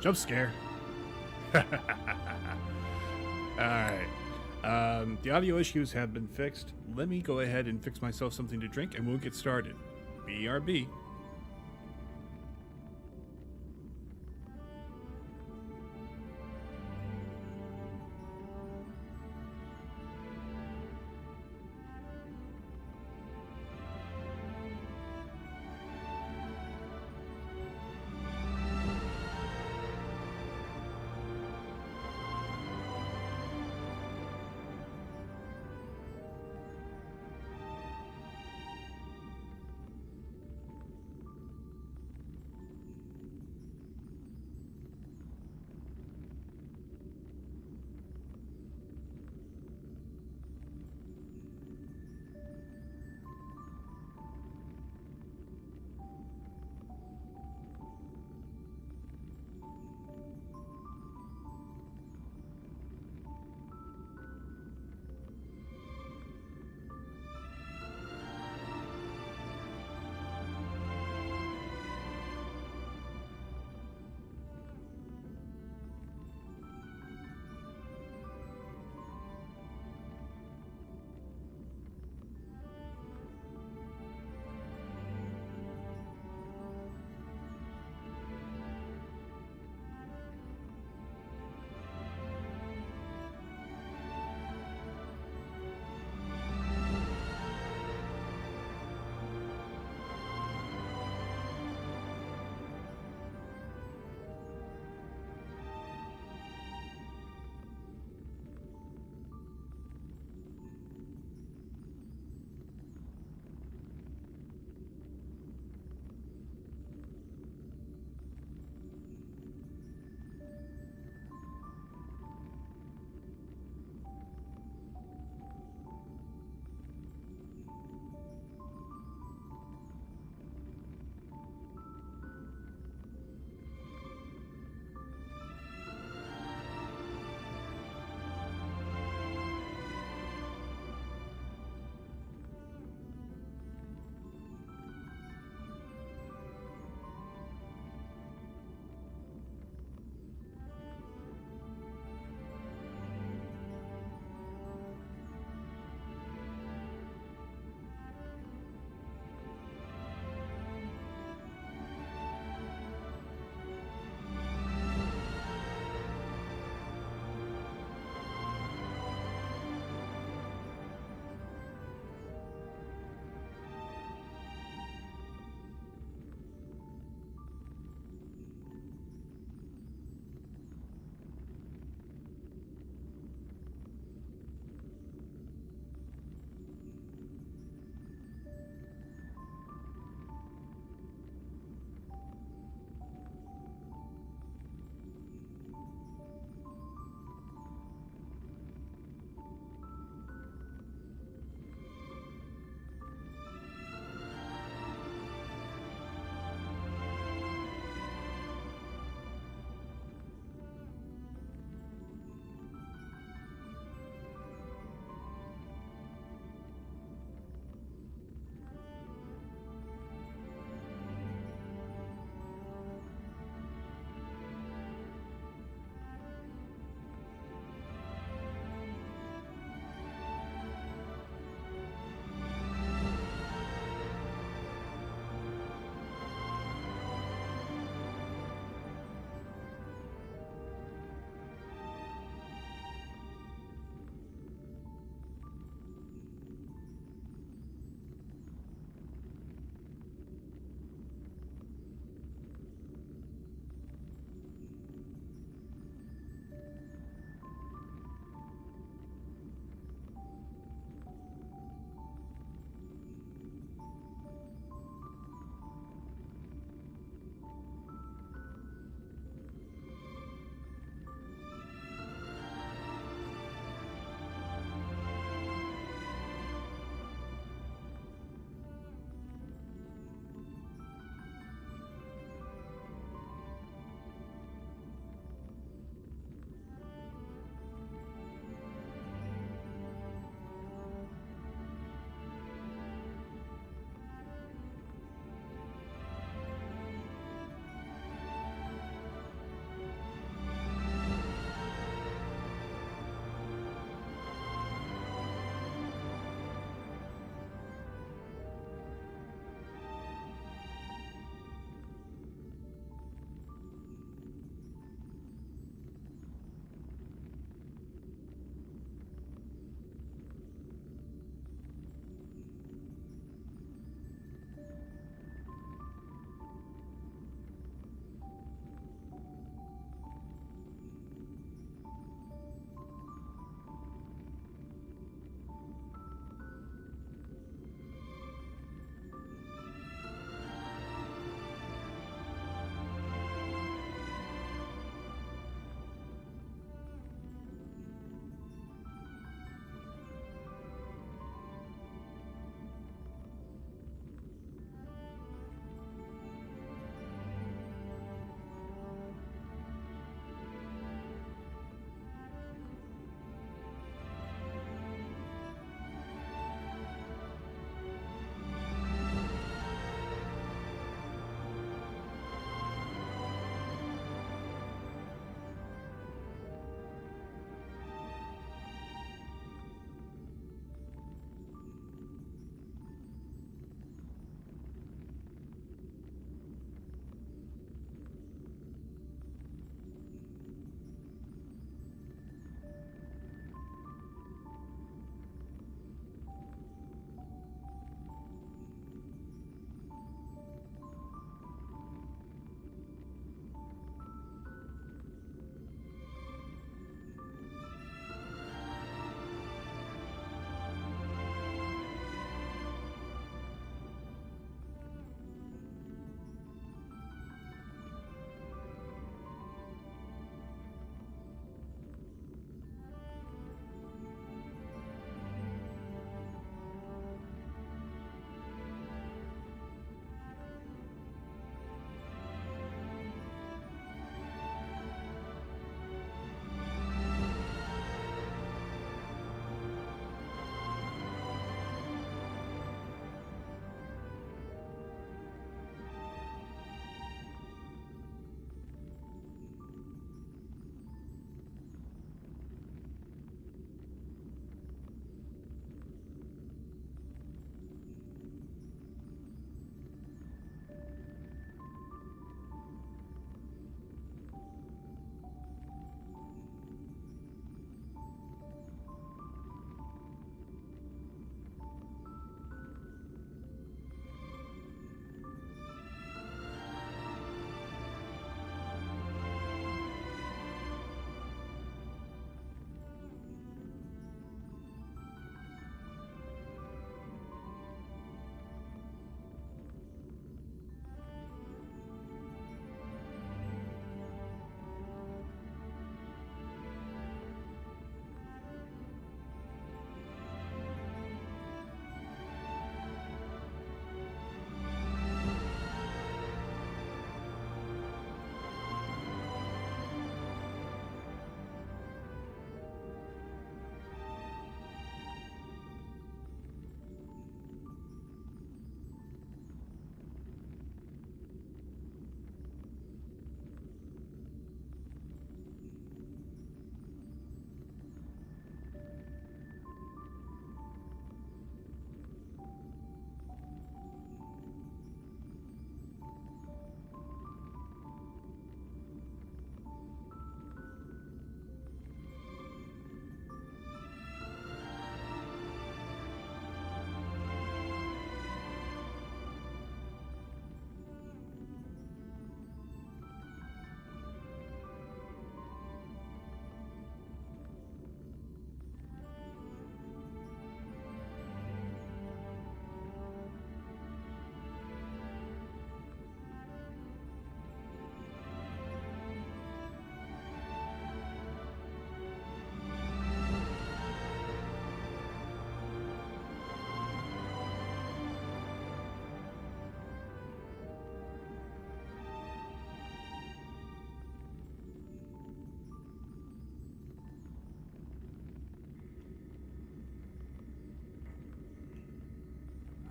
Jump scare. Alright. The audio issues have been fixed. Let me go ahead and fix myself something to drink and we'll get started. BRB.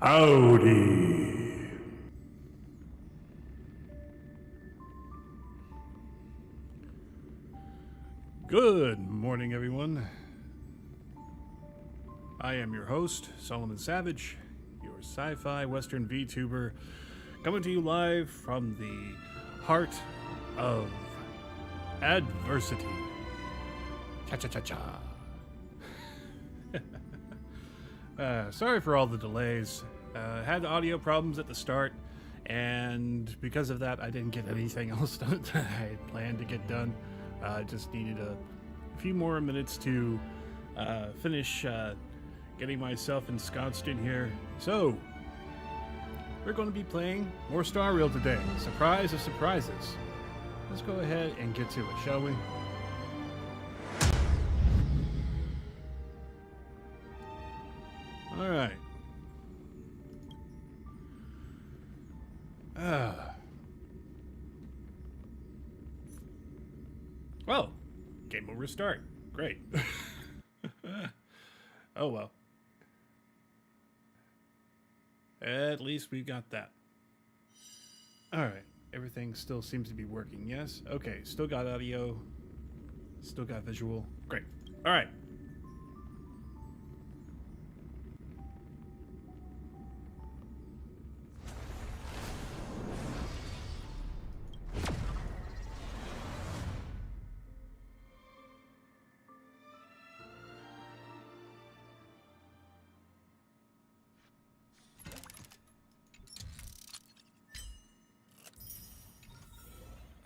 Howdy. Good morning, everyone. I am your host, Solomon Savage, your sci-fi Western VTuber, coming to you live from the heart of adversity. Cha-cha-cha-cha. Sorry for all the delays. Had audio problems at the start, and because of that, I didn't get anything else done that I had planned to get done. I just needed a few more minutes to finish getting myself ensconced in here. So, we're going to be playing more Star Rail today. Surprise of surprises. Let's go ahead and get to it, shall we? All right. Well, game will restart. Great. Oh well. At least we got that. All right. Everything still seems to be working. Yes. Okay. Still got audio. Still got visual. Great. All right.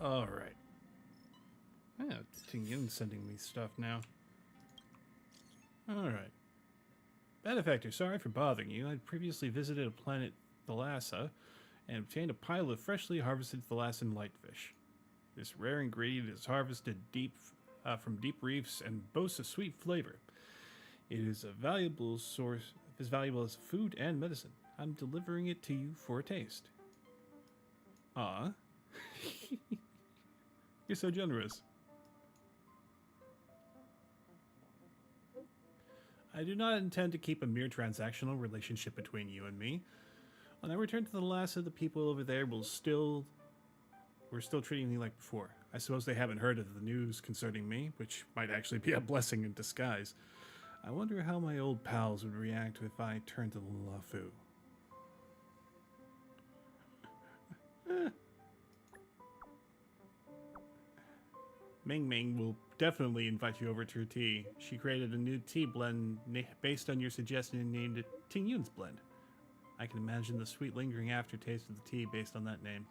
All right. Yeah, Tingyun's sending me stuff now. All right. Benefactor, sorry for bothering you. I'd previously visited a planet, Thalassa, and obtained a pile of freshly harvested Thalassan lightfish. This rare ingredient is harvested from deep reefs and boasts a sweet flavor. It is as valuable as food and medicine. I'm delivering it to you for a taste. Ah. You're so generous. I do not intend to keep a mere transactional relationship between you and me. When I return to the last of the people over there, we're still treating me like before. I suppose they haven't heard of the news concerning me, which might actually be a blessing in disguise. I wonder how my old pals would react if I turned to Lafu. Ming Ming will definitely invite you over to her tea. She created a new tea blend based on your suggestion and named it Tingyun's Blend. I can imagine the sweet lingering aftertaste of the tea based on that name.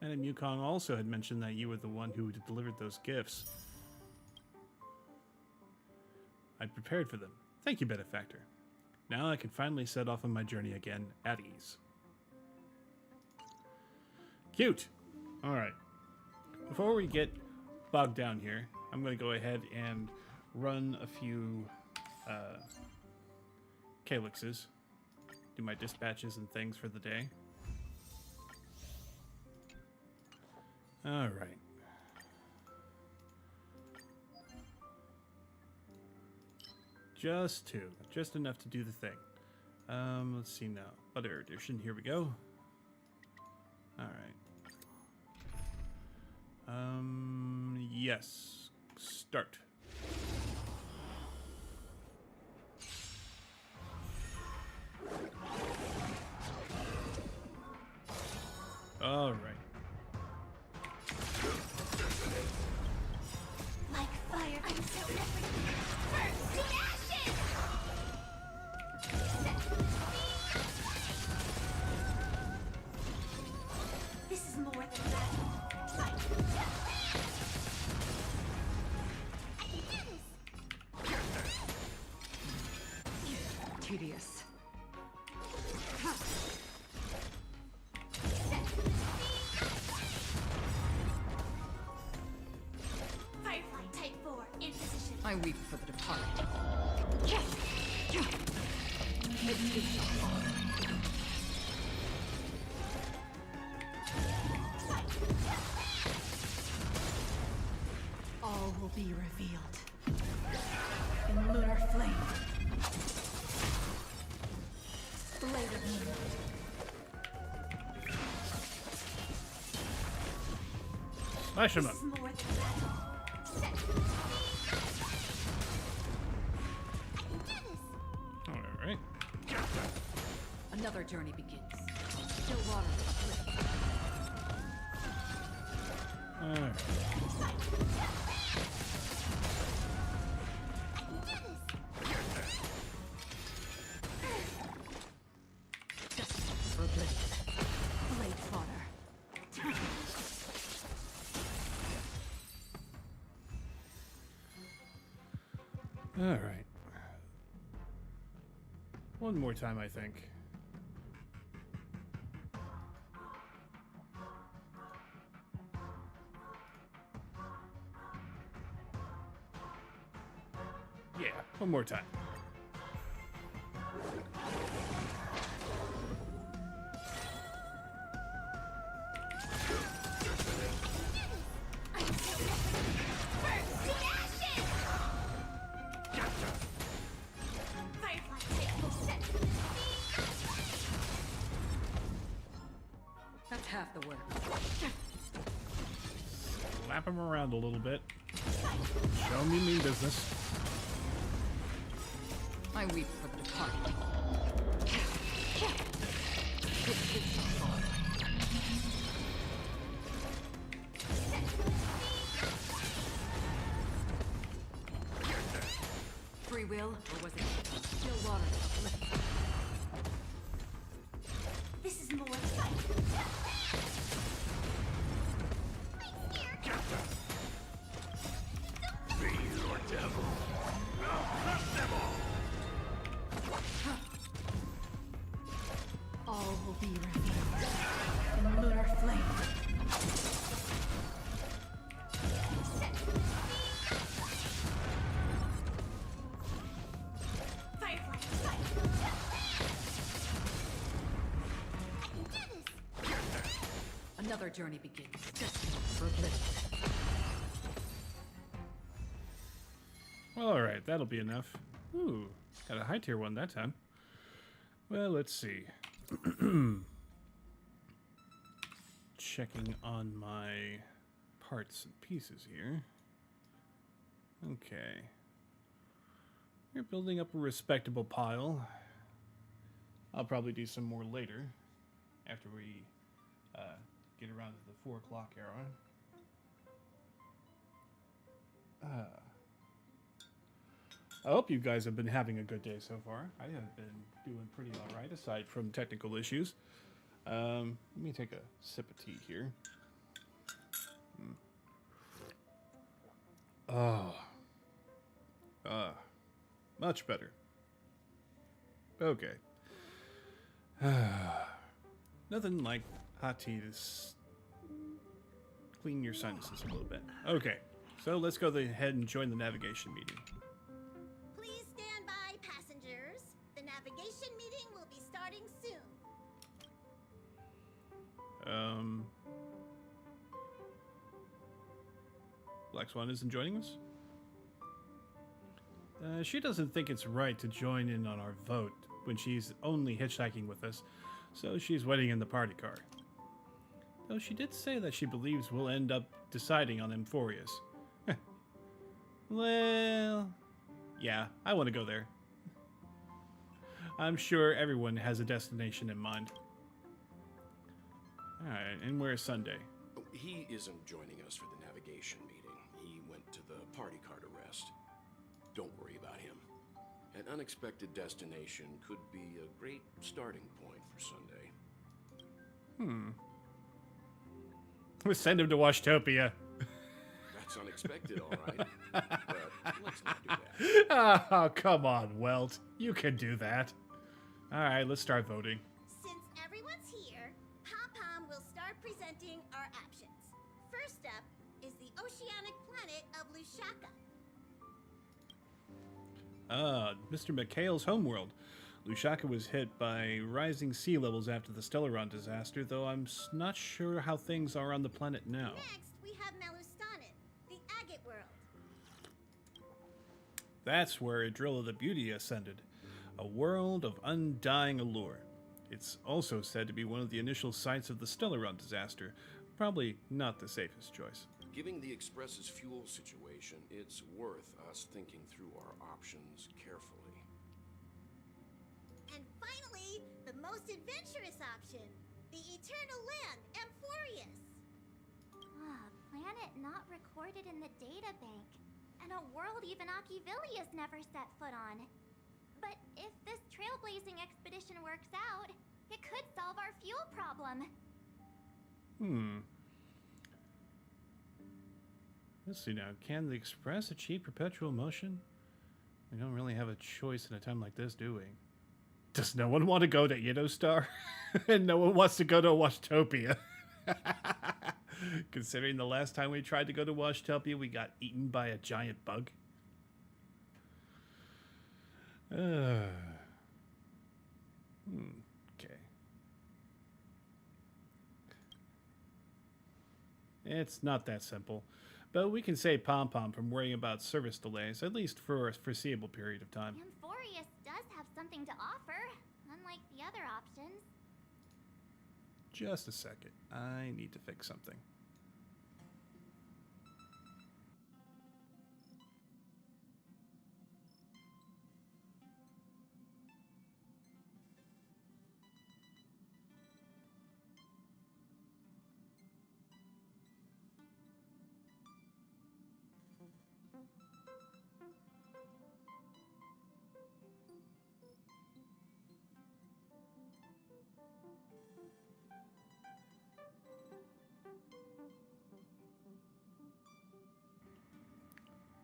Madame Yukong also had mentioned that you were the one who delivered those gifts. I prepared for them. Thank you, Benefactor. Now I can finally set off on my journey again at ease. Cute! Alright. Before we get bogged down here, I'm going to go ahead and run a few calyxes, do my dispatches and things for the day. All right. Just enough to do the thing. Let's see now. Butter edition, here we go. All right. Yes. Start. All right. Like fire, I'm so everything. Burst to ashes! This is more than that. Tedious. Firefly, type 4, in position. I weep for the departed. It is all will be revealed in lunar flame. Blade of me. Smash him This up. is more than battle. Alright. Another journey begins. Still water. Alright. For oblivion. Blade fodder. Alright. One more time, I think. Yeah, one more time. That's half the work. Slap him around a little bit. Show him you mean business. I weep for the departed. Free will, or was it still water? Uplift. This is more. All will be revealed in lunar flame. Another journey begins. For oblivion. Well, alright, that'll be enough. Ooh, got a high tier one that time. Well, let's see. Checking on my parts and pieces here. Okay. We're building up a respectable pile. I'll probably do some more later, after we get around to the 4 o'clock era. I hope you guys have been having a good day so far. I have been doing pretty alright, aside from technical issues. Let me take a sip of tea here. Oh. Much better. Okay. Nothing like hot tea to clean your sinuses a little bit. Okay, so let's go ahead and join the navigation meeting. Please stand by, passengers. The navigation meeting will be starting soon. Black Swan isn't joining us? She doesn't think it's right to join in on our vote when she's only hitchhiking with us, so she's waiting in the party car. Though she did say that she believes we'll end up deciding on Amphoreus. Well, yeah, I want to go there. I'm sure everyone has a destination in mind. Alright, and where's Sunday? He isn't joining us for the navigation meeting. He went to the party car to rest. Don't worry about him. An unexpected destination could be a great starting point for Sunday. Let's send him to Washtopia. That's unexpected, all right. But let's not do that. Oh, come on, Welt. You can do that. Alright, let's start voting. Since everyone's here, Pom-Pom will start presenting our options. First up is the oceanic planet of Lushaka. Mr. McHale's homeworld. Lushaka was hit by rising sea levels after the Stellaron disaster, though I'm not sure how things are on the planet now. Next, we have Melustanin, the agate world. That's where Adrilla the Beauty ascended, a world of undying allure. It's also said to be one of the initial sites of the Stellaron disaster, probably not the safest choice. Given the Express's fuel situation, it's worth us thinking through our options carefully. And finally, the most adventurous option, the eternal land, Amphoreus. Planet not recorded in the databank, and a world even Achivilius never set foot on. But if this trailblazing expedition works out, it could solve our fuel problem. Let's see now. Can the Express achieve perpetual motion? We don't really have a choice in a time like this, do we? Does no one want to go to Edo-Star? And no one wants to go to Washtopia. Considering the last time we tried to go to Washtopia, we got eaten by a giant bug. Okay. It's not that simple, but we can save Pom Pom from worrying about service delays, at least for a foreseeable period of time. Amphoreus does have something to offer, unlike the other options. Just a second. I need to fix something.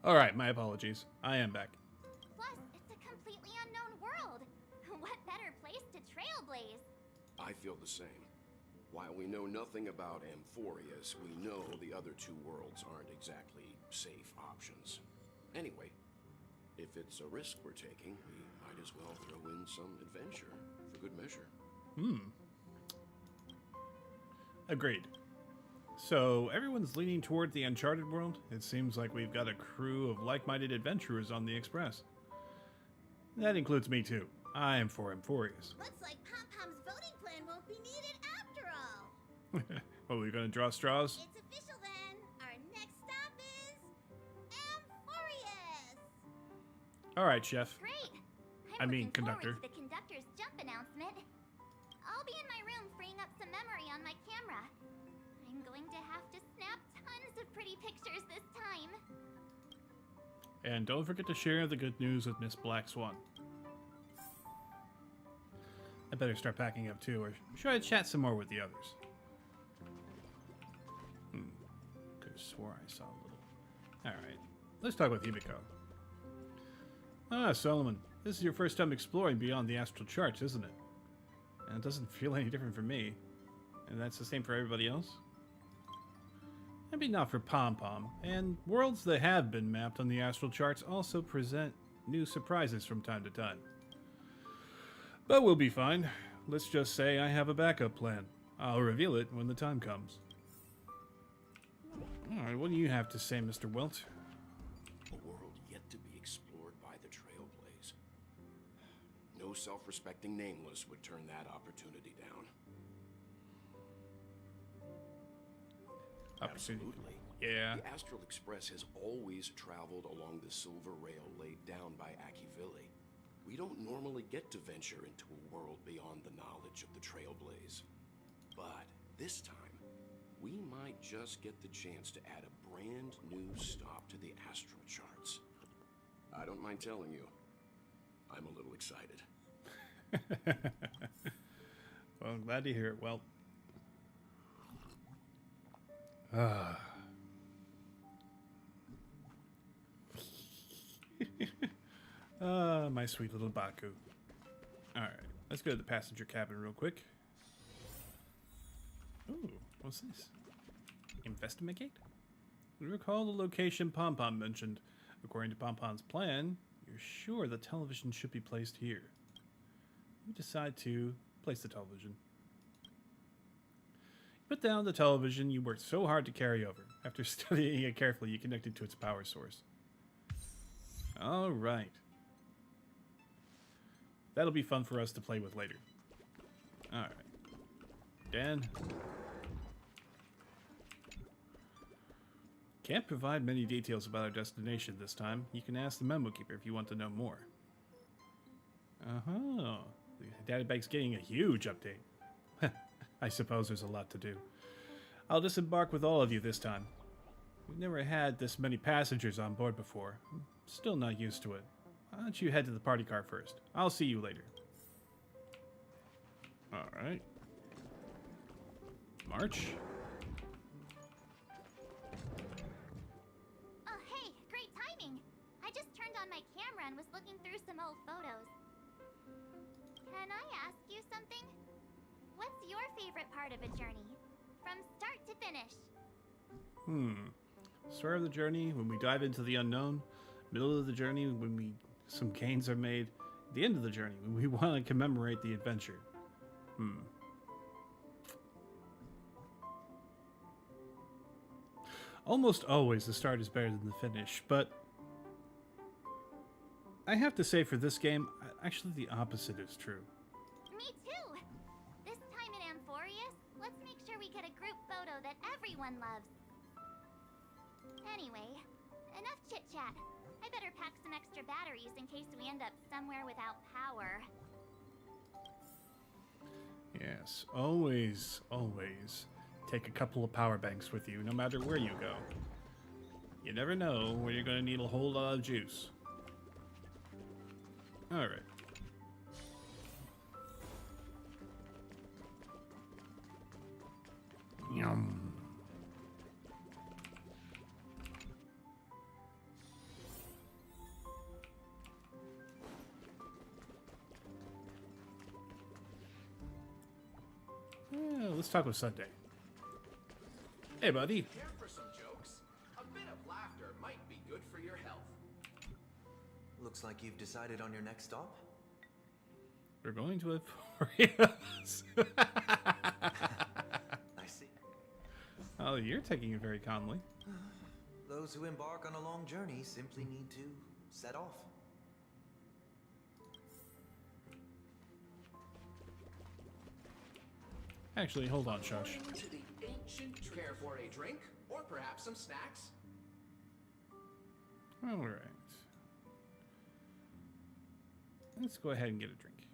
Alright, my apologies. I am back. Plus, it's a completely unknown world. What better place to trailblaze? I feel the same. While we know nothing about Amphoreus, we know the other two worlds aren't exactly safe options. Anyway, if it's a risk we're taking, we might as well throw in some adventure for good measure. Agreed. So, everyone's leaning toward the Uncharted world? It seems like we've got a crew of like-minded adventurers on the Express. That includes me too. I am for Amphoreus. Looks like Pom Pom's voting plan won't be needed after all. Well, we're gonna draw straws? It's official then. Our next stop is Amphoreus. Alright, Chef. Great. I mean, looking conductor. forward to the conductor's jump announcement. I'll be in my room freeing up some memory on my camera. I'm going to have to snap tons of pretty pictures this time. And don't forget to share the good news with Miss Black Swan. I better start packing up too, or should I chat some more with the others? Could have swore I saw a little. Alright, let's talk with Himiko. Ah, Solomon, this is your first time exploring beyond the astral charts, isn't it? And it doesn't feel any different for me. And that's the same for everybody else? Maybe not for Pom Pom, and worlds that have been mapped on the astral charts also present new surprises from time to time. But we'll be fine. Let's just say I have a backup plan. I'll reveal it when the time comes. Alright, what do you have to say, Mr. Welt? A world yet to be explored by the Trailblaze. No self-respecting nameless would turn that opportunity down. Absolutely. Yeah. The Astral Express has always traveled along the silver rail laid down by Achivili. We don't normally get to venture into a world beyond the knowledge of the Trailblaze. But this time, we might just get the chance to add a brand new stop to the astral charts. I don't mind telling you, I'm a little excited. Well, I'm glad to hear it. Well, my sweet little Baku. Alright, let's go to the passenger cabin real quick. Ooh, what's this? Investigate? We recall the location Pom Pom mentioned. According to Pom Pom's plan, you're sure the television should be placed here. You decide to place the television. Put down the television you worked so hard to carry over. After studying it carefully, you connected to its power source. Alright. That'll be fun for us to play with later. Alright. Dan. Can't provide many details about our destination this time. You can ask the memo keeper if you want to know more. Uh-huh. The databank's getting a huge update. I suppose there's a lot to do. I'll disembark with all of you this time. We've never had this many passengers on board before. I'm still not used to it. Why don't you head to the party car first? I'll see you later. Alright. March. Oh, hey, great timing. I just turned on my camera and was looking through some old photos. Can I ask you something? What's your favorite part of a journey? From start to finish. Start of the journey, when we dive into the unknown. Middle of the journey, when some gains are made. At the end of the journey, when we want to commemorate the adventure. Almost always the start is better than the finish, but I have to say for this game, actually the opposite is true. Me too! This time in Amphoreus, let's make sure we get a group photo that everyone loves. Anyway, enough chit-chat. I better pack some extra batteries in case we end up somewhere without power. Yes, always take a couple of power banks with you, no matter where you go. You never know when you're going to need a whole lot of juice. Alright. Yum. Let's talk with Sunday. Hey, buddy. Care for some jokes? A bit of laughter might be good for your health. Looks like you've decided on your next stop. We're going to Amphoreus. I see. Oh, you're taking it very calmly. Those who embark on a long journey simply need to set off. Actually, hold on, Shush. To the ancient care for a drink, or perhaps some snacks? Alright. Let's go ahead and get a drink.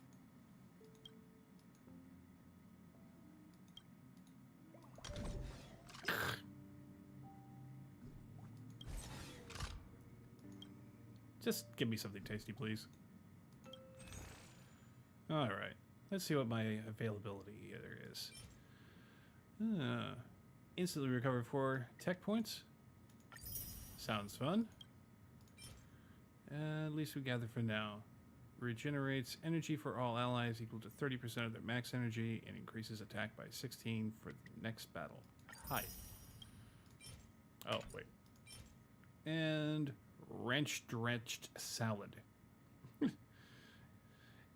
Just give me something tasty, please. Alright. Let's see what my availability there is. Instantly recover 4 tech points. Sounds fun. At least we gather for now. Regenerates energy for all allies equal to 30% of their max energy and increases attack by 16 for the next battle. Hi. Oh, wait. And drenched salad.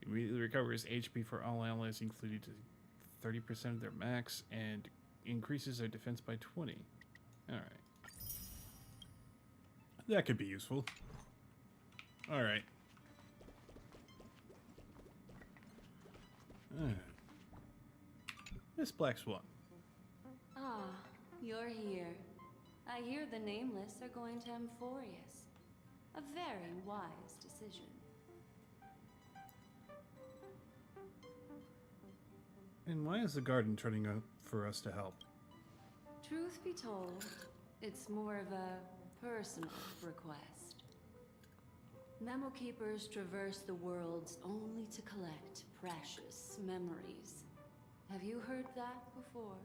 Immediately recovers HP for all allies included to 30% of their max and increases their defense by 20. Alright. That could be useful. Alright. Miss Black Swan. Ah, you're here. I hear the Nameless are going to Amphoreus. A very wise decision. And why is the garden turning up for us to help? Truth be told, it's more of a personal request. Memo keepers traverse the worlds only to collect precious memories. Have you heard that before?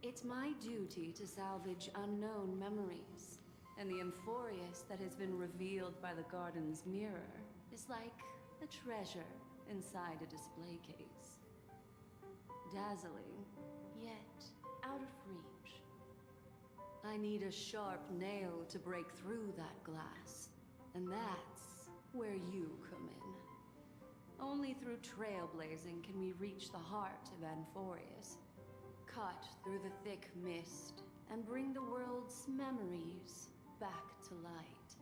It's my duty to salvage unknown memories, and the Amphoreus that has been revealed by the garden's mirror is like a treasure inside a display case. Dazzling, yet out of reach. I need a sharp nail to break through that glass, and that's where you come in. Only through trailblazing can we reach the heart of Amphoreus, cut through the thick mist, and bring the world's memories back to light.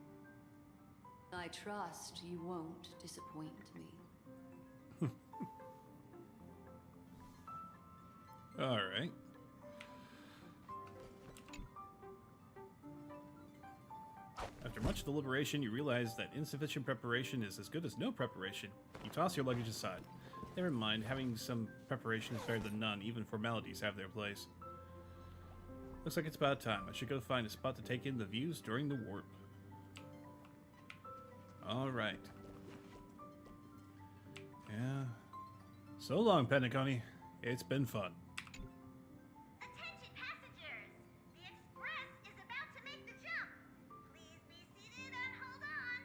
I trust you won't disappoint me. Alright. much deliberation, you realize that insufficient preparation is as good as no preparation. You toss your luggage aside. Never mind, having some preparation is better than none. Even formalities have their place. Looks like it's about time. I should go find a spot to take in the views during the warp. Alright. Yeah. So long, Penacony. It's been fun. Attention passengers! The express is about to make the jump. Please be seated and hold on.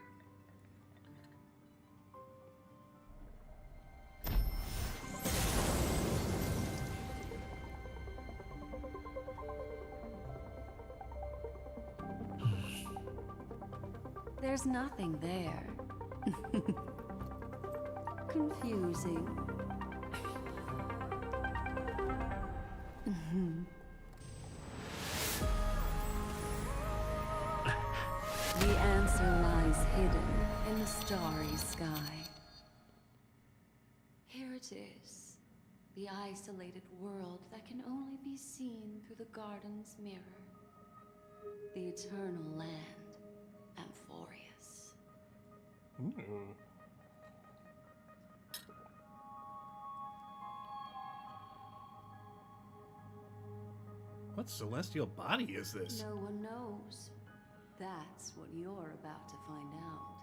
There's nothing there. Confusing. The answer lies hidden in the starry sky. Here it is, the isolated world that can only be seen through the garden's mirror. The eternal land, Amphoreus. Ooh. What celestial body is this? No one knows. That's what you're about to find out.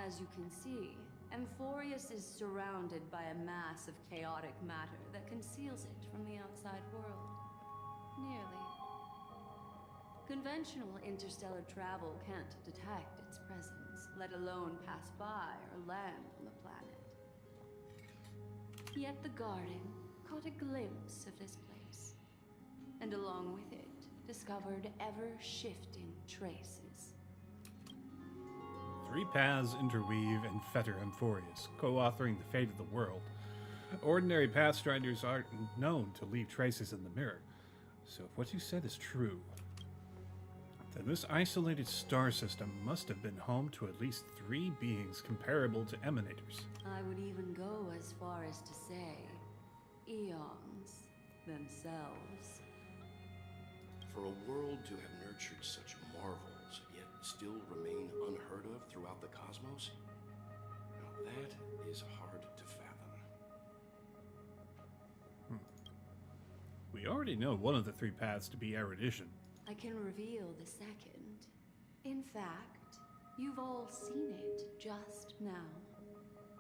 As you can see, Amphoreus is surrounded by a mass of chaotic matter that conceals it from the outside world. Nearly. Conventional interstellar travel can't detect its presence, let alone pass by or land on the planet. Yet the Garden caught a glimpse of this place, and along with it, discovered ever-shifting traces. Three paths interweave and fetter Amphoreus, co-authoring the fate of the world. Ordinary pathstriders aren't known to leave traces in the mirror, so if what you said is true, then this isolated star system must have been home to at least three beings comparable to emanators. I would even go as far as to say, eons themselves. For a world to have nurtured such marvels, yet still remain unheard of throughout the cosmos? Now that is hard to fathom. We already know one of the three paths to be erudition. I can reveal the second. In fact, you've all seen it just now.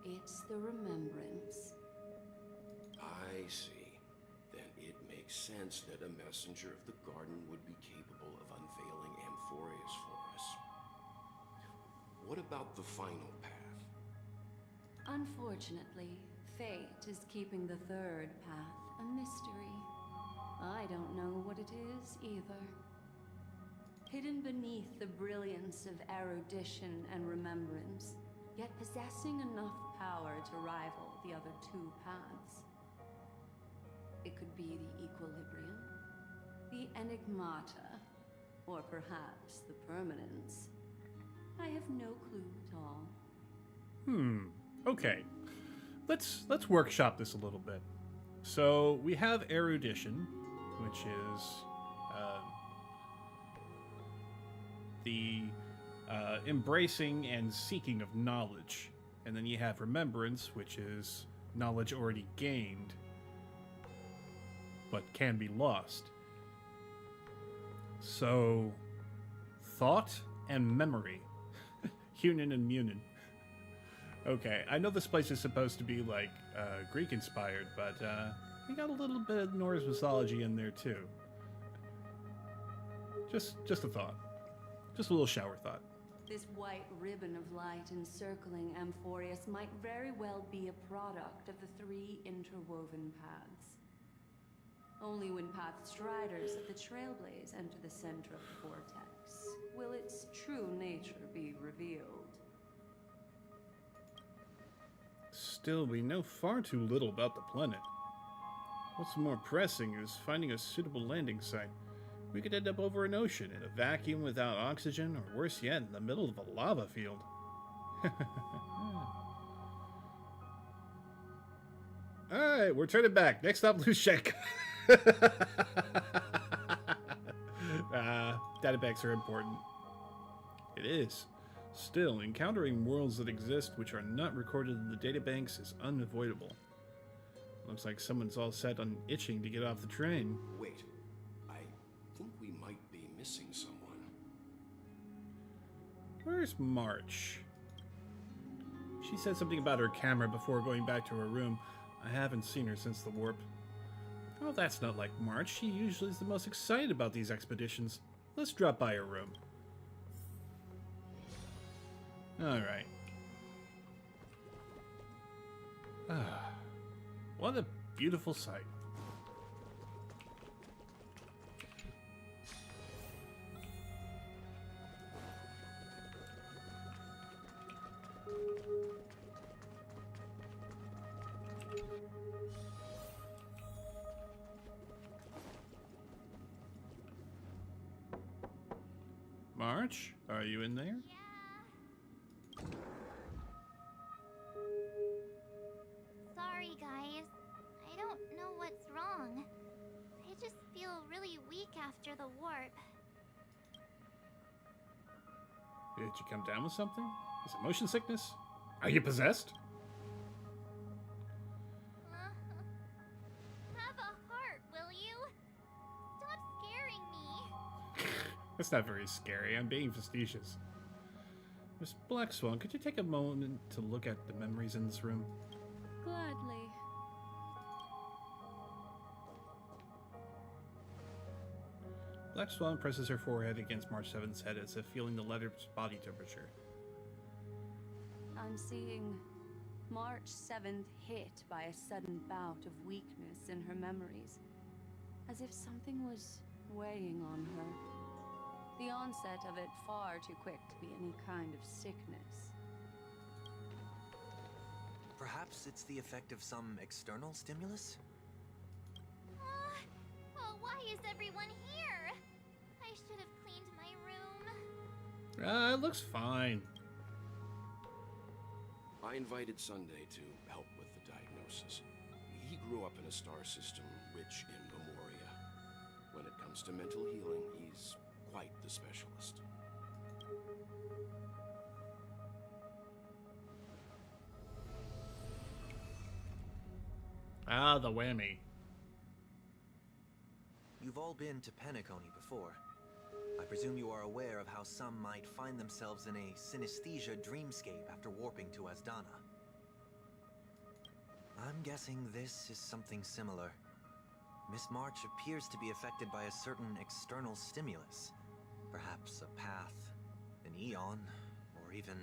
It's the remembrance. I see. Then it makes sense that a messenger of the garden would be capable of unveiling Amphoreus for us. What about the final path? Unfortunately, fate is keeping the third path a mystery. I don't know what it is either. Hidden beneath the brilliance of erudition and remembrance, yet possessing enough power to rival the other two paths. It could be the equilibrium, the enigmata, or perhaps the permanence. I have no clue at all. Okay. Let's workshop this a little bit. So we have erudition, which is the embracing and seeking of knowledge. And then you have remembrance, which is knowledge already gained, but can be lost. So, thought and memory. Hunin and Munin. Okay, I know this place is supposed to be like Greek-inspired, but we got a little bit of Norse mythology in there too. Just a thought. Just a little shower thought. This white ribbon of light encircling Amphoreus might very well be a product of the three interwoven paths. Only when pathstriders of the Trailblaze enter the center of the vortex will its true nature be revealed. Still, we know far too little about the planet. What's more pressing is finding a suitable landing site. We could end up over an ocean, in a vacuum without oxygen, or worse yet, in the middle of a lava field. Alright, we're turning back. Next stop, Lushek. Databanks are important. It is. Still, encountering worlds that exist which are not recorded in the databanks is unavoidable. Looks like someone's all set on itching to get off the train. Wait, I think we might be missing someone. Where's March? She said something about her camera before going back to her room. I haven't seen her since the warp. Oh, that's not like March. She usually is the most excited about these expeditions. Let's drop by her room. Alright. Ah, what a beautiful sight. March, are you in there? Yeah. Sorry, guys. I don't know what's wrong. I just feel really weak after the warp. Did you come down with something? Is it motion sickness? Are you possessed? Have a heart, will you? Stop scaring me. That's not very scary. I'm being facetious. Miss Black Swan, could you take a moment to look at the memories in this room? Gladly. Black Swan presses her forehead against March 7th's head as if feeling the letter's body temperature. I'm seeing March 7th hit by a sudden bout of weakness in her memories, as if something was weighing on her. The onset of it far too quick to be any kind of sickness. Perhaps it's the effect of some external stimulus? Oh, why is everyone here? I should have cleaned my room. It looks fine. I invited Sunday to help with the diagnosis. He grew up in a star system rich in memoria. When it comes to mental healing, he's quite the specialist. Ah, the whammy. You've all been to Penacony before. I presume you are aware of how some might find themselves in a synesthesia dreamscape after warping to Asdana. I'm guessing this is something similar. Miss March appears to be affected by a certain external stimulus. Perhaps a path, an eon, or even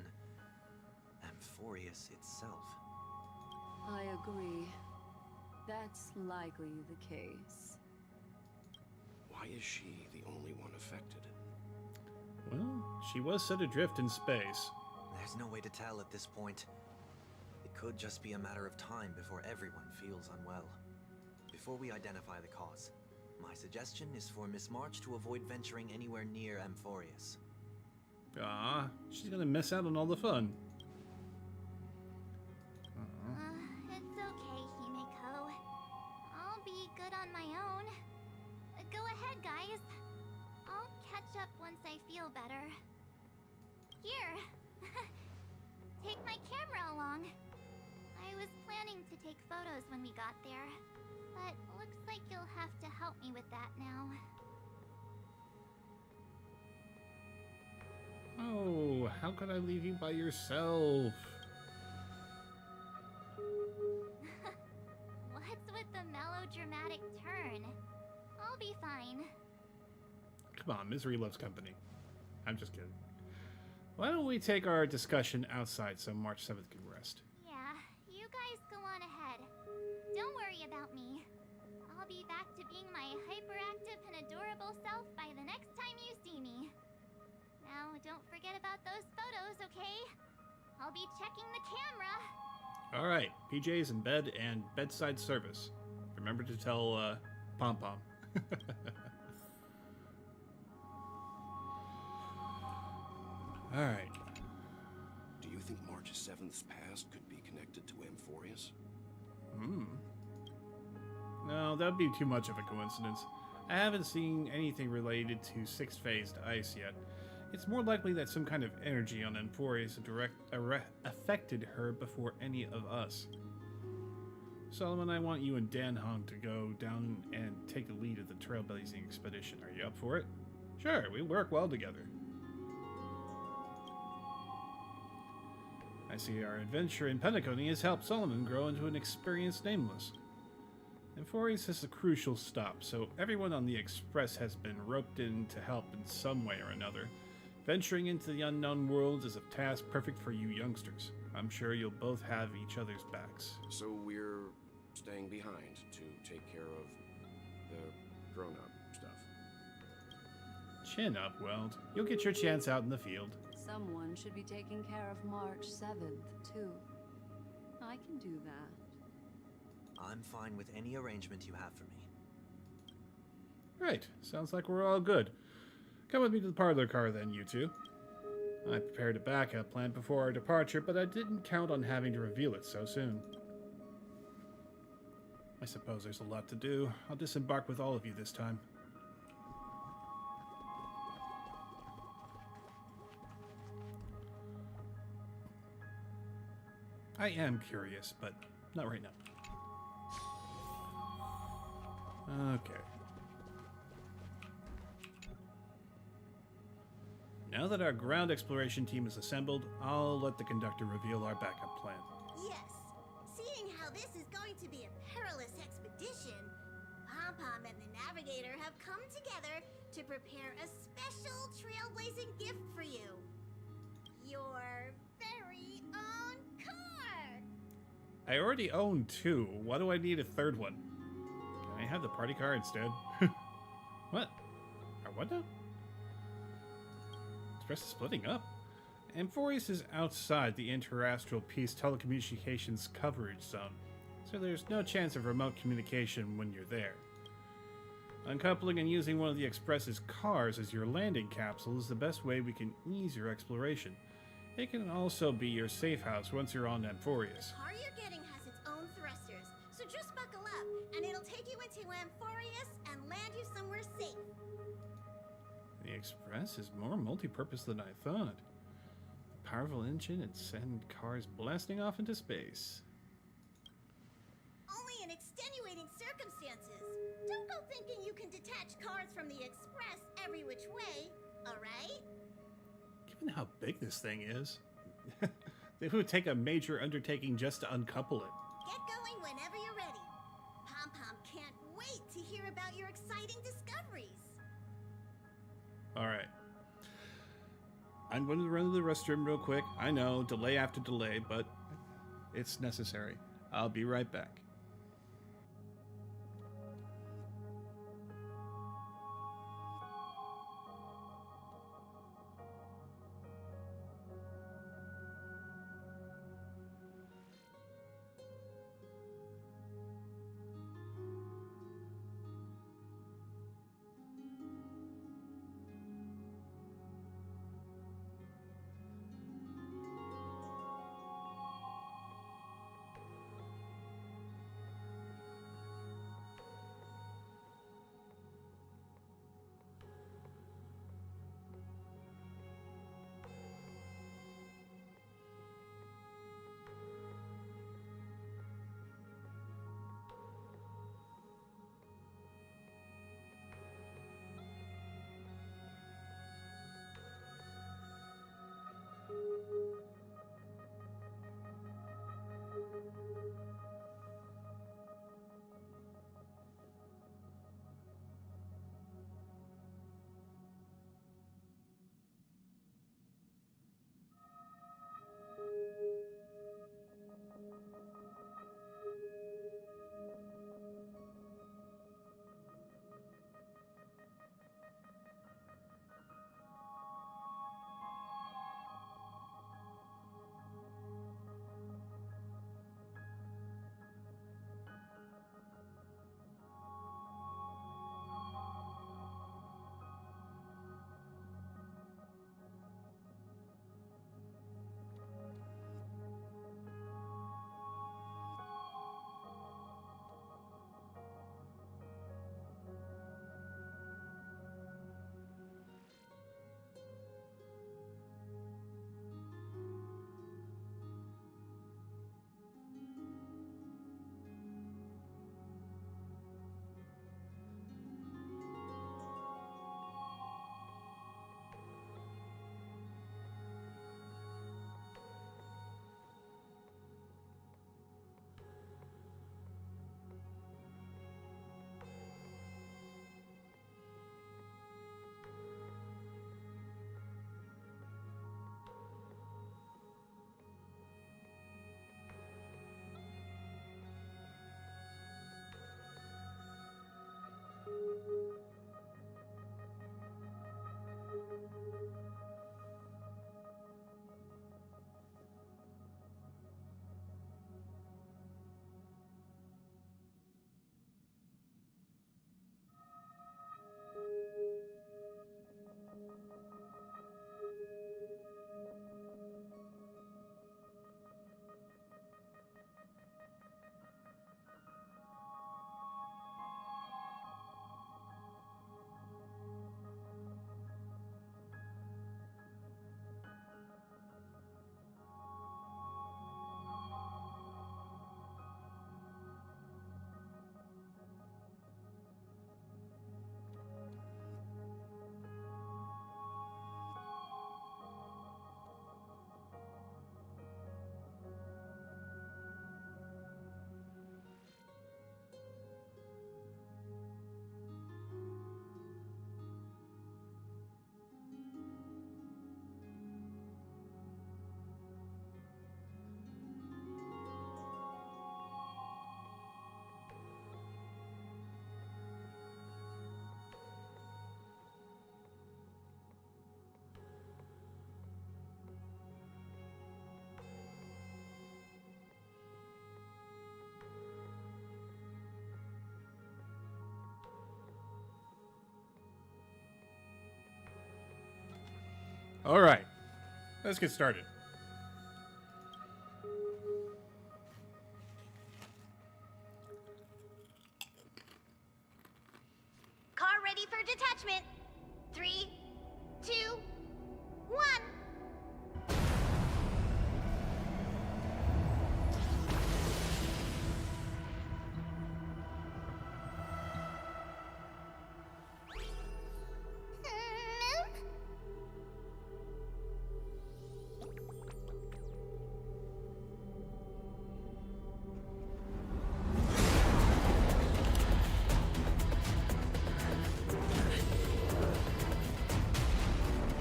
Amphoreus itself. I agree. That's likely the case. Why is she the only one affected? Well, she was set adrift in space. There's no way to tell at this point. It could just be a matter of time before everyone feels unwell. Before we identify the cause, my suggestion is for Miss March to avoid venturing anywhere near Amphoreus. Ah, she's gonna miss out on all the fun. It's okay, Himeko. I'll be good on my own. Go ahead, guys. I'll catch up once I feel better. Here. Take my camera along. I was planning to take photos when we got there, but looks like you'll have to help me with that now. Oh, how could I leave you by yourself? What's with the melodramatic turn? I'll be fine. Come on, misery loves company. I'm just kidding. Why don't we take our discussion outside so March 7th can rest? Yeah, you guys go on ahead. Don't worry about me. I'll be back to being my hyperactive and adorable self by the next time you see me. Now, don't forget about those photos, okay? I'll be checking the camera. Alright, PJs in bed and bedside service. Remember to tell, Pom Pom. Alright. Do you think March 7th's past could be connected to Amphoreus? No, that'd be too much of a coincidence. I haven't seen anything related to six-phased ice yet. It's more likely that some kind of energy on Amphoreus affected her before any of us. Solomon, I want you and Dan Hong to go down and take the lead of the trailblazing expedition. Are you up for it? Sure, we work well together. I see our adventure in Penacony has helped Solomon grow into an experienced nameless. Amphoreus is a crucial stop, so everyone on the Express has been roped in to help in some way or another. Venturing into the unknown worlds is a task perfect for you youngsters. I'm sure you'll both have each other's backs. So we're staying behind to take care of the grown-up stuff. Chin up, Weld. You'll get your chance out in the field. Someone should be taking care of March 7th, too. I can do that. I'm fine with any arrangement you have for me. Right. Sounds like we're all good. Come with me to the parlor car then, you two. I prepared a backup plan before our departure, but I didn't count on having to reveal it so soon. I suppose there's a lot to do. I'll disembark with all of you this time. I am curious, but not right now. Okay. Now that our ground exploration team is assembled, I'll let the conductor reveal our backup plan. Yes. Seeing how this is going to be a perilous expedition, Pom-Pom and the Navigator have come together to prepare a special trailblazing gift for you. Your very own car! I already own two. Why do I need a third one? Can I have the party car instead? What? Or what now? Express is splitting up. Amphoreus is outside the interastral peace telecommunications coverage zone, so there's no chance of remote communication when you're there. Uncoupling and using one of the Express's cars as your landing capsule is the best way we can ease your exploration. It can also be your safe house once you're on Amphoreus. The car you're getting has its own thrusters, so just buckle up, and it'll take you into Amphoreus and land you somewhere safe. The Express is more multi-purpose than I thought. A powerful engine and send cars blasting off into space. Only in extenuating circumstances. Don't go thinking you can detach cars from the Express every which way, alright? Given how big this thing is, it would take a major undertaking just to uncouple it. Get going whenever you're ready. Pom-Pom can't wait to hear about your exciting discoveries. Alright. I'm going to run to the restroom real quick. I know, delay after delay, but it's necessary. I'll be right back. All right, let's get started. Car ready for detachment. 3, 2, 1.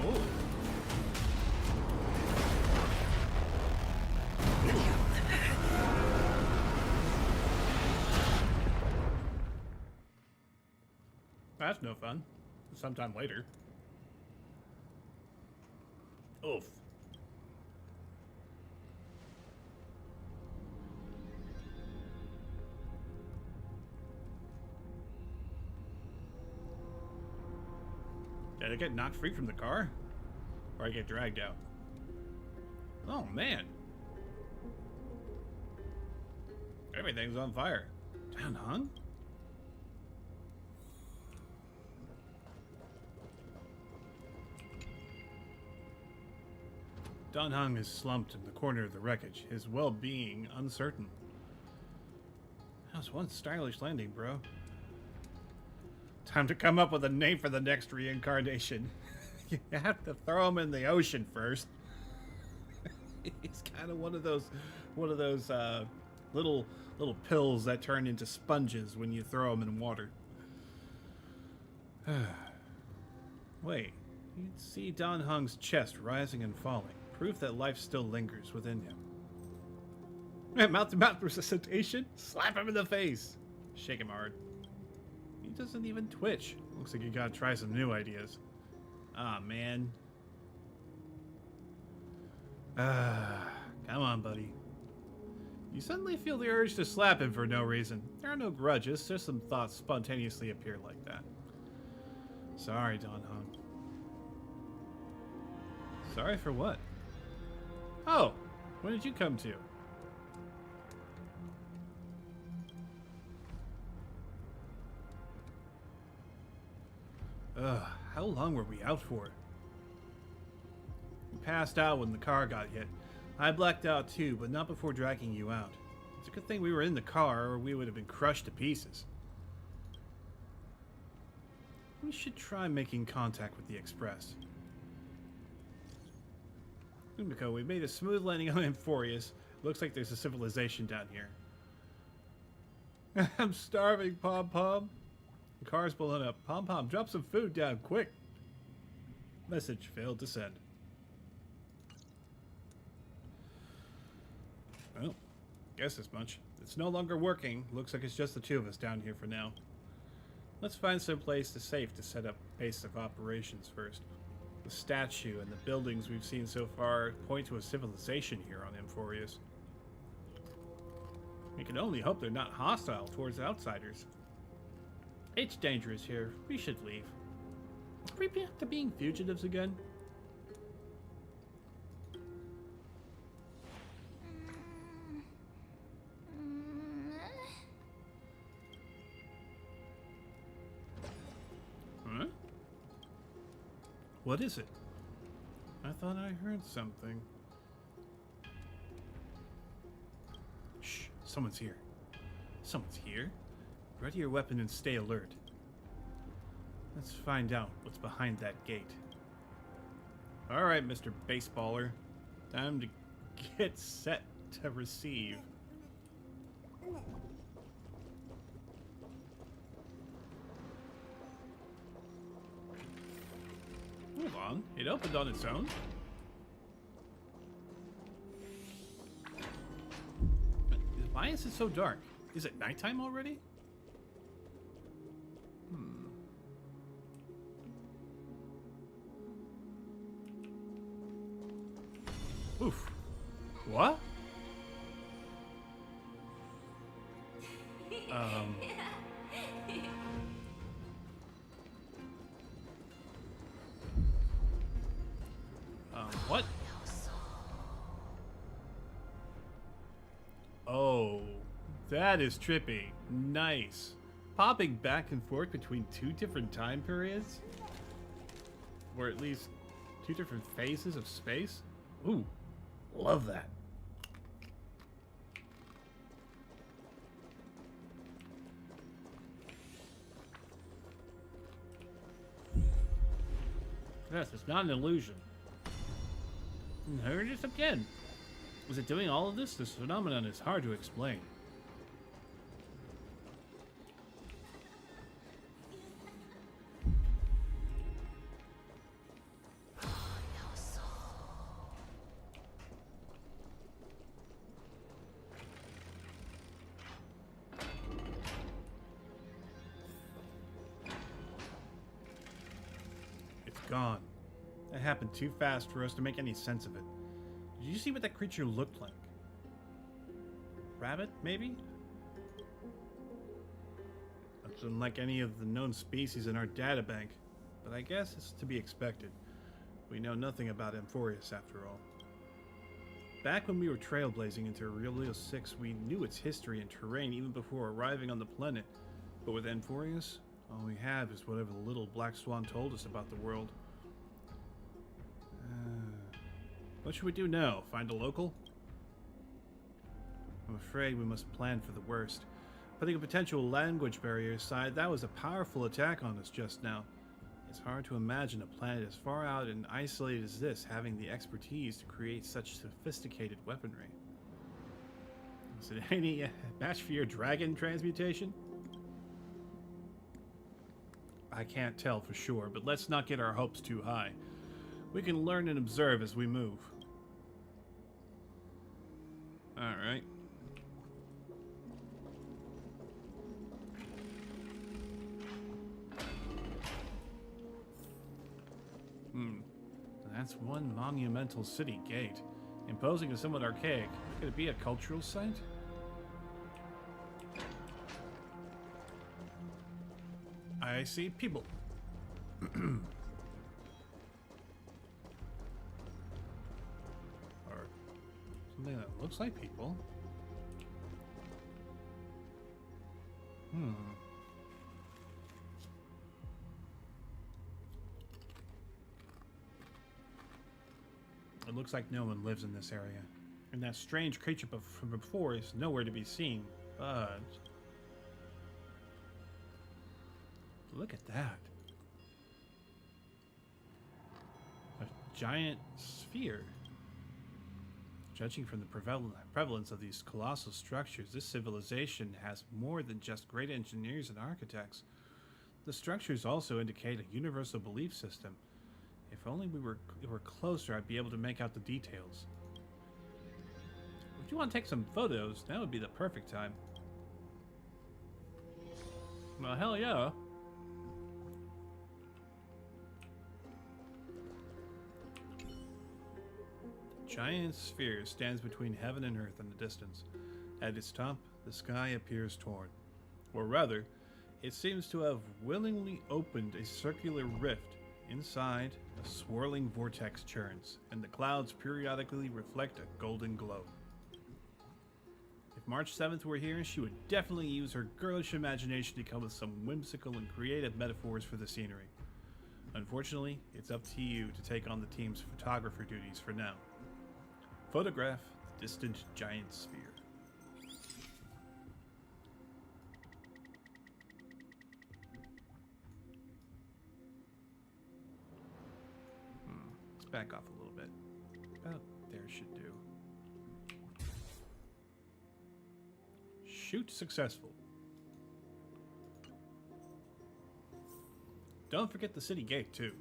Oh. That's no fun. Sometime later. Oof. Did I get knocked free from the car? Or I get dragged out? Oh, man. Everything's on fire. Down hung? Don Hung is slumped in the corner of the wreckage, his well-being uncertain. That was one stylish landing, bro. Time to come up with a name for the next reincarnation. You have to throw him in the ocean first. He's kind of one of those little pills that turn into sponges when you throw them in water. Wait, you'd see Don Hung's chest rising and falling. Proof that life still lingers within him. Mouth-to-mouth resuscitation? Slap him in the face. Shake him hard. He doesn't even twitch. Looks like you gotta try some new ideas. Ah, man. Come on, buddy. You suddenly feel the urge to slap him for no reason. There are no grudges, just some thoughts spontaneously appear like that. Sorry, Don Hung. Sorry for what? Oh, when did you come to? How long were we out for? We passed out when the car got hit. I blacked out too, but not before dragging you out. It's a good thing we were in the car, or we would have been crushed to pieces. We should try making contact with the Express. Umiko, we made a smooth landing on Amphoreus. Looks like there's a civilization down here. I'm starving, Pom-Pom. The car's blown up. Pom-Pom, drop some food down, quick. Message failed to send. Well, guess as much. It's no longer working. Looks like it's just the two of us down here for now. Let's find some place safe to set up base of operations first. The statue and the buildings we've seen so far point to a civilization here on Amphoreus. We can only hope they're not hostile towards outsiders. It's dangerous here. We should leave. Are we back to being fugitives again? Huh? What is it? I thought I heard something. Shh, someone's here. Someone's here? Ready your weapon and stay alert. Let's find out what's behind that gate. Alright, Mr. Baseballer. Time to get set to receive. Hold on, it opened on its own? Why is it so dark? Is it nighttime already? Oof. What? What? Oh, that is trippy. Nice. Popping back and forth between two different time periods? Or at least two different phases of space? Ooh, love that. Yes, it's not an illusion. And here it is again. Was it doing all of this? This phenomenon is hard to explain. It's gone. That happened too fast for us to make any sense of it. Did you see what that creature looked like? Rabbit, maybe? That's unlike any of the known species in our databank, but I guess it's to be expected. We know nothing about Amphoreus after all. Back when we were trailblazing into Aurelio 6, we knew its history and terrain even before arriving on the planet. But with Amphoreus, all we have is whatever the little black swan told us about the world. What should we do now? Find a local? I'm afraid we must plan for the worst. Putting a potential language barrier aside, that was a powerful attack on us just now. It's hard to imagine a planet as far out and isolated as this having the expertise to create such sophisticated weaponry. Is it any match for your dragon transmutation? I can't tell for sure, but let's not get our hopes too high. We can learn and observe as we move. Alright. That's one monumental city gate. Imposing and somewhat archaic. Could it be a cultural site? I see people. Or something that looks like people. It looks like no one lives in this area. And that strange creature from before is nowhere to be seen. But look at that. A giant sphere. Judging from the prevalence of these colossal structures, this civilization has more than just great engineers and architects. The structures also indicate a universal belief system. If only we were closer, I'd be able to make out the details. If you want to take some photos, that would be the perfect time. Well, hell yeah. Giant sphere stands between heaven and earth in the distance. At its top, the sky appears torn. Or rather, it seems to have willingly opened a circular rift. Inside, a swirling vortex churns, and the clouds periodically reflect a golden glow. If March 7th were here, she would definitely use her girlish imagination to come with some whimsical and creative metaphors for the scenery. Unfortunately, it's up to you to take on the team's photographer duties for now. Photograph the distant giant sphere. Let's back off a little bit. About there should do. Shoot successful. Don't forget the city gate, too.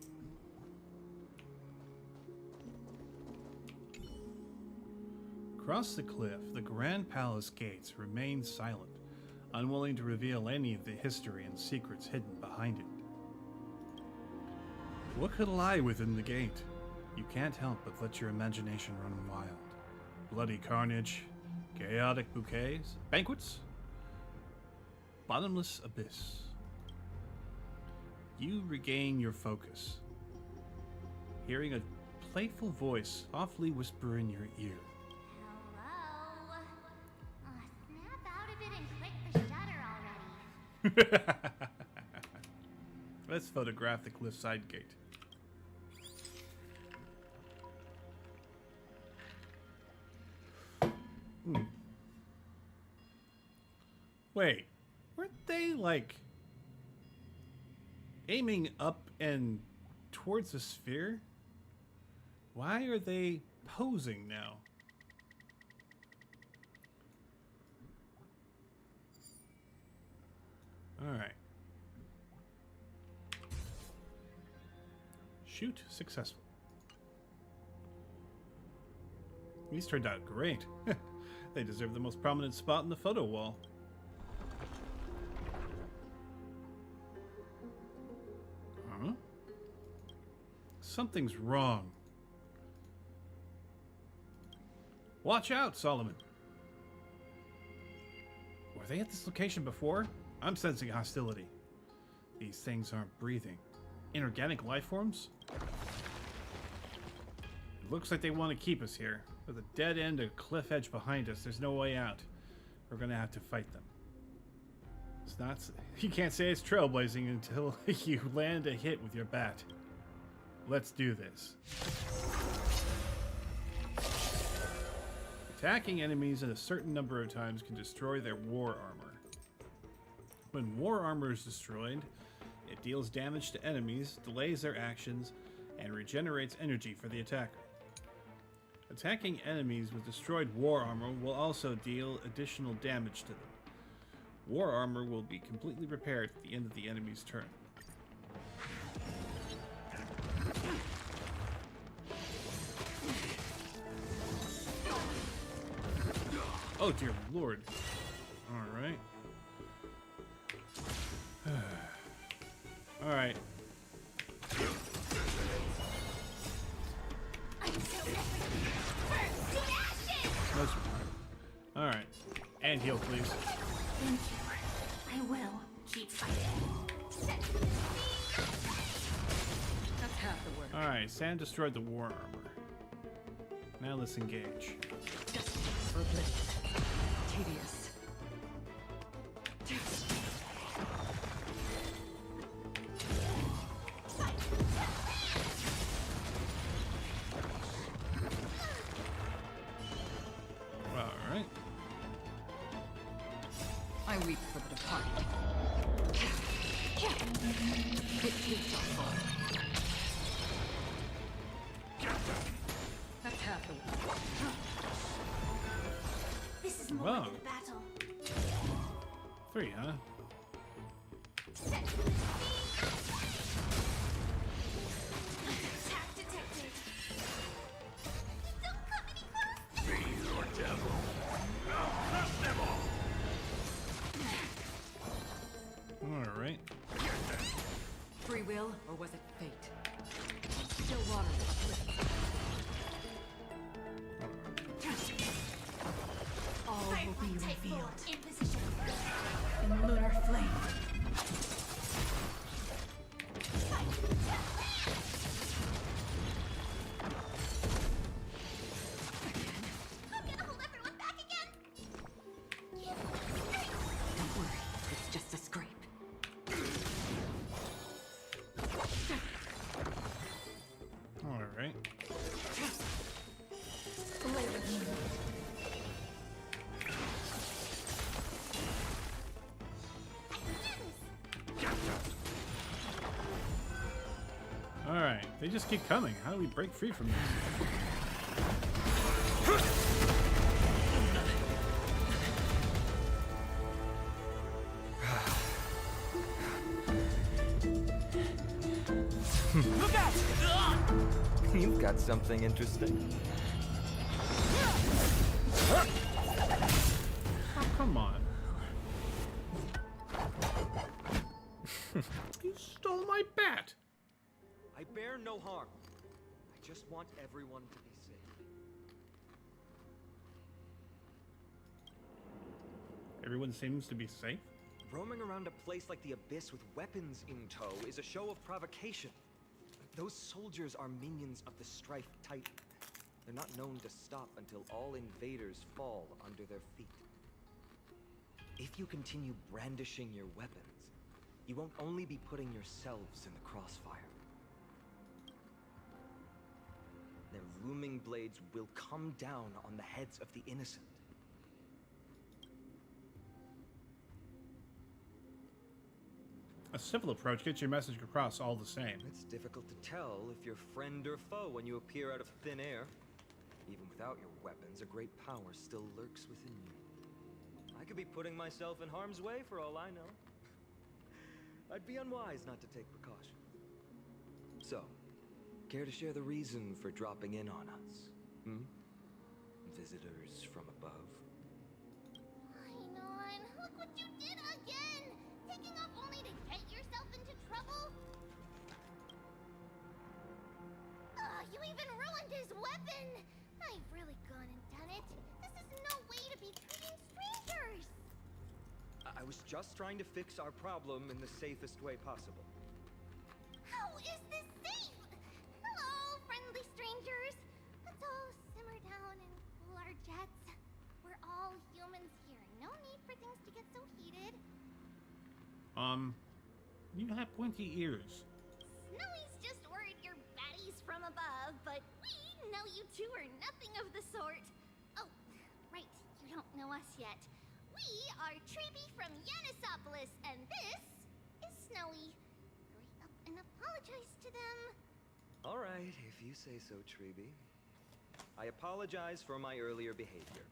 Across the cliff, the Grand Palace gates remain silent, unwilling to reveal any of the history and secrets hidden behind it. What could lie within the gate? You can't help but let your imagination run wild. Bloody carnage, chaotic bouquets, banquets, bottomless abyss. You regain your focus. Hearing a playful voice softly whisper in your ear. Hello? Snap out of it and click the shutter already. Let's photograph the cliff side gate. Wait, weren't they like aiming up and towards the sphere? Why are they posing now? All right. Shoot successful. These turned out great. They deserve the most prominent spot in the photo wall. Huh? Something's wrong. Watch out, Solomon. Were they at this location before? I'm sensing hostility. These things aren't breathing. Inorganic life forms? It looks like they want to keep us here. With a dead end, a cliff edge behind us, there's no way out. We're gonna have to fight them. It's not. You can't say it's trailblazing until you land a hit with your bat. Let's do this. Attacking enemies a certain number of times can destroy their war armor. When war armor is destroyed, it deals damage to enemies, delays their actions, and regenerates energy for the attacker. Attacking enemies with destroyed war armor will also deal additional damage to them. War armor will be completely repaired at the end of the enemy's turn. Oh dear lord. Alright. Alright. Alright. And heal, please. Thank you. I will keep fighting. That's half the work. Alright, Sand destroyed the war armor. Now let's engage. Just for a blip. Tedious. Alright. I weep for the departed. It is our fault. That's half the work. This is more Wow. than a battle. 3, huh? Attack detected. Don't come any closer! Alright. Free will, or was it fate? Still water. All will be Take revealed. forward. In position. In lunar flame. I'm gonna hold everyone back again! Don't worry, it's just a scrape. Alright. Alright, they just keep coming. How do we break free from this? Look out! You've got something interesting. Oh, come on. You stole my bat! I bear no harm. I just want everyone to be safe. Everyone seems to be safe. Roaming around a place like the Abyss with weapons in tow is a show of provocation. Those soldiers are minions of the Strife Titan. They're not known to stop until all invaders fall under their feet. If you continue brandishing your weapons, you won't only be putting yourselves in the crossfire. Their looming blades will come down on the heads of the innocent. A simple approach gets your message across all the same. It's difficult to tell if you're friend or foe when you appear out of thin air. Even without your weapons, a great power still lurks within you. I could be putting myself in harm's way for all I know. I'd be unwise not to take precautions. So, care to share the reason for dropping in on us? Visitors from above? Ainon, look what you did again! Taking off only to get yourself into trouble? You even ruined his weapon! I've really gone and done it. This is no way to be treating strangers! I was just trying to fix our problem in the safest way possible. How is this safe? Hello, friendly strangers. Let's all simmer down and cool our jets. We're all humans here. No need for things to get so heated. You have pointy ears. Snowy's just worried you're baddies from above, but we know you two are nothing of the sort. Oh, right, you don't know us yet. We are Treeby from Yanisopolis, and this is Snowy. Hurry up and apologize to them. All right, if you say so, Treeby. I apologize for my earlier behavior.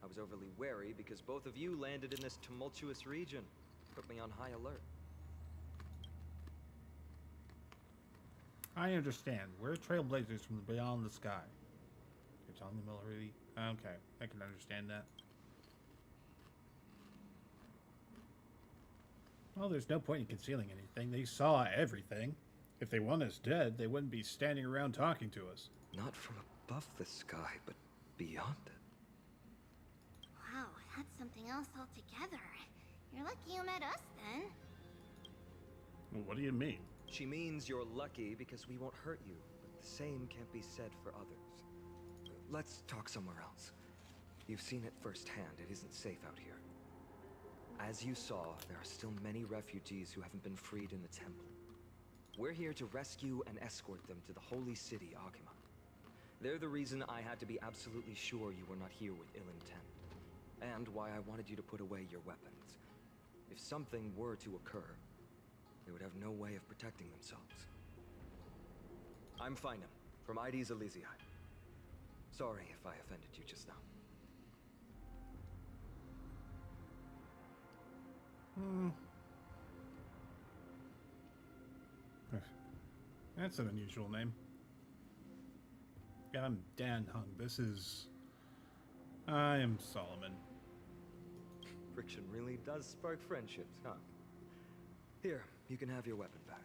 I was overly wary because both of you landed in this tumultuous region. Put me on high alert. I understand. We're trailblazers from beyond the sky. You're telling them already? Okay, I can understand that. Well, there's no point in concealing anything. They saw everything. If they want us dead, they wouldn't be standing around talking to us. Not from above the sky, but beyond it. Wow, that's something else altogether. You're lucky you met us, then. Well, what do you mean? She means you're lucky because we won't hurt you, but the same can't be said for others. Let's talk somewhere else. You've seen it firsthand. It isn't safe out here. As you saw, there are still many refugees who haven't been freed in the temple. We're here to rescue and escort them to the holy city, Agima. They're the reason I had to be absolutely sure you were not here with ill intent, and why I wanted you to put away your weapons. If something were to occur, they would have no way of protecting themselves. I'm Finam, from Ides Elysiae. Sorry if I offended you just now. That's an unusual name. Yeah, I'm Dan Hung. I am Solomon. Friction really does spark friendships, huh? Here, you can have your weapon back.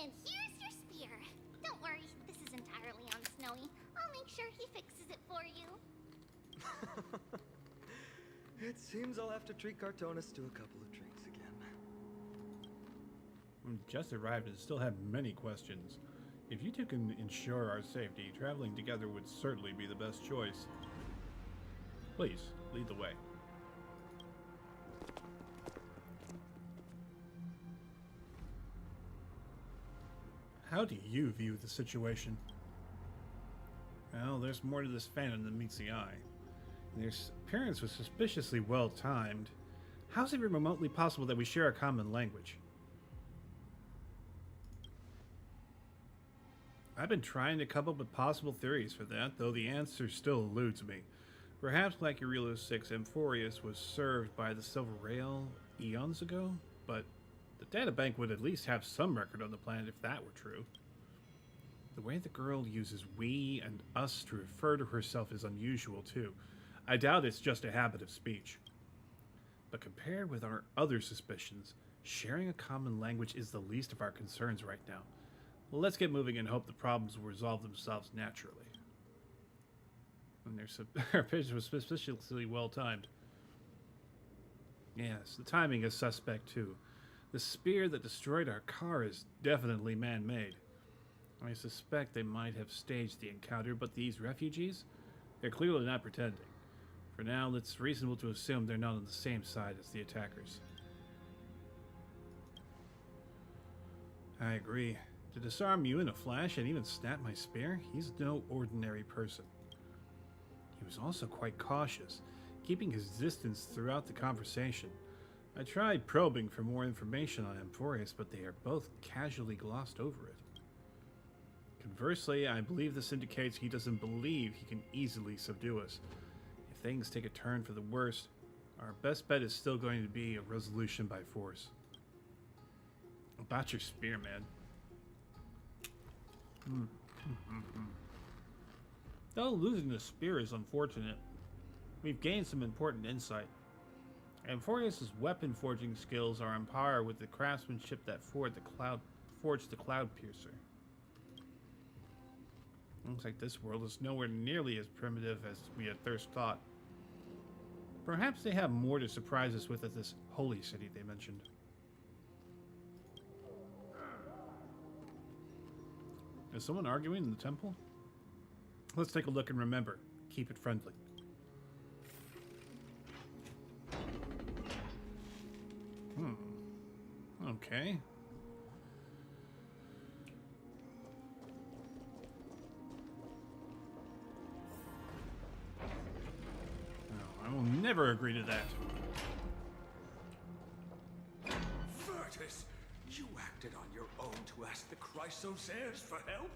And here's your spear. Don't worry, this is entirely on Snowy. I'll make sure he fixes it for you. It seems I'll have to treat Cartonis to a couple of drinks again. We just arrived and still have many questions. If you two can ensure our safety, traveling together would certainly be the best choice. Please, lead the way. How do you view the situation? Well, there's more to this phantom than meets the eye. Their appearance was suspiciously well timed. How's it even remotely possible that we share a common language? I've been trying to come up with possible theories for that, though the answer still eludes me. Perhaps like Eurelos 6, Amphoreus was served by the Silver Rail eons ago, but the databank would at least have some record on the planet if that were true. The way the girl uses we and us to refer to herself is unusual too. I doubt it's just a habit of speech. But compared with our other suspicions, sharing a common language is the least of our concerns right now. Let's get moving and hope the problems will resolve themselves naturally. And our pitch was suspiciously well timed. Yes, the timing is suspect too. The spear that destroyed our car is definitely man-made. I suspect they might have staged the encounter, but these refugees? They're clearly not pretending. For now, it's reasonable to assume they're not on the same side as the attackers. I agree. To disarm you in a flash and even snap my spear, he's no ordinary person. He was also quite cautious, keeping his distance throughout the conversation. I tried probing for more information on Amphoreus, but they are both casually glossed over it. Conversely, I believe this indicates he doesn't believe he can easily subdue us. If things take a turn for the worst, our best bet is still going to be a resolution by force. About your spear, man. Though losing the spear is unfortunate, we've gained some important insight. Amphoreus' weapon forging skills are on par with the craftsmanship that forged the Cloud Piercer. Looks like this world is nowhere nearly as primitive as we at first thought. Perhaps they have more to surprise us with at this holy city they mentioned. Is someone arguing in the temple? Let's take a look and remember, keep it friendly. Okay. No, I will never agree to that. Virtus, you acted on your own to ask the Chrysosairs for help?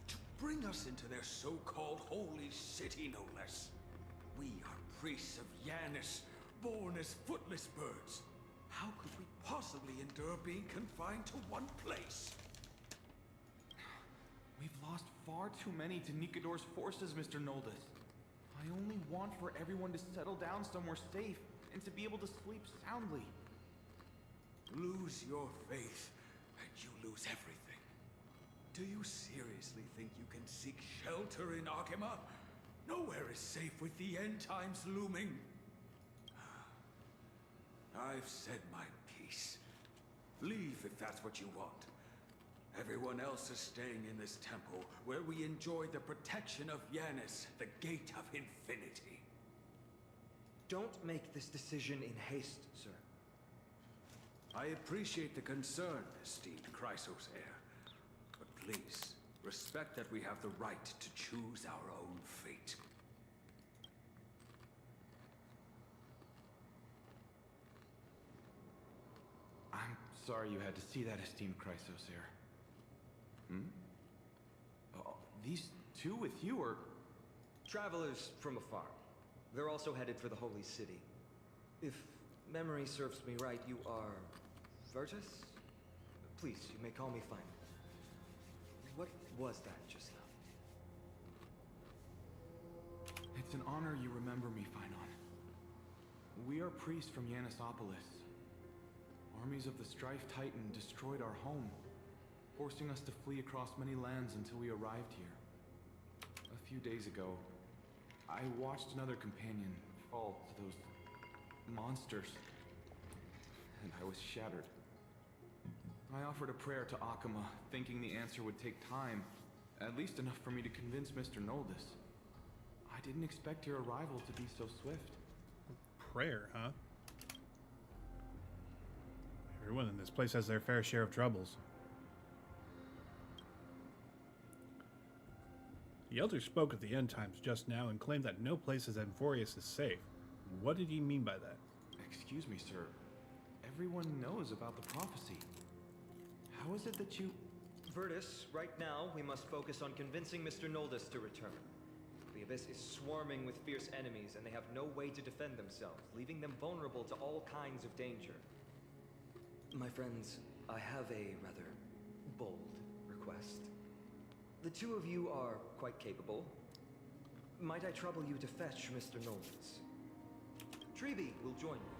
To bring us into their so-called holy city, no less. We are priests of Janus, born as footless birds. How could we possibly endure being confined to one place? We've lost far too many to Nikador's forces, Mr. Noldus. I only want for everyone to settle down somewhere safe and to be able to sleep soundly. Lose your faith, and you lose everything. Do you seriously think you can seek shelter in Akima? Nowhere is safe with the end times looming. I've said my piece. Leave if that's what you want. Everyone else is staying in this temple, where we enjoy the protection of Janus, the gate of infinity. Don't make this decision in haste, sir. I appreciate the concern, esteemed Chrysosair. But please, respect that we have the right to choose our own fate. I'm sorry you had to see that, esteemed Chrysosair. Oh, these two with you are... Travelers from afar. They're also headed for the Holy City. If memory serves me right, you are... Virtus? Please, you may call me Finon. What was that just now? It's an honor you remember me, Finon. We are priests from Yanisopolis. Armies of the Strife Titan destroyed our home, forcing us to flee across many lands until we arrived here. A few days ago, I watched another companion fall to those monsters, and I was shattered. I offered a prayer to Akima, thinking the answer would take time, at least enough for me to convince Mr. Noldus. I didn't expect your arrival to be so swift. Prayer, huh? Everyone in this place has their fair share of troubles. The Elder spoke of the end times just now and claimed that no place as Amphoreus is safe. What did he mean by that? Excuse me, sir. Everyone knows about the prophecy. How is it that you... Virtus, right now we must focus on convincing Mr. Noldus to return. The Abyss is swarming with fierce enemies, and they have no way to defend themselves, leaving them vulnerable to all kinds of danger. My friends, I have a rather bold request. The two of you are quite capable. Might I trouble you to fetch Mr. Noldus? Treeby will join you.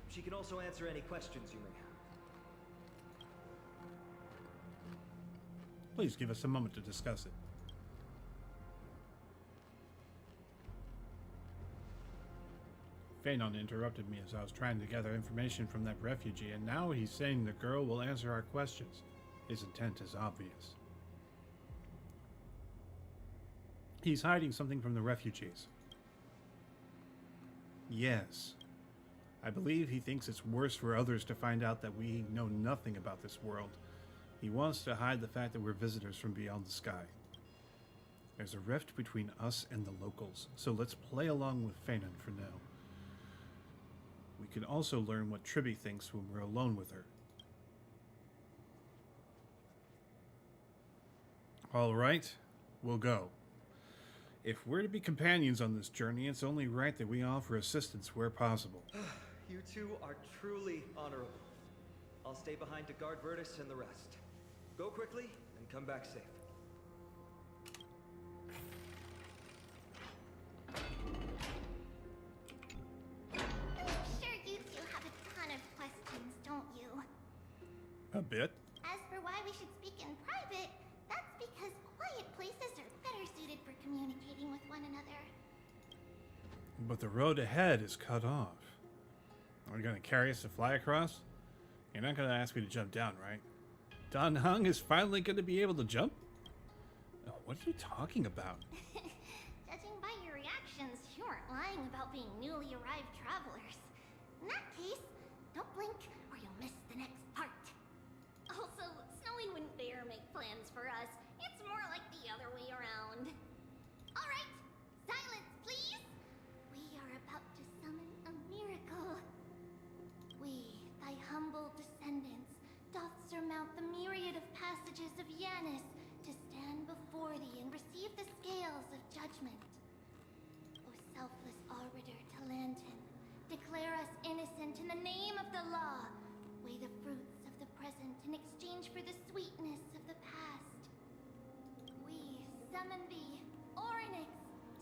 She can also answer any questions you may have. Please give us a moment to discuss it. Phanon interrupted me as I was trying to gather information from that refugee, and now he's saying the girl will answer our questions. His intent is obvious. He's hiding something from the refugees. Yes. I believe he thinks it's worse for others to find out that we know nothing about this world. He wants to hide the fact that we're visitors from beyond the sky. There's a rift between us and the locals, so let's play along with Phanon for now. We can also learn what Tribby thinks when we're alone with her. Alright, we'll go. If we're to be companions on this journey, it's only right that we offer assistance where possible. You two are truly honorable. I'll stay behind to guard Virtus and the rest. Go quickly and come back safe. I'm sure you two have a ton of questions, don't you? A bit. As for why we should speak in private, that's because quiet places are better suited for communicating with one another. But the road ahead is cut off. Are you going to carry us to fly across? You're not going to ask me to jump down, right? Dan Heng is finally going to be able to jump? Oh, what are you talking about? Judging by your reactions, you aren't lying about being newly arrived travelers. In that case, don't blink or you'll miss the next part. Also, Snowy wouldn't dare make plans for us. It's more like the other way around. Alright, silence please! We are about to summon a miracle. We, thy humble descendants, doth surmount the myriad of passages of Yanis to stand before thee and receive the scales of judgment. O selfless arbiter Talantin, declare us innocent in the name of the law. Weigh the fruits of the present in exchange for the sweetness of the past. We summon thee, Orynyx,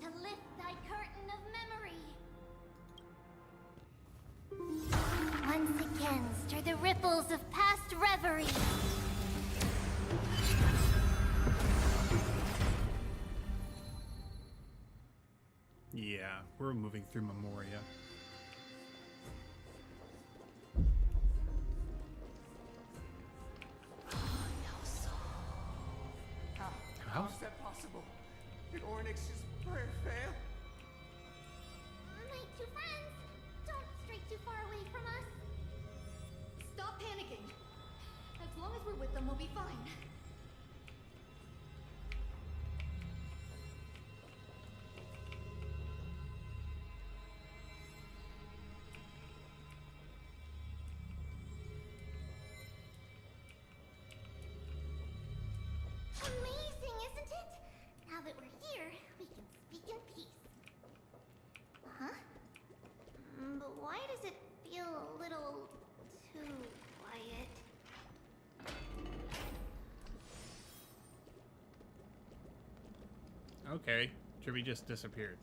to lift thy curtain of memory. Once again, stir the ripples of past reverie. Yeah, we're moving through Memoria. How is that possible? Did Orynyx's prayer fail? My two friends, don't stray too far away from us. Stop panicking. As long as we're with them, we'll be fine. Amazing, isn't it? Now that we're here, we can speak in peace. Huh? But why does it feel a little too quiet? Okay, Tribby just disappeared.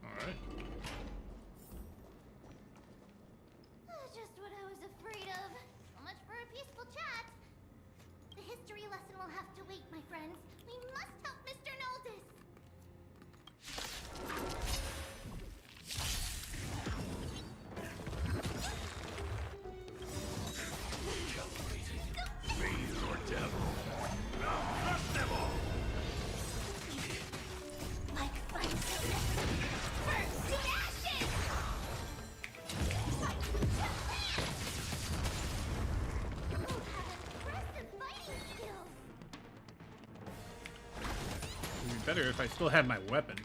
Alright. Just what I was afraid of. So much for a peaceful chat. The history lesson will have to wait, my friends. We must help Mr. Noldis. Like fire burn to ashes! You have impressive fighting skills. It'd be better if I still had my weapon.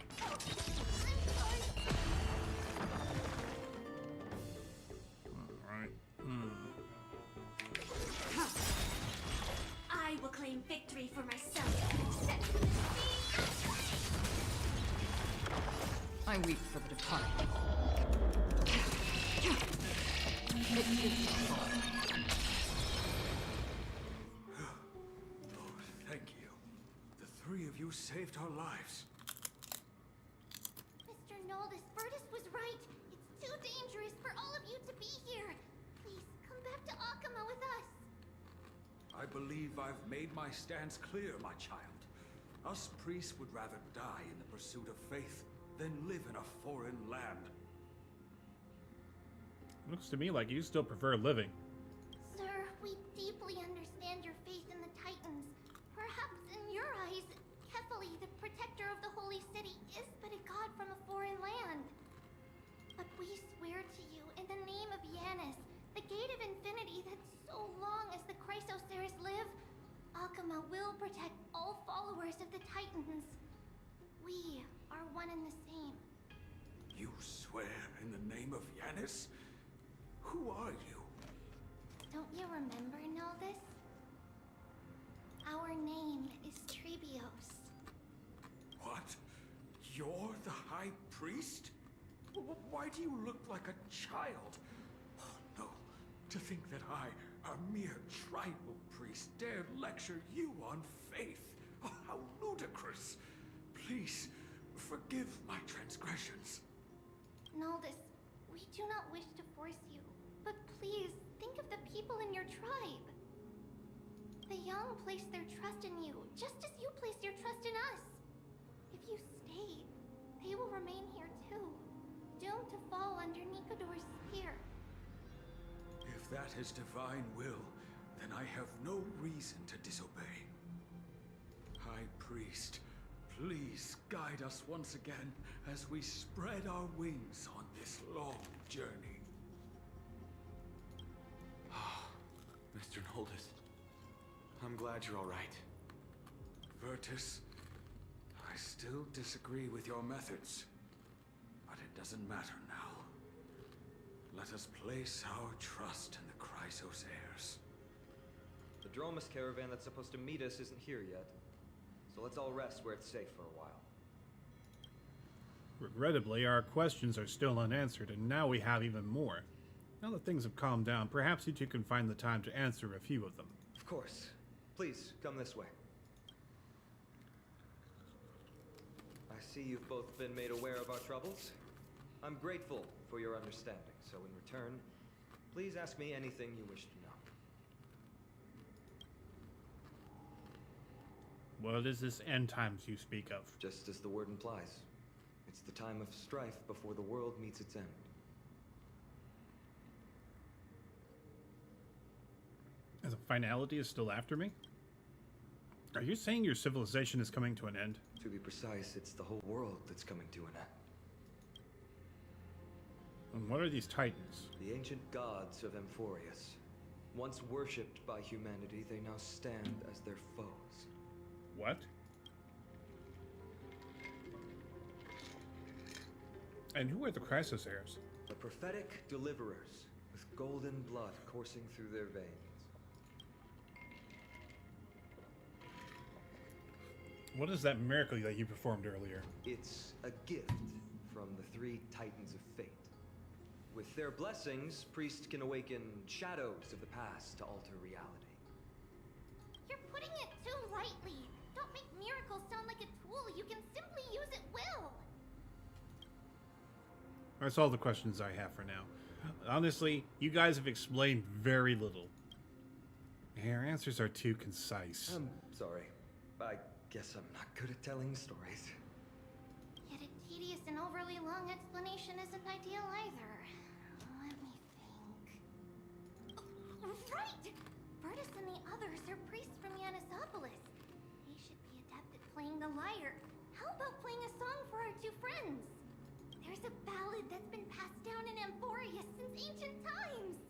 Alright. I will claim victory for myself and accept being I weep for the departed. It is my fault. Oh, thank you. The three of you saved our lives. Mr. Noldis, Virtus was right. It's too dangerous for all of you to be here. Please, come back to Akama with us. I believe I've made my stance clear, my child. Us priests would rather die in the pursuit of faith than live in a foreign land. Looks to me like you still prefer living. Sir, we deeply understand your faith in the Titans. Perhaps in your eyes, Kefali, the protector of the Holy City, is but a god from a foreign land. But we swear to you, in the name of Yanis, the Gate of Infinity, that so long as the Chrysoceres live, Akama will protect all followers of the Titans. We are one and the same. You swear in the name of Yanis? Who are you? Don't you remember, Noldus? Our name is Trebios. What? You're the High Priest? Why do you look like a child? Oh, no. To think that I, a mere tribal priest, dared lecture you on faith. Oh, how ludicrous. Please, forgive my transgressions. Noldus, we do not wish to force you, but please think of the people in your tribe. The young place their trust in you, just as you place your trust in us. If you stay, they will remain here too, doomed to fall under Nikodor's spear. If that is divine will, then I have no reason to disobey. High Priest, please guide us once again as we spread our wings on this long journey. Mr. Noldus, I'm glad you're all right. Virtus, I still disagree with your methods, but it doesn't matter now. Let us place our trust in the Chrysoceres. The Dromus caravan that's supposed to meet us isn't here yet, so let's all rest where it's safe for a while. Regrettably, our questions are still unanswered, and now we have even more. Now that things have calmed down, perhaps you two can find the time to answer a few of them. Of course. Please, come this way. I see you've both been made aware of our troubles. I'm grateful for your understanding, so in return, please ask me anything you wish to know. What is this end times you speak of? Just as the word implies. It's the time of strife before the world meets its end. The finality is still after me? Are you saying your civilization is coming to an end? To be precise, it's the whole world that's coming to an end. And what are these Titans? The ancient gods of Amphoreus. Once worshipped by humanity, they now stand as their foes. What? And who are the Chrysoceres? The prophetic deliverers, with golden blood coursing through their veins. What is that miracle that you performed earlier? It's a gift from the three Titans of Fate. With their blessings, priests can awaken shadows of the past to alter reality. You're putting it too lightly. Don't make miracles sound like a tool you can simply use at will. That's all the questions I have for now. Honestly, you guys have explained very little. Your answers are too concise. I'm sorry. I guess I'm not good at telling stories. Yet a tedious and overly long explanation isn't ideal either. Let me think. Oh, right! Virtus and the others are priests from Yanisopolis. They should be adept at playing the lyre. How about playing a song for our two friends? There's a ballad that's been passed down in Amphoreus since ancient times.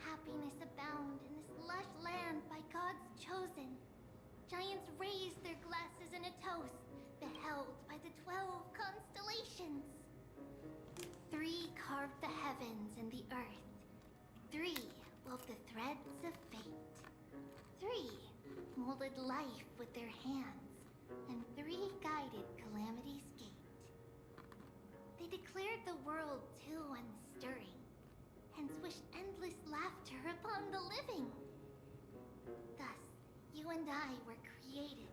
Happiness abound in this lush land by God's chosen. Giants raise their glasses in a toast, beheld by the 12 constellations. 3 carved the heavens and the earth. 3 wove the threads of fate. 3 molded life with their hands, and 3 guided calamity's gate. They declared the world too unstirring, hence wished endless laughter upon the living. Thus, you and I were created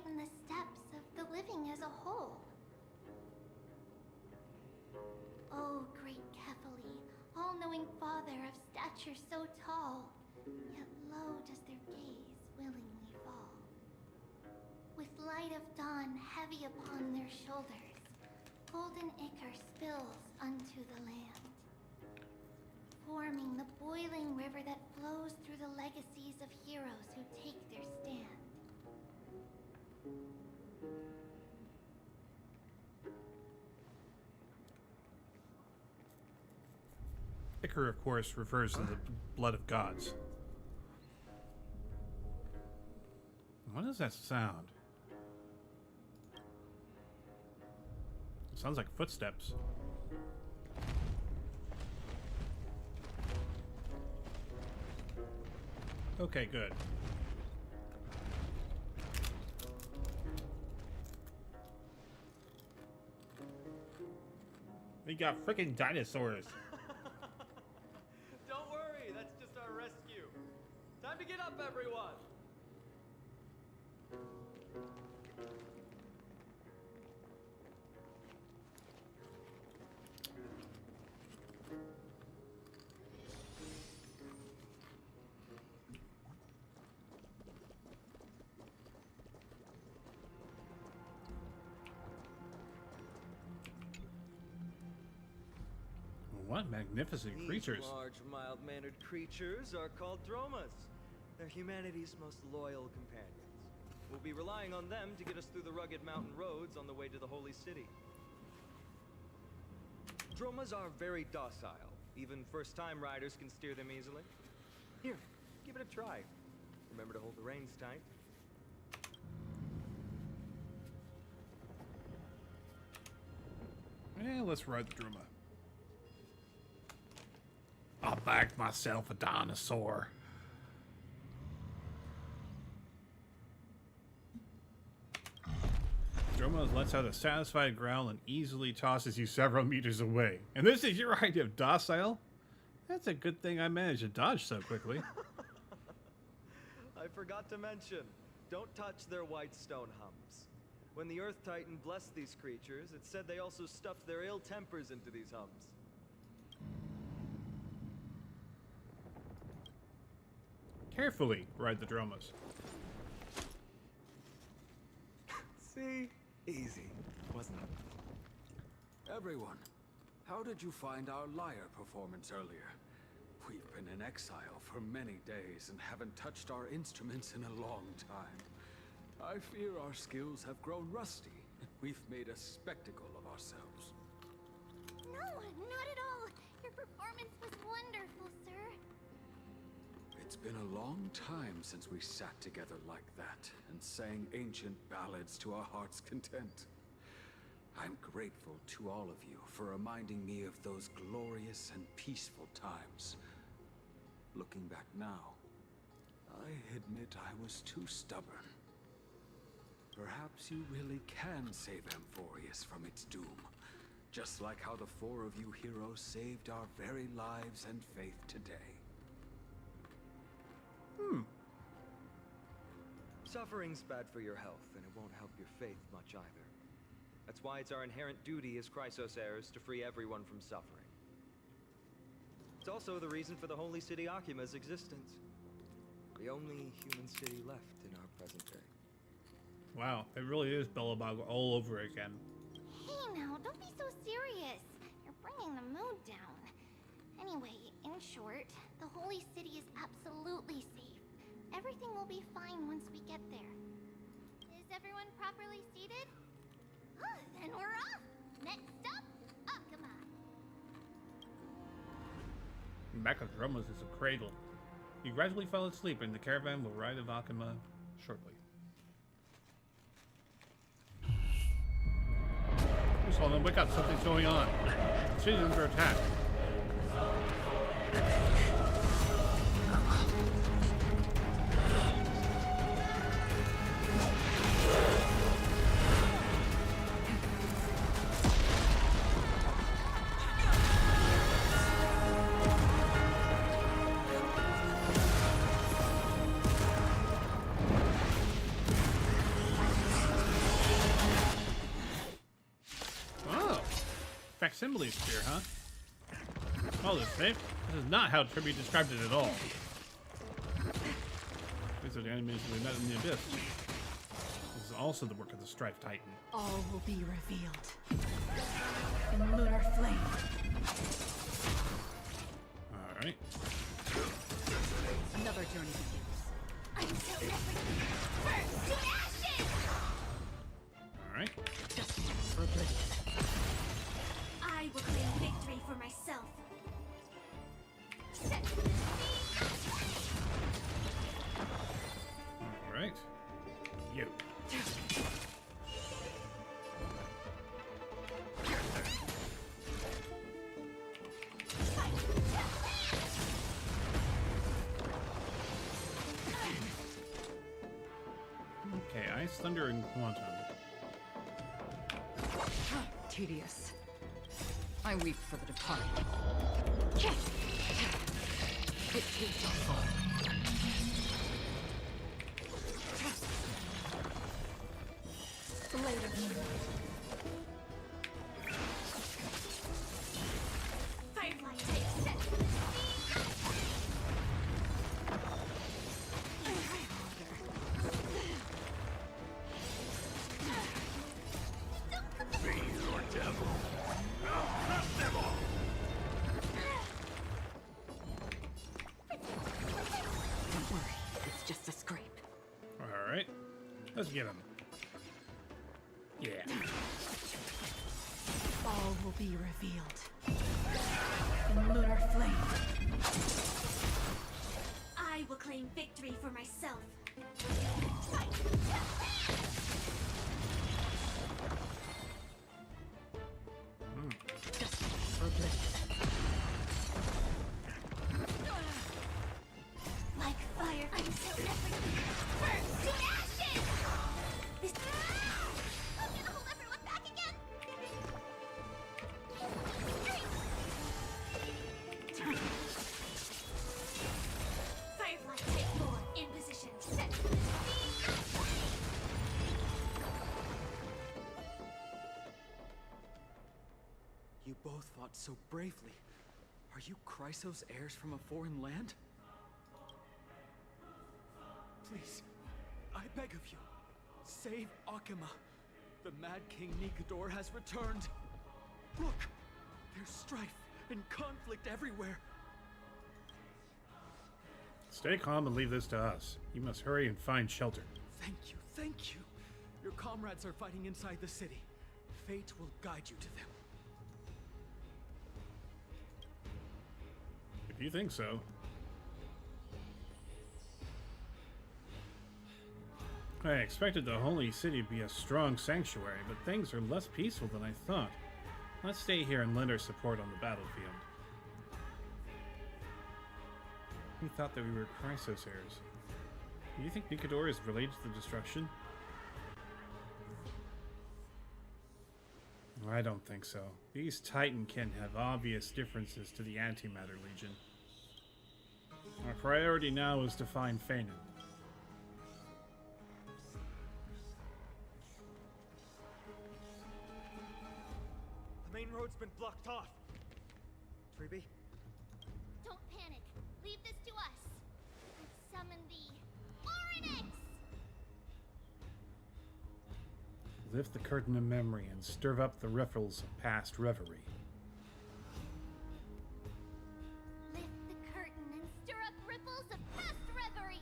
lighten the steps of the living as a whole. Oh, great Kefali, all-knowing father of stature so tall, yet low does their gaze willingly fall. With light of dawn heavy upon their shoulders, golden ichor spills unto the land, forming the boiling river that flows through the legacies of heroes who take their stand. Ichor, of course, refers to the blood of gods. What does that sound? It sounds like footsteps. Okay, good. We got freaking dinosaurs. Don't worry, that's just our rescue. Time to get up, everyone. What magnificent creatures. These large, mild-mannered creatures are called dromas. They're humanity's most loyal companions. We'll be relying on them to get us through the rugged mountain roads on the way to the Holy City. Dromas are very docile. Even first-time riders can steer them easily. Here, give it a try. Remember to hold the reins tight. Yeah, let's ride the Druma. I bagged myself a dinosaur. Droma lets out a satisfied growl and easily tosses you several meters away. And this is your idea of docile? That's a good thing I managed to dodge so quickly. I forgot to mention, don't touch their white stone humps. When the Earth Titan blessed these creatures, it said they also stuffed their ill tempers into these humps. Carefully ride the Dromas. See? Easy, wasn't it? Everyone, how did you find our lyre performance earlier? We've been in exile for many days and haven't touched our instruments in a long time. I fear our skills have grown rusty. We've made a spectacle of ourselves. No, not at all. Your performance was wonderful, sir. It's been a long time since we sat together like that and sang ancient ballads to our heart's content. I'm grateful to all of you for reminding me of those glorious and peaceful times. Looking back now, I admit I was too stubborn. Perhaps you really can save Amphoreus from its doom, just like how the four of you heroes saved our very lives and faith today. Suffering's bad for your health, and it won't help your faith much either. That's why it's our inherent duty as Chrysos heirs to free everyone from suffering. It's also the reason for the Holy City Akima's existence. The only human city left in our present day. Wow, it really is Bellabog all over again. Hey now, don't be so serious. You're bringing the mood down. Anyway, in short, the Holy City is absolutely safe. Everything will be fine once we get there. Is everyone properly seated? Then we're off! Next stop, Akuma! Back of Dromas is a cradle. You gradually fall asleep and the caravan will ride of Akuma shortly. Just hold on, wake up, something's going on. The city's under attack. assembly sphere, huh? Oh, this safe? This is not how Tribute described it at all. These are the enemies we met in the Abyss. This is also the work of the Strife Titan. All will be revealed in lunar flame. Alright. Another journey begins. I'm so ready. First to ashes! Alright. For oblivion. I will claim victory for myself. Alright. You. Okay, Ice, Thunder, and Quantum. Tedious. I weep for the departed. It is all. Later. Firefly take set. Don't worry, it's just a scrape. Alright. Let's get him. Yeah. All will be revealed in lunar flame. I will claim victory for myself. Just for oblivion. Like fire, I'm so ready. First to ashes! This... I'm gonna hold everyone back again! Firefly take 4, in position, set. You both fought so bravely. Are you Chrysos heirs from a foreign land? Please, I beg of you, save Akima. The Mad King Nikodor has returned. Look, there's strife and conflict everywhere. Stay calm and leave this to us. You must hurry and find shelter. Thank you, thank you. Your comrades are fighting inside the city. Fate will guide you to them. If you think so. I expected the Holy City to be a strong sanctuary, but things are less peaceful than I thought. Let's stay here and lend our support on the battlefield. We thought that we were Chrysos heirs. Do you think Nikodor is related to the destruction? I don't think so. These Titan can have obvious differences to the Antimatter Legion. Our priority now is to find Fanon. The main road's been blocked off. Treeby? Don't panic. Leave this to us. And summon the Oryx! Lift the curtain of memory and stir up the riffles of past reverie. Lift the curtain and stir up ripples of past reverie.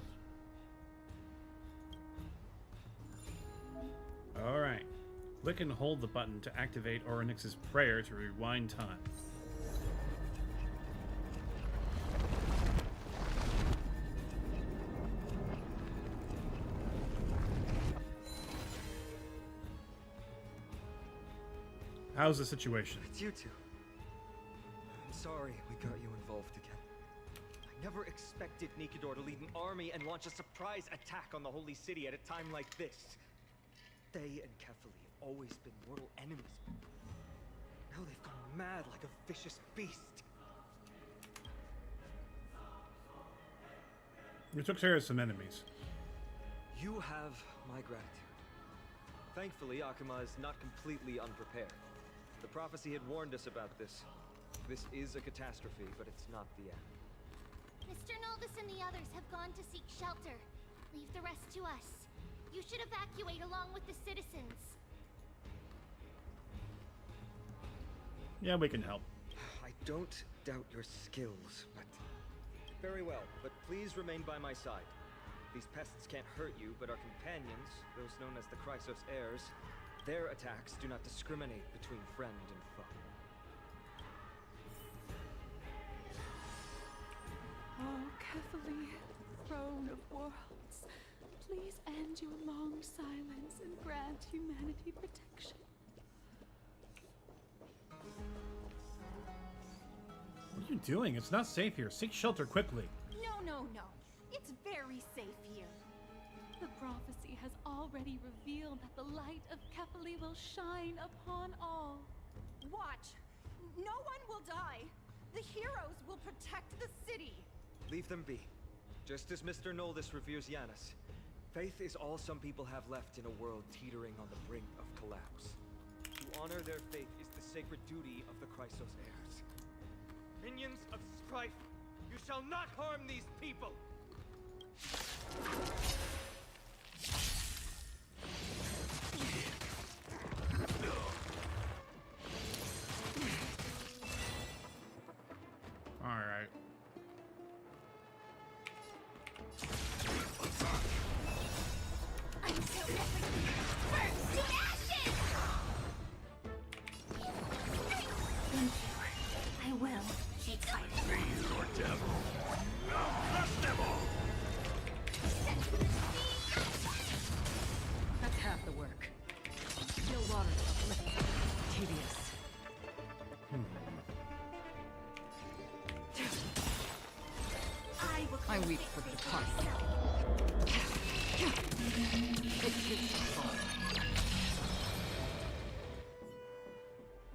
Alright. Click and hold the button to activate Oryx's prayer to rewind time. How's the situation? It's you two. I'm sorry we got you involved again. I never expected Nikodor to lead an army and launch a surprise attack on the Holy City at a time like this. They and Kefali have always been mortal enemies. Now they've gone mad like a vicious beast. We took care of some enemies. You have my gratitude. Thankfully, Akima is not completely unprepared. The prophecy had warned us about this. This is a catastrophe, but it's not the end. Mr. Noldus and the others have gone to seek shelter. Leave the rest to us. You should evacuate along with the citizens. Yeah, we can help. I don't doubt your skills, but... Very well, but please remain by my side. These pests can't hurt you, but our companions, those known as the Chrysos heirs, their attacks do not discriminate between friend and foe. Oh, Kefali, throne of worlds, please end your long silence and grant humanity protection. What are you doing? It's not safe here. Seek shelter quickly. No. It's very safe here. The prophecy has already revealed that the light of Kefali will shine upon all. Watch! No one will die! The heroes will protect the city! Leave them be. Just as Mr. Noldus reveres Yanis, faith is all some people have left in a world teetering on the brink of collapse. To honor their faith is the sacred duty of the Chrysos heirs. Minions of strife, you shall not harm these people! All right. I'm so burnt to ashes! Thank you. I will. Take fire. Your devil. Crush them all! That's half the work. Still water uplifting. Tedious. I weep for the departed.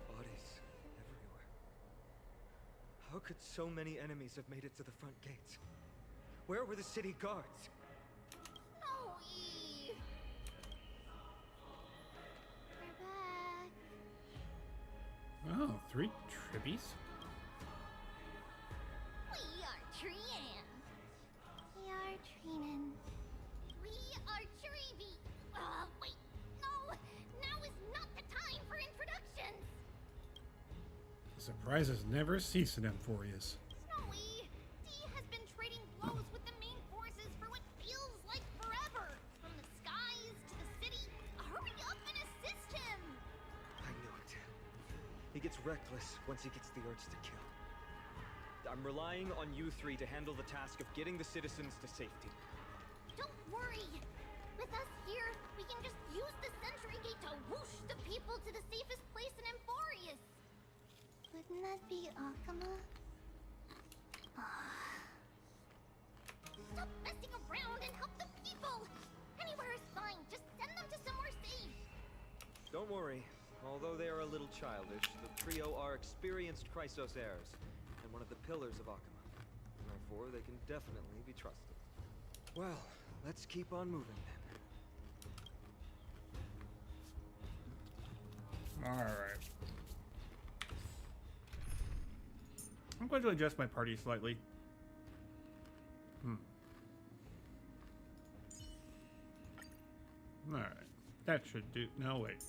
Bodies everywhere. How could so many enemies have made it to the front gates? Where were the city guards? Snowy! We're back. Oh, 3 tribbies? We are Trian. We are Trinan. We are Trivi. Wait. No. Now is not the time for introductions. The surprises never cease in Amphoreus. Snowy, D has been trading blows with the main forces for what feels like forever. From the skies to the city. Hurry up and assist him. I knew it. He gets reckless once he gets the urge to kill. I'm relying on you three to handle the task of getting the citizens to safety. Don't worry. With us here, we can just use the sentry gate to whoosh the people to the safest place in Amphoreus. Wouldn't that be Akama? Stop messing around and help the people! Anywhere is fine. Just send them to somewhere safe. Don't worry. Although they are a little childish, the trio are experienced Chrysos heirs, and one of the pillars of Akama. Therefore, they can definitely be trusted. Well, let's keep on moving then. Alright. I'm going to adjust my party slightly. Alright. That should do. No, wait.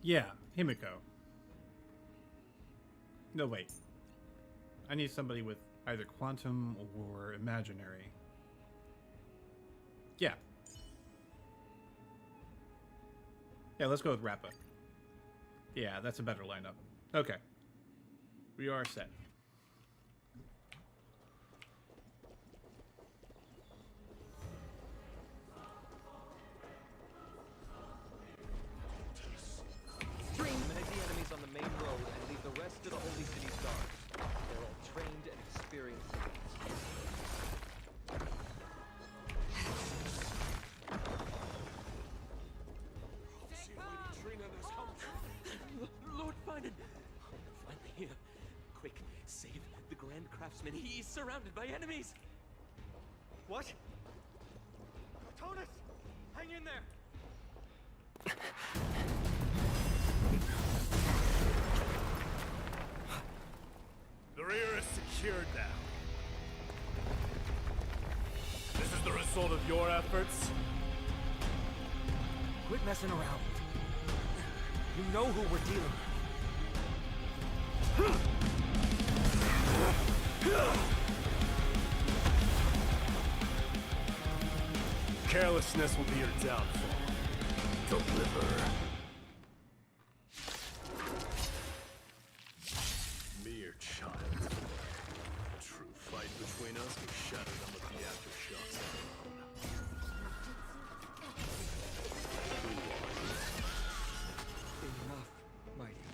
Yeah, Himiko. No, wait. I need somebody with either quantum or imaginary. Yeah. Yeah, let's go with Rappa. Yeah, that's a better lineup. Okay. We are set. Eliminate the enemies on the main road and leave the rest to the Holy City's guards. They're all trained and experienced. Lord Finan! Finally here. Quick, save the Grand Craftsman. He's surrounded by enemies! What? Hang in there! The rear is secured now. This is the result of your efforts? Quit messing around. You know who we're dealing with. Carelessness will be your downfall. Deliver. Mere child. A true fight between us was shattered on the aftershocks of our own. Enough, Mighty.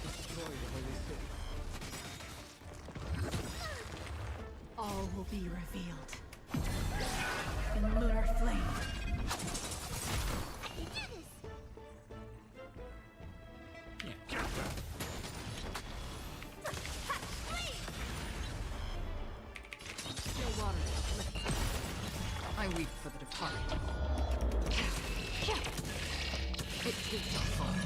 Destroy the Holy City. All will be revealed. In lunar flame. Still water. I weep for the departed. It takes our fall.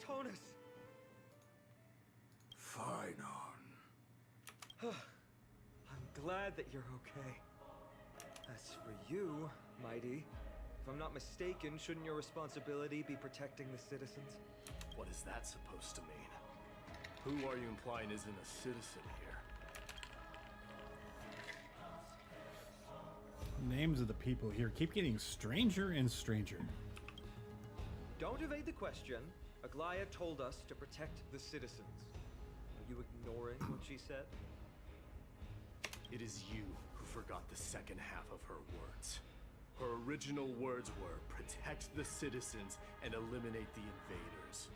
Tonus! Fine on. I'm glad that you're okay. As for you, Mighty, if I'm not mistaken, shouldn't your responsibility be protecting the citizens? What is that supposed to mean? Who are you implying isn't a citizen here? Names of the people here keep getting stranger and stranger. Don't evade the question. Aglaya told us to protect the citizens. Are you ignoring what she said? It is you who forgot the second half of her words. Her original words were, protect the citizens and eliminate the invaders.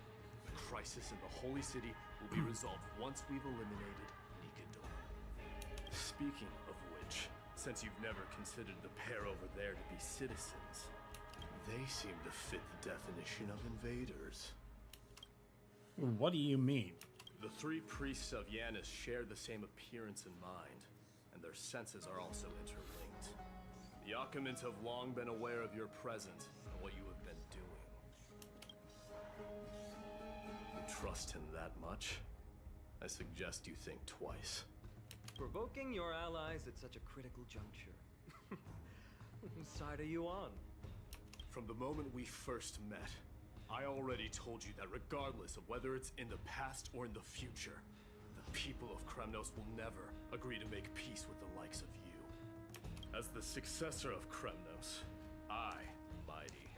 The crisis in the Holy City will be resolved once we've eliminated Nikador. Speaking of which, since you've never considered the pair over there to be citizens, they seem to fit the definition of invaders. What do you mean? The three priests of Yanis share the same appearance and mind, and their senses are also interlinked. The Occamants have long been aware of your presence and what you have been doing. You trust him that much? I suggest you think twice. Provoking your allies at such a critical juncture. Whose side are you on? From the moment we first met, I already told you that regardless of whether it's in the past or in the future, the people of Kremnos will never agree to make peace with the likes of you. As the successor of Kremnos, I, Mighty,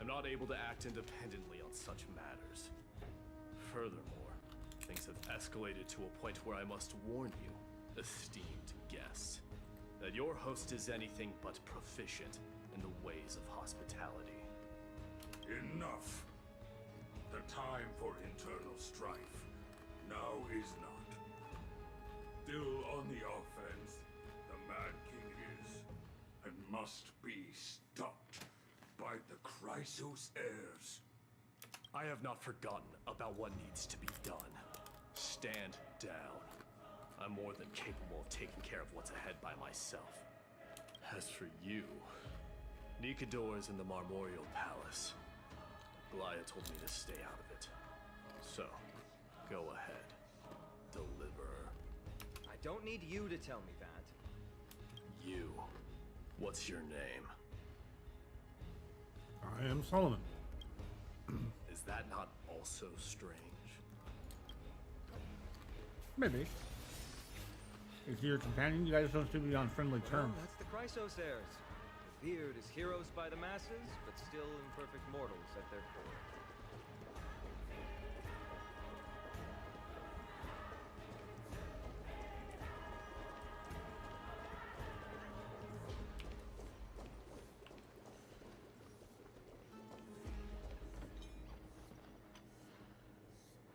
am not able to act independently on such matters. Furthermore, things have escalated to a point where I must warn you, esteemed guest, that your host is anything but proficient in the ways of hospitality. Enough. The time for internal strife now is not. Still on the offense, the Mad King is, and must be stopped by the Chrysos heirs. I have not forgotten about what needs to be done. Stand down. I'm more than capable of taking care of what's ahead by myself. As for you, Nikador is in the Marmorial Palace. Aglaya told me to stay out of it. So, go ahead. Deliver. I don't need you to tell me that. You. What's your name? I am Solomon. Is that not also strange? Maybe. Is he your companion? You guys don't seem to be on friendly terms. Well, that's the Chrysos heirs. Revered as heroes by the masses, but still imperfect mortals at their core.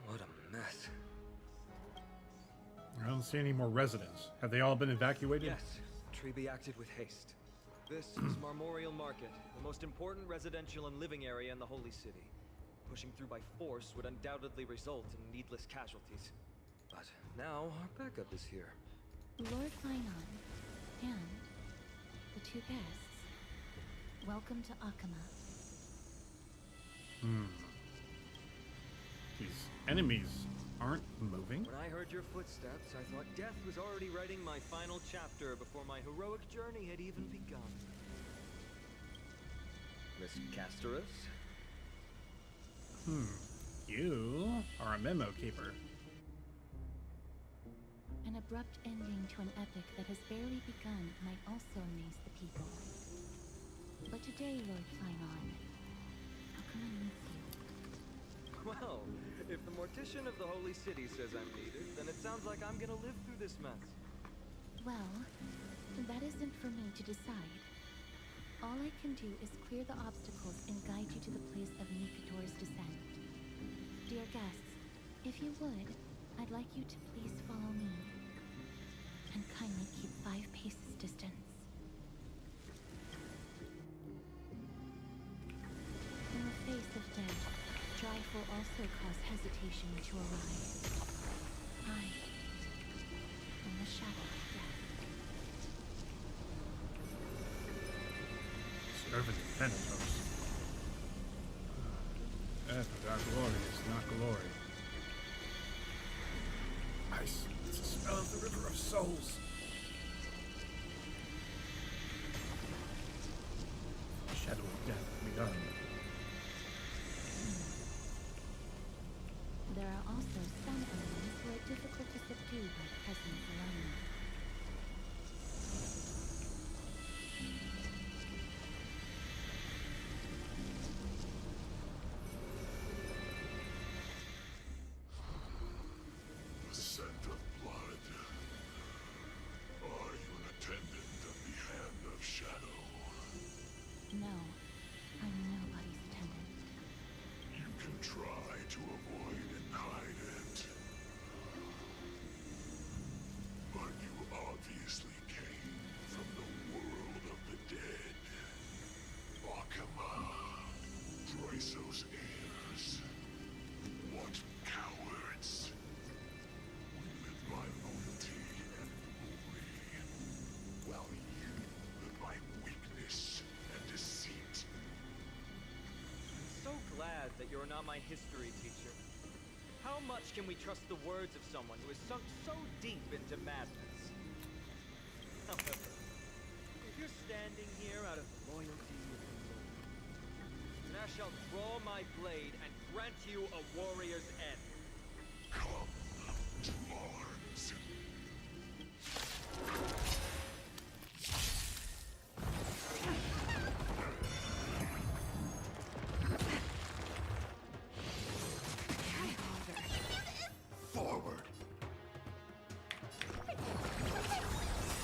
What a mess. I don't see any more residents. Have they all been evacuated? Yes, Treeby acted with haste. This is Marmorial Market, the most important residential and living area in the Holy City. Pushing through by force would undoubtedly result in needless casualties. But now our backup is here. Lord Finon, And the two guests. Welcome to Akama. These enemies aren't moving. When I heard your footsteps, I thought death was already writing my final chapter before my heroic journey had even begun. Miss Casterus? You are a memo keeper. An abrupt ending to an epic that has barely begun might also amaze the people. But today, Lord Flynon, Akama needs you. Well, if the mortician of the Holy City says I'm needed, then it sounds like I'm gonna live through this mess. Well, that isn't for me to decide. All I can do is clear the obstacles and guide you to the place of Nikator's descent. Dear guests, if you would, I'd like you to please follow me. And kindly keep 5 paces distance. In the face of death, strife will also cause hesitation to arise. I am the shadow of death. Servant of Thanatos. Death without glory is not glory. Ice. It's the smell of the river of souls. Shadow of death begun. There are also some enemies who are difficult to subdue by presence alone. The scent of blood. Are you an attendant of the Hand of Shadow? No, I'm nobody's attendant. You can try to avoid and hide it. But you obviously came from the world of the dead. Akama, Drysos heirs. What cowards! We live by loyalty and glory, while you live by weakness and deceit. I'm so glad that you're not my history teacher. How much can we trust the words of someone who has sunk so deep into madness? However, if you're standing here out of loyalty of the Lord, then I shall draw my blade and grant you a warrior's end. Come to arms. Forward.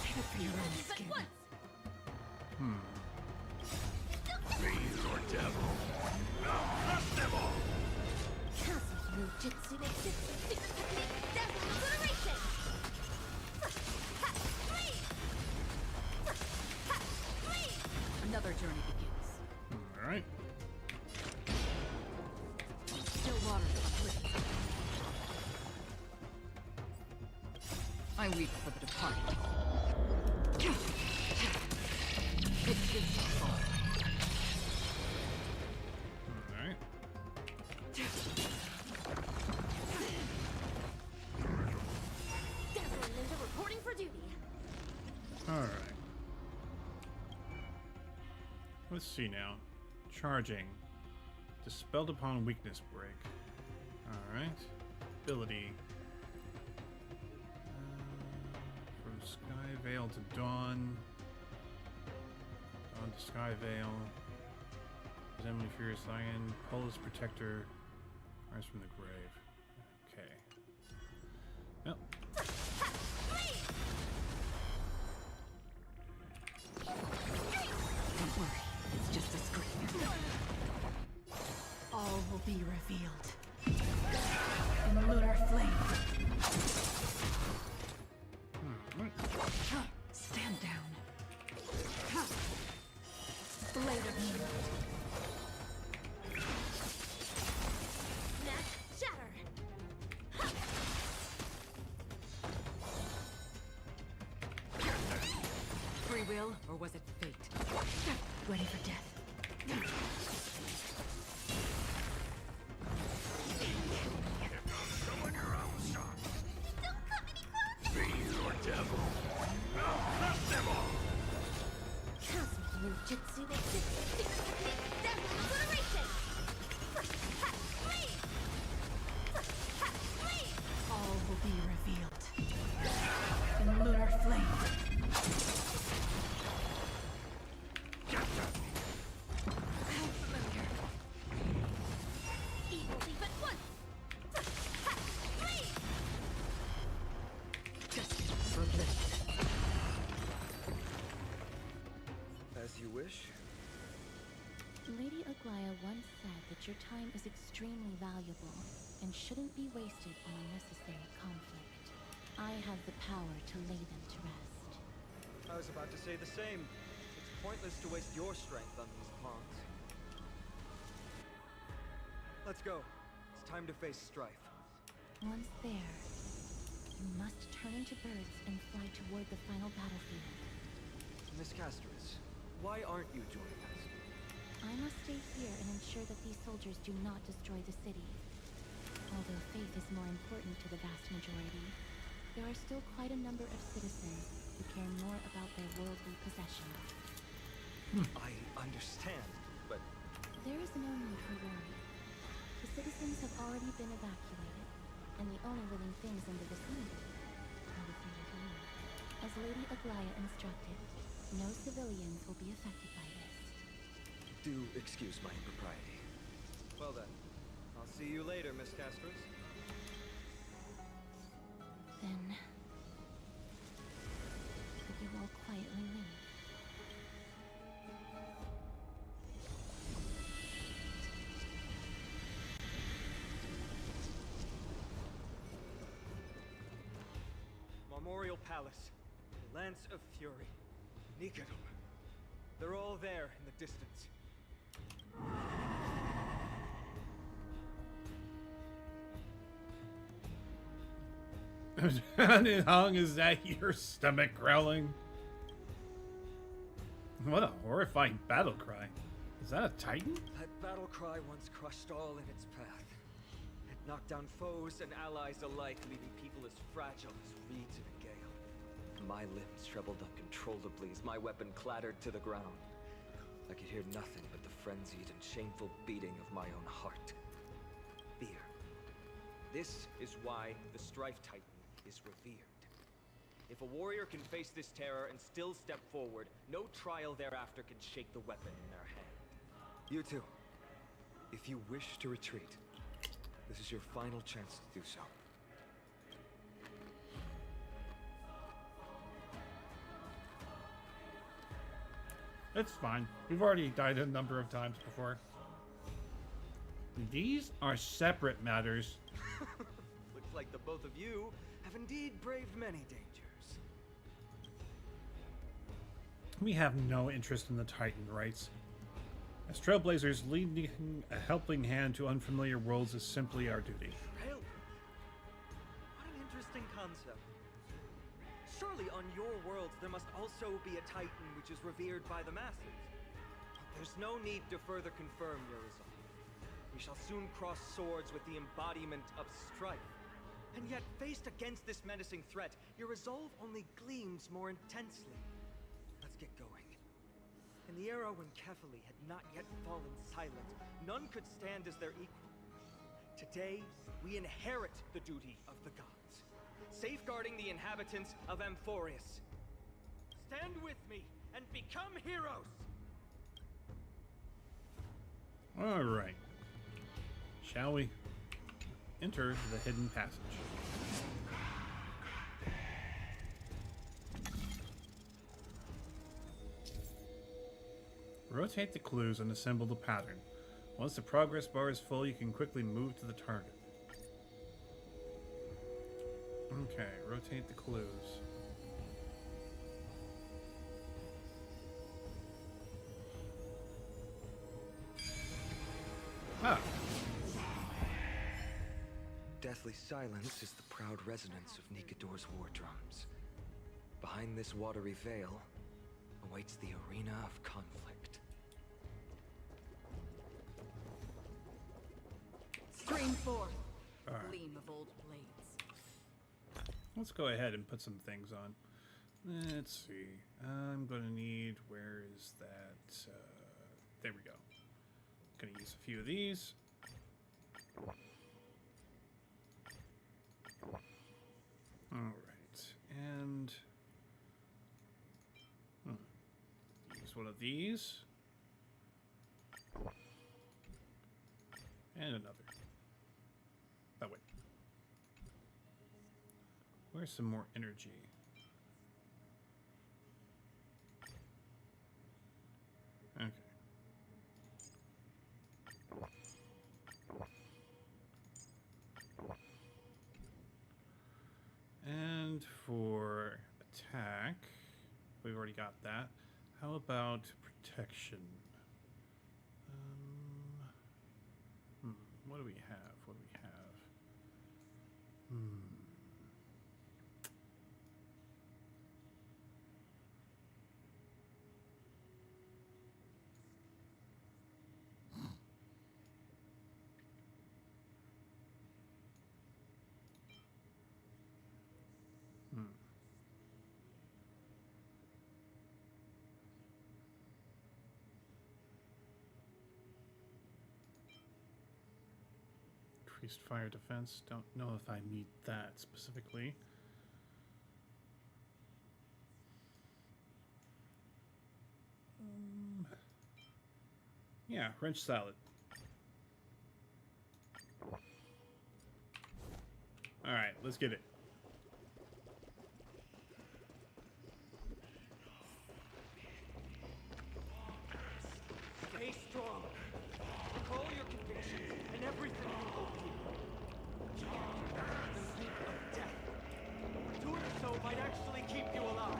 Save it for your own skin. Fiend or devil. Now crush them all. Castle's no jutsu makes it secret technique dazzle obliteration! Another journey begins. Alright. Still water. I weep for the departed. It is the fall. Alright. Dazzling Ninja reporting for duty. Alright. Let's see now. Charging. Dispelled upon weakness break. Alright. Ability. From Sky Veil to Dawn. Dawn to Sky Veil. Resembling Furious Lion. Polis Protector. Rise from the grave. Okay. Well. Don't worry, it's just a screen. All will be revealed. In lunar flame. Stand down. Blade of moonlight. Smash, shatter! will, or was it fate? Ready for death. Showing your own son. Don't come any closer! Fiend or devil. I'll cut them all. Cosmic ninjutsu exists in the technique death obliteration! Please! Please! All will be revealed. In the lunar flame. How familiar. Evil leave at once! Please! Destined for bliss. As you wish. Lady Aglaya once said that your time is extremely valuable and shouldn't be wasted on unnecessary conflict. I have the power to lay them to rest. I was about to say the same. It's pointless to waste your strength on these pawns. Let's go. It's time to face strife. Once there, you must turn into birds and fly toward the final battlefield. Miss Castris, why aren't you joining us? I must stay here and ensure that these soldiers do not destroy the city. Although faith is more important to the vast majority, there are still quite a number of citizens who care more about their worldly possessions. I understand, but... There is no need for worry. The citizens have already been evacuated, and the only living things in the vicinity are the three of you. As Lady Aglaya instructed, no civilians will be affected by this. Do excuse my impropriety. Well then, I'll see you later, Miss Castris. Then, could you all quietly leave? Memorial Palace, Lance of Fury, Nikodum. They're all there in the distance. How long is that your stomach growling? What a horrifying battle cry. Is that a titan? That battle cry once crushed all in its path. It knocked down foes and allies alike, leaving people as fragile as reeds in a gale. My limbs trembled uncontrollably as my weapon clattered to the ground. I could hear nothing but the frenzied and shameful beating of my own heart. Fear. This is why the Strife Titan is revered. If a warrior can face this terror and still step forward, no trial thereafter can shake the weapon in their hand. You two, if you wish to retreat, this is your final chance to do so. It's fine. We've already died a number of times before. These are separate matters. Looks like the both of you have indeed braved many dangers. We have no interest in the Titan rights. As trailblazers, leading a helping hand to unfamiliar worlds is simply our duty. Trail? What an interesting concept. Surely on your worlds there must also be a Titan which is revered by the masses. There's no need to further confirm your resolve. We shall soon cross swords with the embodiment of strife. And yet, faced against this menacing threat, your resolve only gleams more intensely. Let's get going. In the era when Kefali had not yet fallen silent, none could stand as their equal. Today, we inherit the duty of the gods, safeguarding the inhabitants of Amphoreus. Stand with me and become heroes! Alright. Shall we enter the hidden passage? Rotate the clues and assemble the pattern. Once the progress bar is full, you can quickly move to the target. Okay, rotate the clues. Ah. Deathly silence is the proud resonance of Nikodor's war drums. Behind this watery veil, a awaits the arena of conflict. Stream forth. All right. Gleam of old blades. Let's go ahead and put some things on. Let's see. I'm going to need... Where is that? There we go. Going to use a few of these. Alright. And... use one of these. And another. That way. Where's some more energy? Okay. And for attack, we've already got that. How about protection? What do we have? What do we have? Increased fire defense. Don't know if I need that specifically. Yeah, wrench salad. All right, let's get it. Stay strong. Recall your convictions and everything you hold dear. The heat of death. Doing so might actually keep you alive.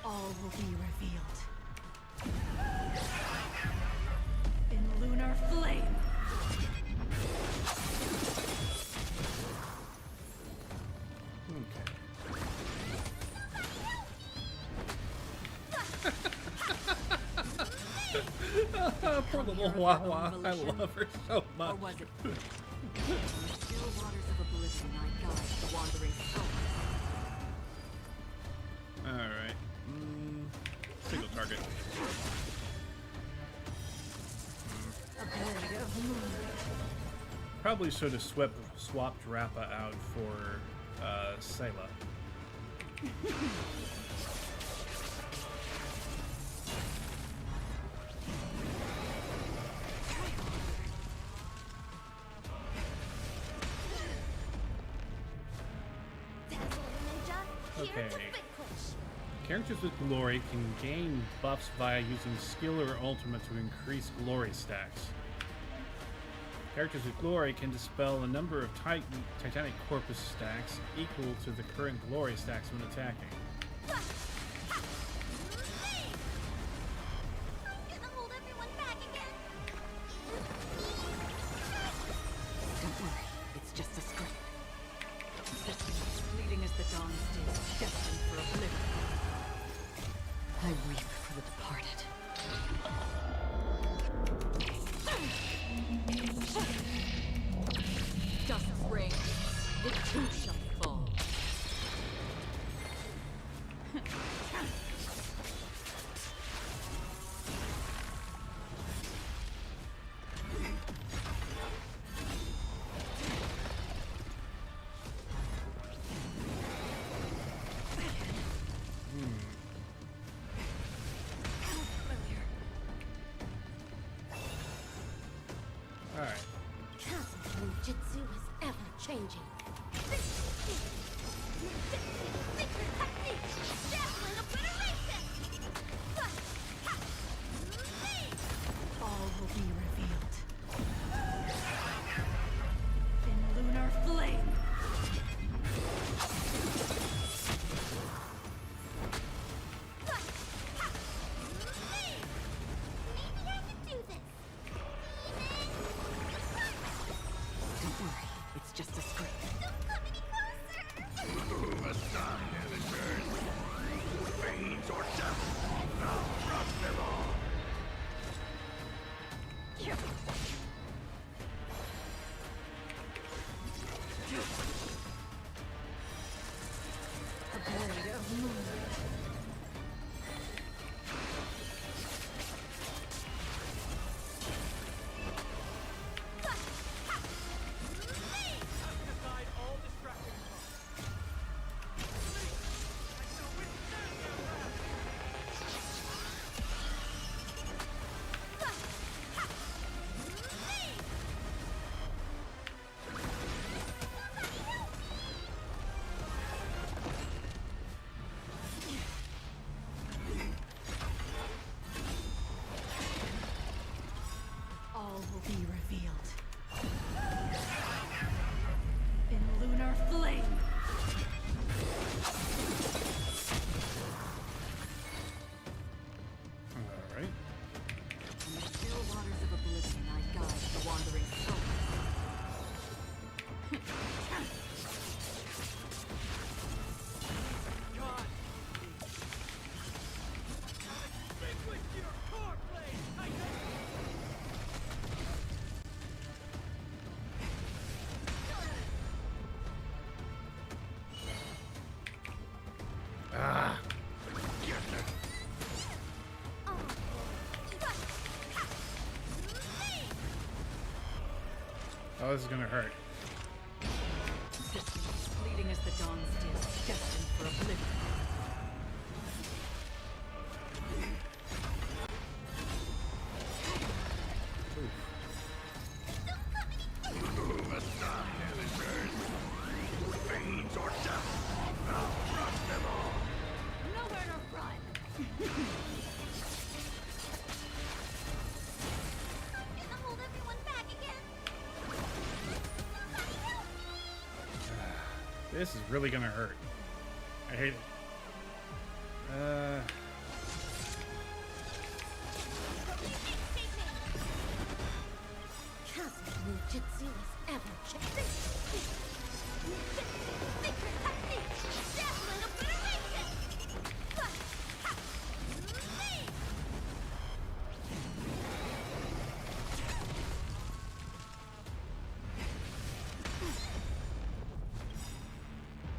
All will be revealed. In lunar flame. Poor little Wawa. I love her so much. Or was it? In the still waters of oblivion, I guide the wandering soul. Alright. Single target. A blade of moon. Probably should have swapped Rappa out for Sayla. Okay. Characters with glory can gain buffs via using skill or ultimate to increase glory stacks. Characters with glory can dispel a number of Titanic Corpus stacks equal to the current glory stacks when attacking. Don't worry, it's just a script. Fleeting as the dawn stays, destined for oblivion. I weep for the departed. Dust reigns, it too shall fall. Ninjutsu is ever changing. All will be revealed. In lunar flame. Don't worry, it's just a script. Fiends or death, I'll crush them all. A blade of moonlight. Aside all distracting thoughts. I shall withstand their wrath. All will be revealed. In lunar flame. All right. In the still waters of oblivion, I guide the wandering soul. God. Spit with your core blade. I Ah. Oh, this is gonna hurt. Systems fleeting as the dawn still, destined for oblivion. Fiends or death, I'll crush them all. Nowhere to run. I'm gonna hold everyone back again. Somebody help me! This is really gonna hurt. I hate it. Cosmic ninjutsu is ever changing.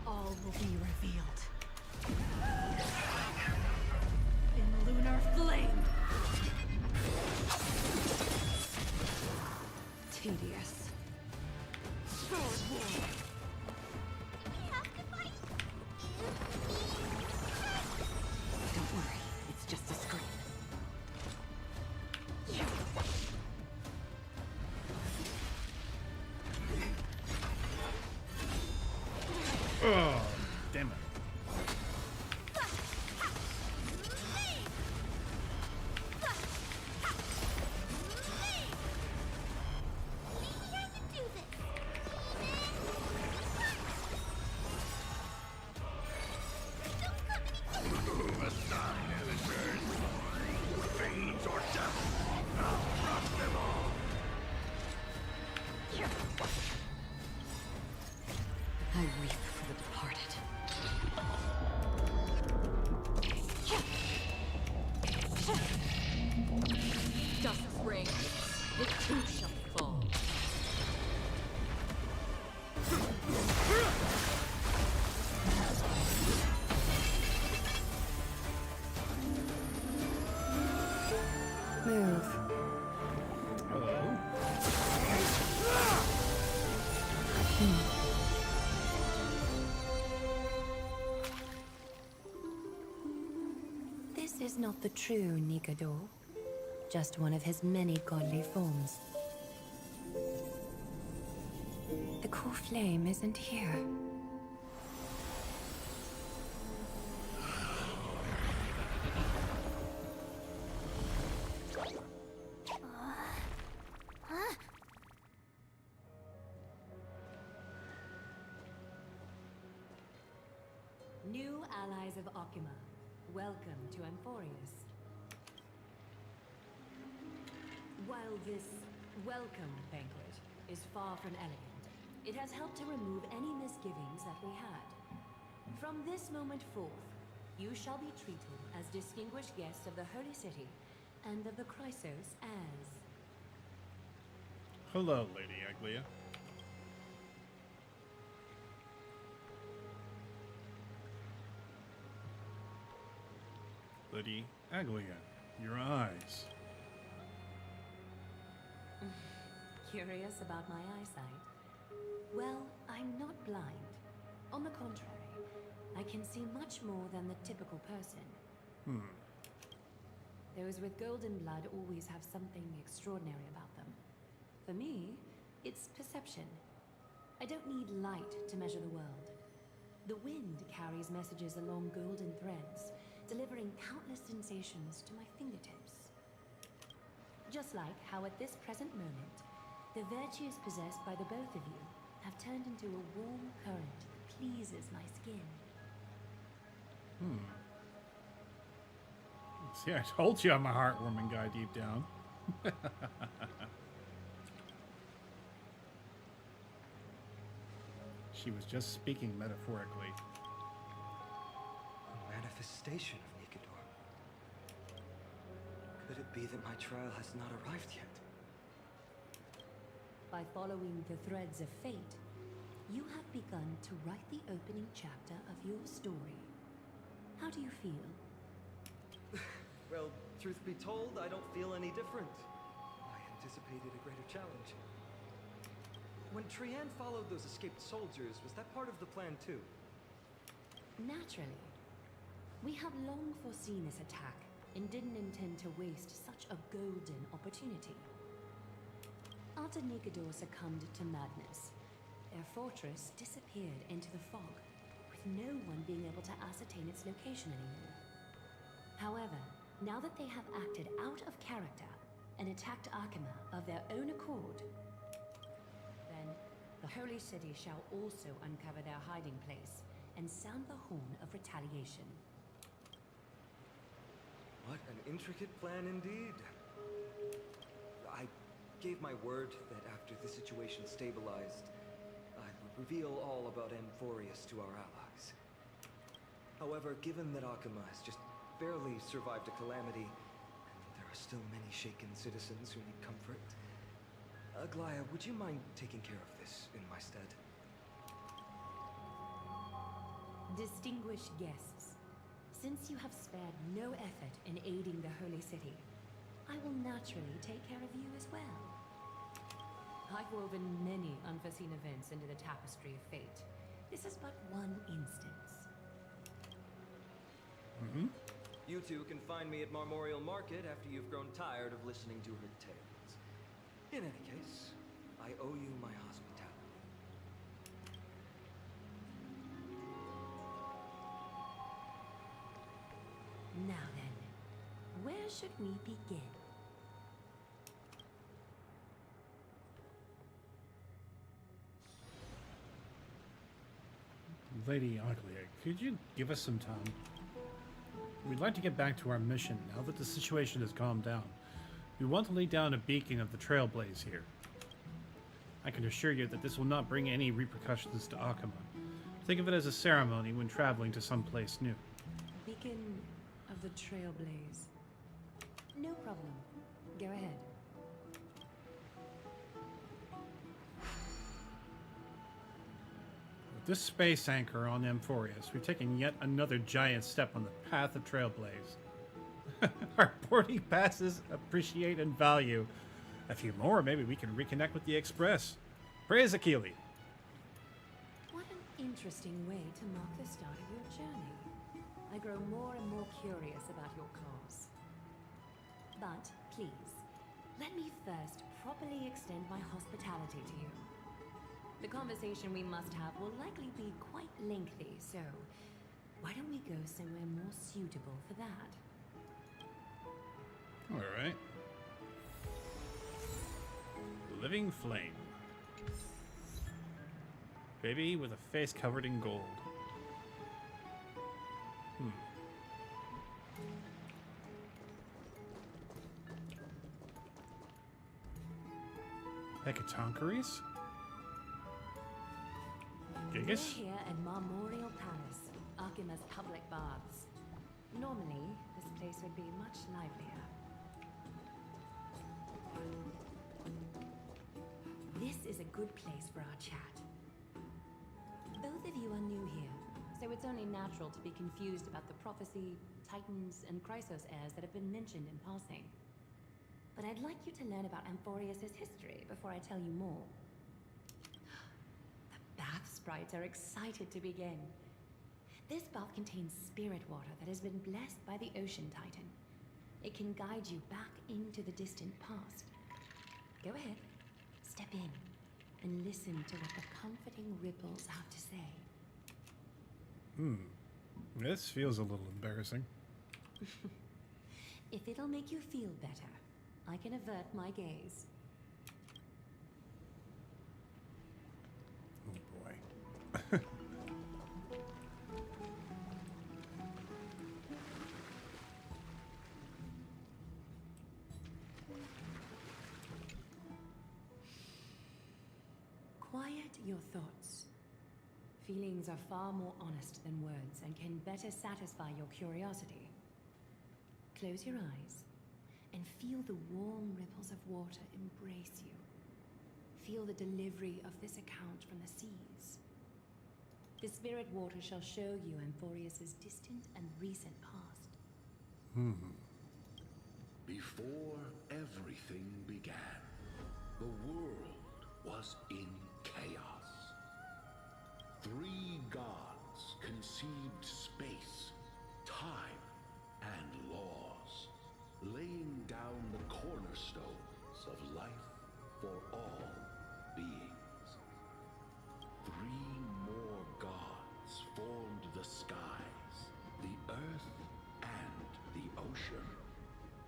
All will be revealed. In lunar flame. Tedious. Sword war. We have to fight. Don't worry, it's just a scream. Oh, damn it. Fiends or death, I'll crush them all. I weep for the departed. Dust rings, it too shall fall. Move. Hello. This is not the true Nikado, just one of his many godly forms. The core flame isn't here. New allies of Okima, welcome to Amphoreus. While this welcome banquet is far from elegant, it has helped to remove any misgivings that we had. From this moment forth, you shall be treated as distinguished guests of the Holy City and of the Chrysos as... Hello, Lady Aglia. Lady Aglia, your eyes. Curious about my eyesight? Well, I'm not blind. On the contrary, I can see much more than the typical person. Those with golden blood always have something extraordinary about them. For me, it's perception. I don't need light to measure the world. The wind carries messages along golden threads, delivering countless sensations to my fingertips. Just like how at this present moment, the virtues possessed by the both of you have turned into a warm current that pleases my skin. See, I told you I'm a heartwarming guy deep down. She was just speaking metaphorically. A manifestation of Nikador. Could it be that my trial has not arrived yet? By following the threads of fate, you have begun to write the opening chapter of your story. How do you feel? Well, truth be told, I don't feel any different. I anticipated a greater challenge. When Trianne followed those escaped soldiers, was that part of the plan too? Naturally. We have long foreseen this attack and didn't intend to waste such a golden opportunity. After Nikador succumbed to madness, their fortress disappeared into the fog, with no one being able to ascertain its location anymore. However, now that they have acted out of character and attacked Akima of their own accord, then the Holy City shall also uncover their hiding place and sound the horn of retaliation. What an intricate plan indeed. I gave my word that after the situation stabilized, I would reveal all about Amphoreus to our allies. However, given that Akima has just barely survived a calamity, and there are still many shaken citizens who need comfort, Aglia, would you mind taking care of this in my stead? Distinguished guests, since you have spared no effort in aiding the Holy City, I will naturally take care of you as well. I've woven many unforeseen events into the tapestry of fate. This is but one instance. You two can find me at Marmorial Market after you've grown tired of listening to her tales. In any case, I owe you my hospitality. Now then, where should we begin? Lady Aglia, could you give us some time? We'd like to get back to our mission now that the situation has calmed down. We want to lay down a beacon of the Trailblaze here. I can assure you that this will not bring any repercussions to Akima. Think of it as a ceremony when traveling to some place new. Beacon of the Trailblaze. No problem. Go ahead. With this space anchor on Amphoreus, we've taken yet another giant step on the path of Trailblaze. Our boarding passes appreciate and value. A few more, maybe we can reconnect with the Express. Praise Akili. What an interesting way to mark the start of your journey. I grow more and more curious about your cause. But please, let me first properly extend my hospitality to you. The conversation we must have will likely be quite lengthy, so why don't we go somewhere more suitable for that? Alright. Living flame. Baby with a face covered in gold. Hecatoncheires? Gigas? We're here at Marmorial Palace, Archima's public baths. Normally, this place would be much livelier. This is a good place for our chat. Both of you are new here, so it's only natural to be confused about the prophecy, titans, and Chrysos heirs that have been mentioned in passing. But I'd like you to learn about Amphoreus' history before I tell you more. The bath sprites are excited to begin. This bath contains spirit water that has been blessed by the ocean titan. It can guide you back into the distant past. Go ahead, step in, and listen to what the comforting ripples have to say. This feels a little embarrassing. If it'll make you feel better, I can avert my gaze. Oh boy. Quiet your thoughts. Feelings are far more honest than words and can better satisfy your curiosity. Close your eyes and feel the warm ripples of water embrace you. Feel the delivery of this account from the seas. The spirit water shall show you Amphoreus' distant and recent past. Before everything began, the world was in chaos. 3 gods conceived space, time, and laws, laying down the cornerstones of life for all beings. 3 more gods formed the skies, the earth, and the ocean,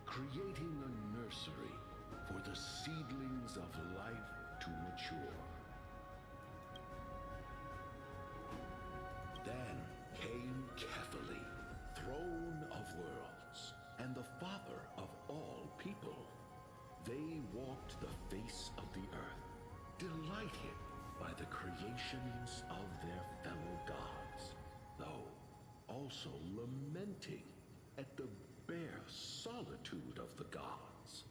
creating a nursery for the seedlings of life to mature. Then came Kefali, throne of worlds, and the father of all people. They walked the face of the earth, delighted by the creations of their fellow gods, though also lamenting at the bare solitude of the gods.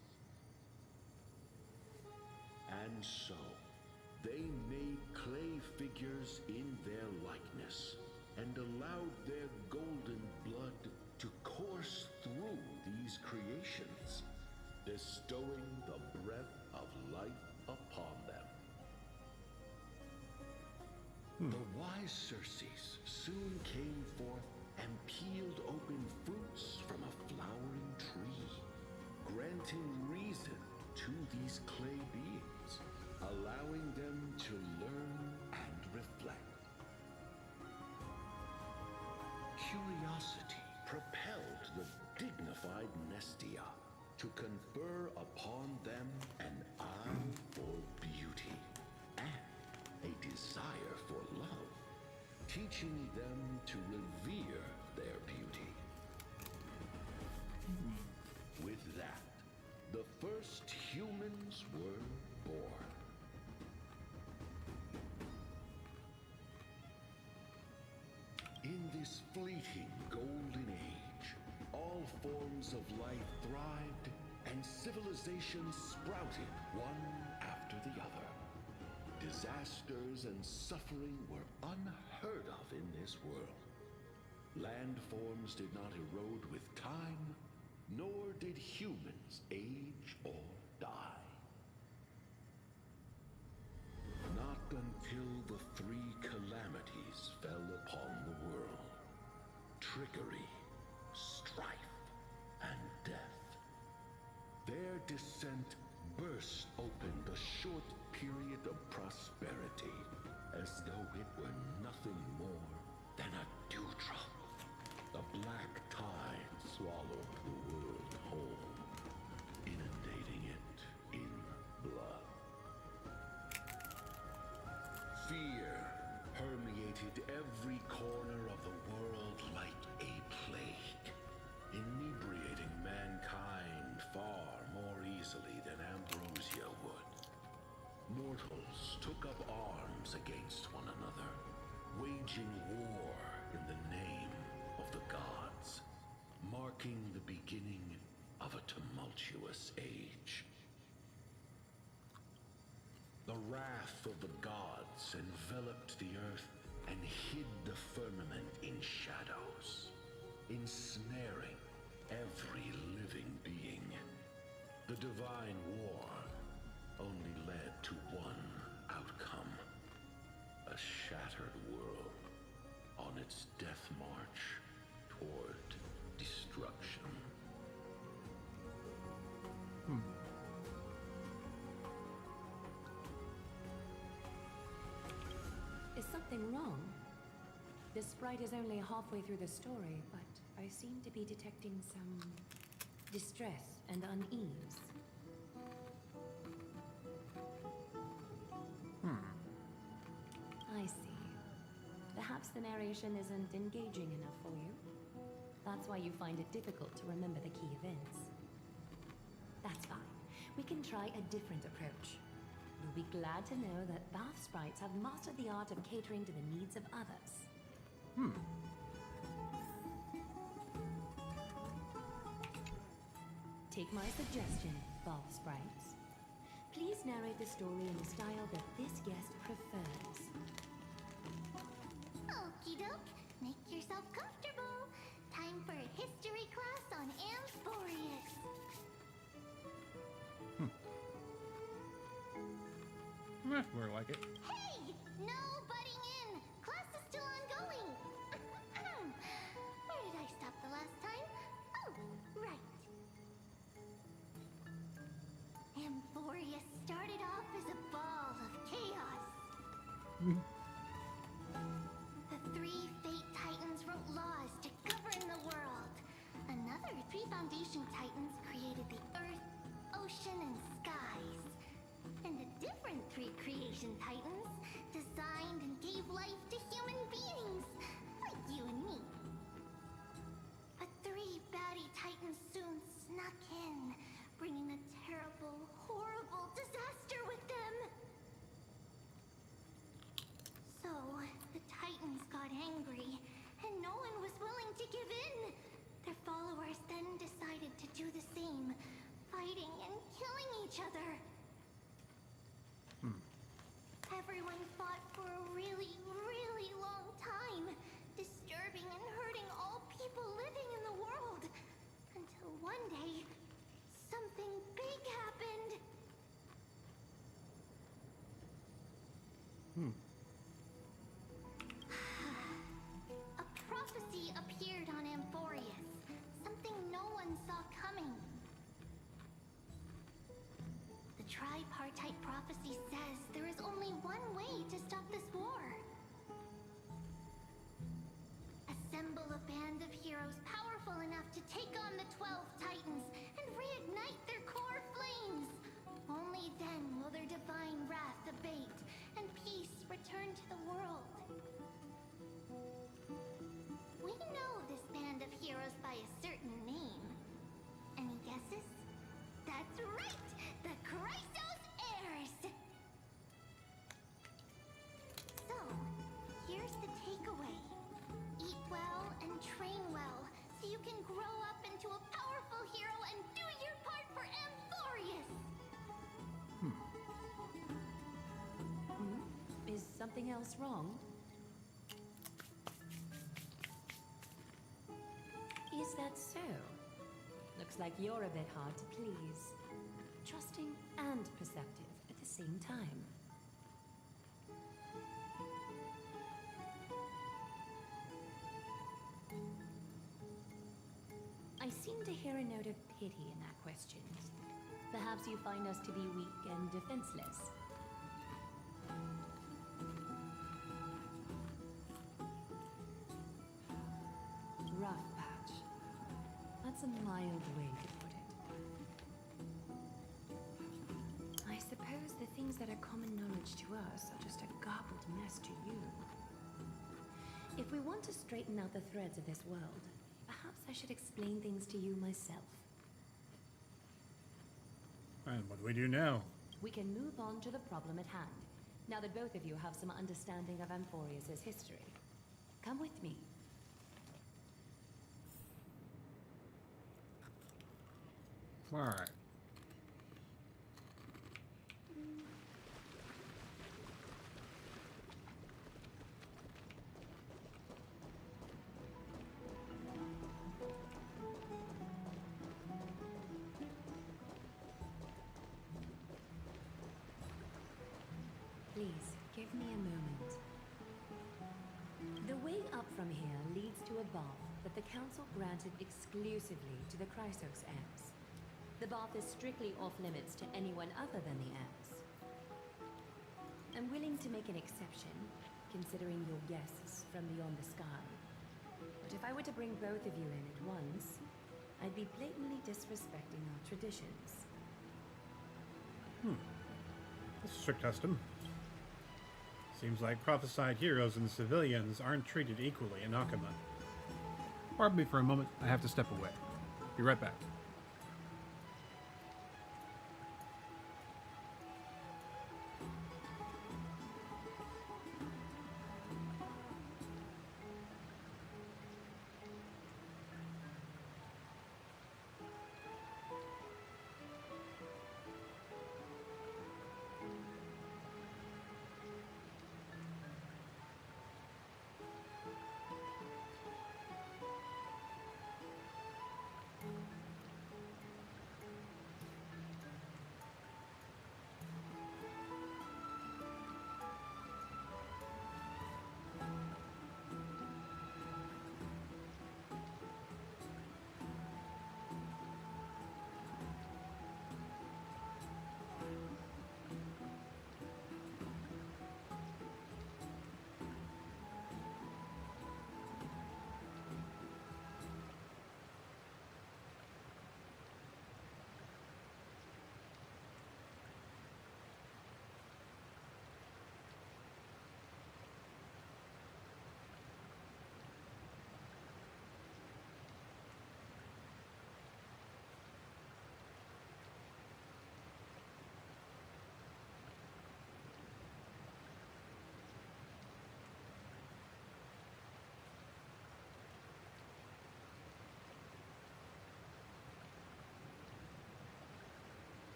And so, they made clay figures in their likeness, and allowed their golden blood to course through these creations, bestowing the breath of life upon them. The wise Circes soon came forth and peeled open fruits from a flowering tree, granting reason to these clay beings, allowing them to learn and reflect. Curiosity propelled the dignified Nestia to confer upon them an eye for beauty and a desire for love, teaching them to revere their beauty. With that, the first humans were born. In this fleeting golden age, all forms of life thrived and civilizations sprouted one after the other. Disasters and suffering were unheard of in this world. Landforms did not erode with time, nor did humans age or die. Not until the 3 calamities fell upon the world: trickery, strife, and death. Their descent burst open the short period of prosperity as though it were nothing more than a dewdrop. The black tide swallowed the world whole, inundating it in blood. Fear permeated every corner of the world like a plague, inebriating mankind far more easily than ambrosia would. Mortals took up arms against one another, waging war in the name of the gods, marking the beginning of a tumultuous age. The wrath of the gods enveloped the earth and hid the firmament in shadows, ensnaring every living being. The divine war only led to one outcome: a shattered world on its death march toward destruction. Is something wrong? The sprite is only halfway through the story, but I seem to be detecting some distress and unease. I see. Perhaps the narration isn't engaging enough for you. That's why you find it difficult to remember the key events. That's fine. We can try a different approach. You'll be glad to know that bath sprites have mastered the art of catering to the needs of others. Take my suggestion, bath sprites. Please narrate the story in the style that this guest prefers. Okie doke, make yourself comfortable. Time for a history class on Amphoreus. More like it. Hey! No butting in! Class is still ongoing! Where did I stop the last time? Oh, right. Amphoreus started off as a ball of chaos. The three Fate Titans wrote laws to govern the world. Another three Foundation Titans created the earth, ocean, and skies. And the different three Creation Titans designed and gave life to human beings, like you and me. But three baddie Titans soon snuck in, bringing a terrible, horrible disaster with them. So, the Titans got angry, and no one was willing to give in. Their followers then decided to do the same, fighting and killing each other. Everyone fought for a really, really long time, disturbing and hurting all people living in the world. Until one day, something big happened. A prophecy appeared on Amphoreus, something no one saw coming. The tripartite prophecy says there is only one way to stop this war. Assemble a band of heroes powerful enough to take on the 12 Titans and reignite their core flames. Only then will their divine wrath abate and peace return to the world. We know this band of heroes by a certain name. Any guesses? That's right! The Chrysos Heirs! So, here's the takeaway. Eat well and train well, so you can grow up into a powerful hero and do your part for Amphoreus! Is something else wrong? Is that so? Looks like you're a bit hard to please. Trusting and perceptive at the same time. I seem to hear a note of pity in that question. Perhaps you find us to be weak and defenseless. a mild way to put it. I suppose the things that are common knowledge to us are just a garbled mess to you. If we want to straighten out the threads of this world, perhaps I should explain things to you myself. And what do we do now? We can move on to the problem at hand, now that both of you have some understanding of Amphoreus' history. Come with me. All right. Please, give me a moment. The way up from here leads to a bath that the Council granted exclusively to the Chrysos heirs. The bath is strictly off-limits to anyone other than the heirs. I'm willing to make an exception, considering your guests from beyond the sky. But if I were to bring both of you in at once, I'd be blatantly disrespecting our traditions. That's a strict custom. Seems like prophesied heroes and civilians aren't treated equally in Akama. Pardon me for a moment, I have to step away. Be right back.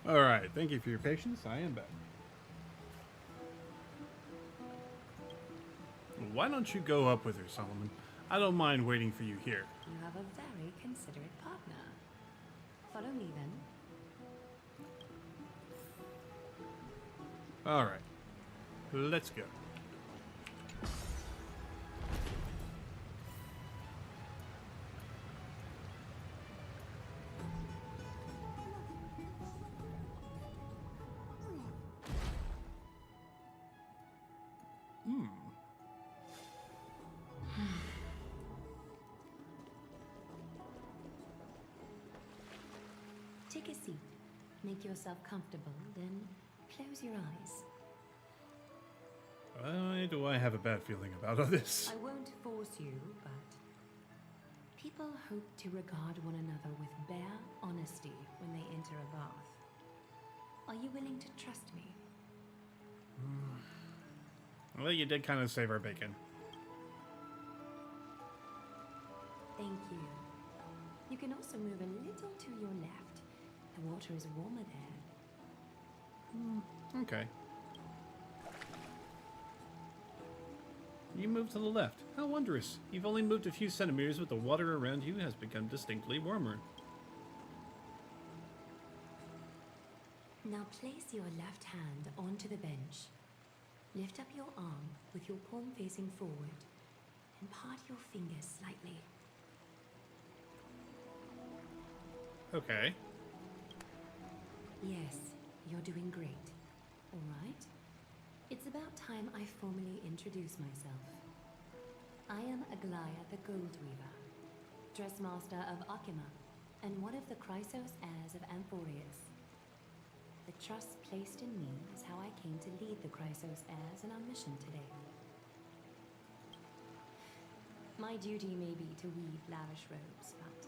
Alright, thank you for your patience. I am back. Why don't you go up with her, Solomon? I don't mind waiting for you here. You have a very considerate partner. Follow me, then. Alright, let's go. Take a seat. Make yourself comfortable, then close your eyes. Why do I have a bad feeling about all this? I won't force you, but people hope to regard one another with bare honesty when they enter a bath. Are you willing to trust me? Well, you did kind of save our bacon. Thank you. You can also move a little to your left. The water is warmer there. Okay. You moved to the left. How wondrous. You've only moved a few centimeters, but the water around you has become distinctly warmer. Now place your left hand onto the bench. Lift up your arm with your palm facing forward and part your fingers slightly. Okay. Yes, you're doing great. All right. It's about time I formally introduce myself. I am Aglaya the Gold Weaver, Dressmaster of Akima, and one of the Chrysos heirs of Amphoreus. The trust placed in me is how I came to lead the Chrysos heirs in our mission today. My duty may be to weave lavish robes, but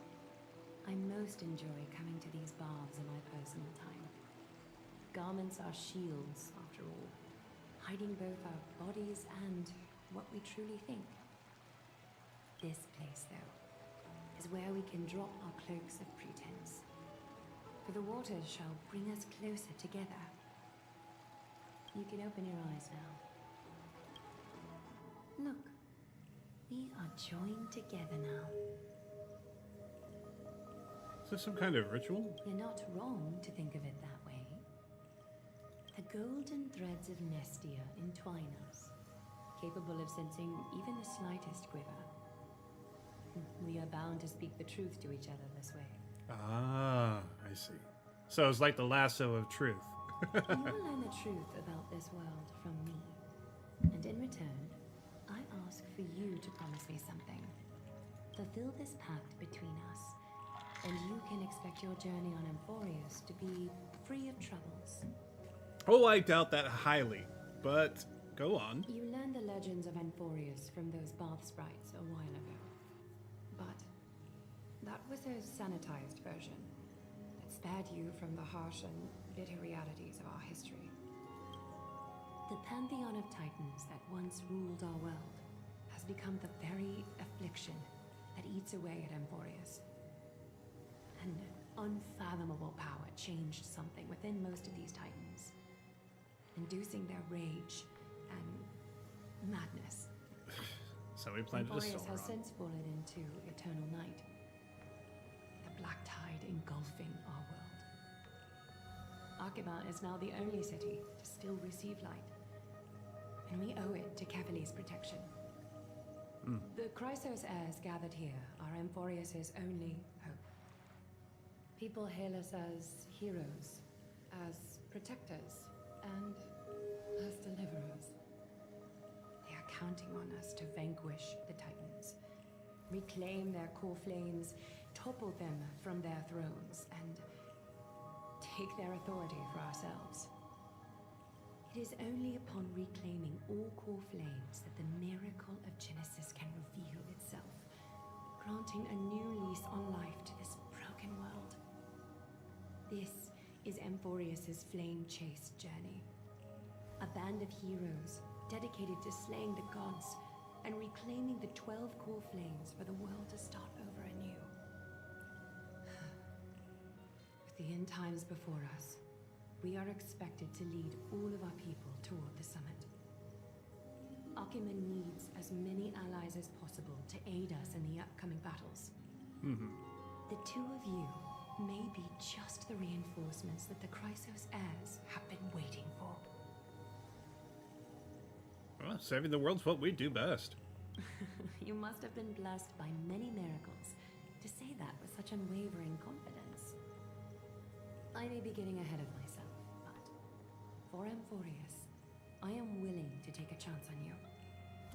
I most enjoy coming to these baths in my personal time. Garments are shields, after all, hiding both our bodies and what we truly think. This place, though, is where we can drop our cloaks of pretense. For the waters shall bring us closer together. You can open your eyes now. Look, we are joined together now. Is this some kind of ritual? You're not wrong to think of it that way. The golden threads of Nestia entwine us, capable of sensing even the slightest quiver. We are bound to speak the truth to each other this way. Ah, I see. So it's like the lasso of truth. You will learn the truth about this world from me. And in return, I ask for you to promise me something. Fulfill this pact between us, and you can expect your journey on Amphoreus to be free of troubles. Oh, I doubt that highly, but go on. You learned the legends of Amphoreus from those bath sprites a while ago. But that was a sanitized version that spared you from the harsh and bitter realities of our history. The pantheon of titans that once ruled our world has become the very affliction that eats away at Amphoreus. An unfathomable power changed something within most of these titans, inducing their rage and madness. So we planted a Amphoreus soul has wrong. since fallen into eternal night, the black tide engulfing our world. Akima is now the only city to still receive light, and we owe it to Kevali's protection. The Chrysos heirs gathered here are Amphoreus' only hope. People hail us as heroes, as protectors, and as deliverers. They are counting on us to vanquish the Titans, reclaim their core flames, topple them from their thrones, and take their authority for ourselves. It is only upon reclaiming all core flames that the miracle of Genesis can reveal itself, granting a new lease on life to this broken world. This is Amphoreus' flame-chased journey. A band of heroes dedicated to slaying the gods and reclaiming the 12 core flames for the world to start over anew. With the end times before us, we are expected to lead all of our people toward the summit. Akima needs as many allies as possible to aid us in the upcoming battles. The two of you may be just the reinforcements that the Chrysos heirs have been waiting for. Well, saving the world's what we do best. You must have been blessed by many miracles to say that with such unwavering confidence. I may be getting ahead of myself, but for Amphoreus, I am willing to take a chance on you.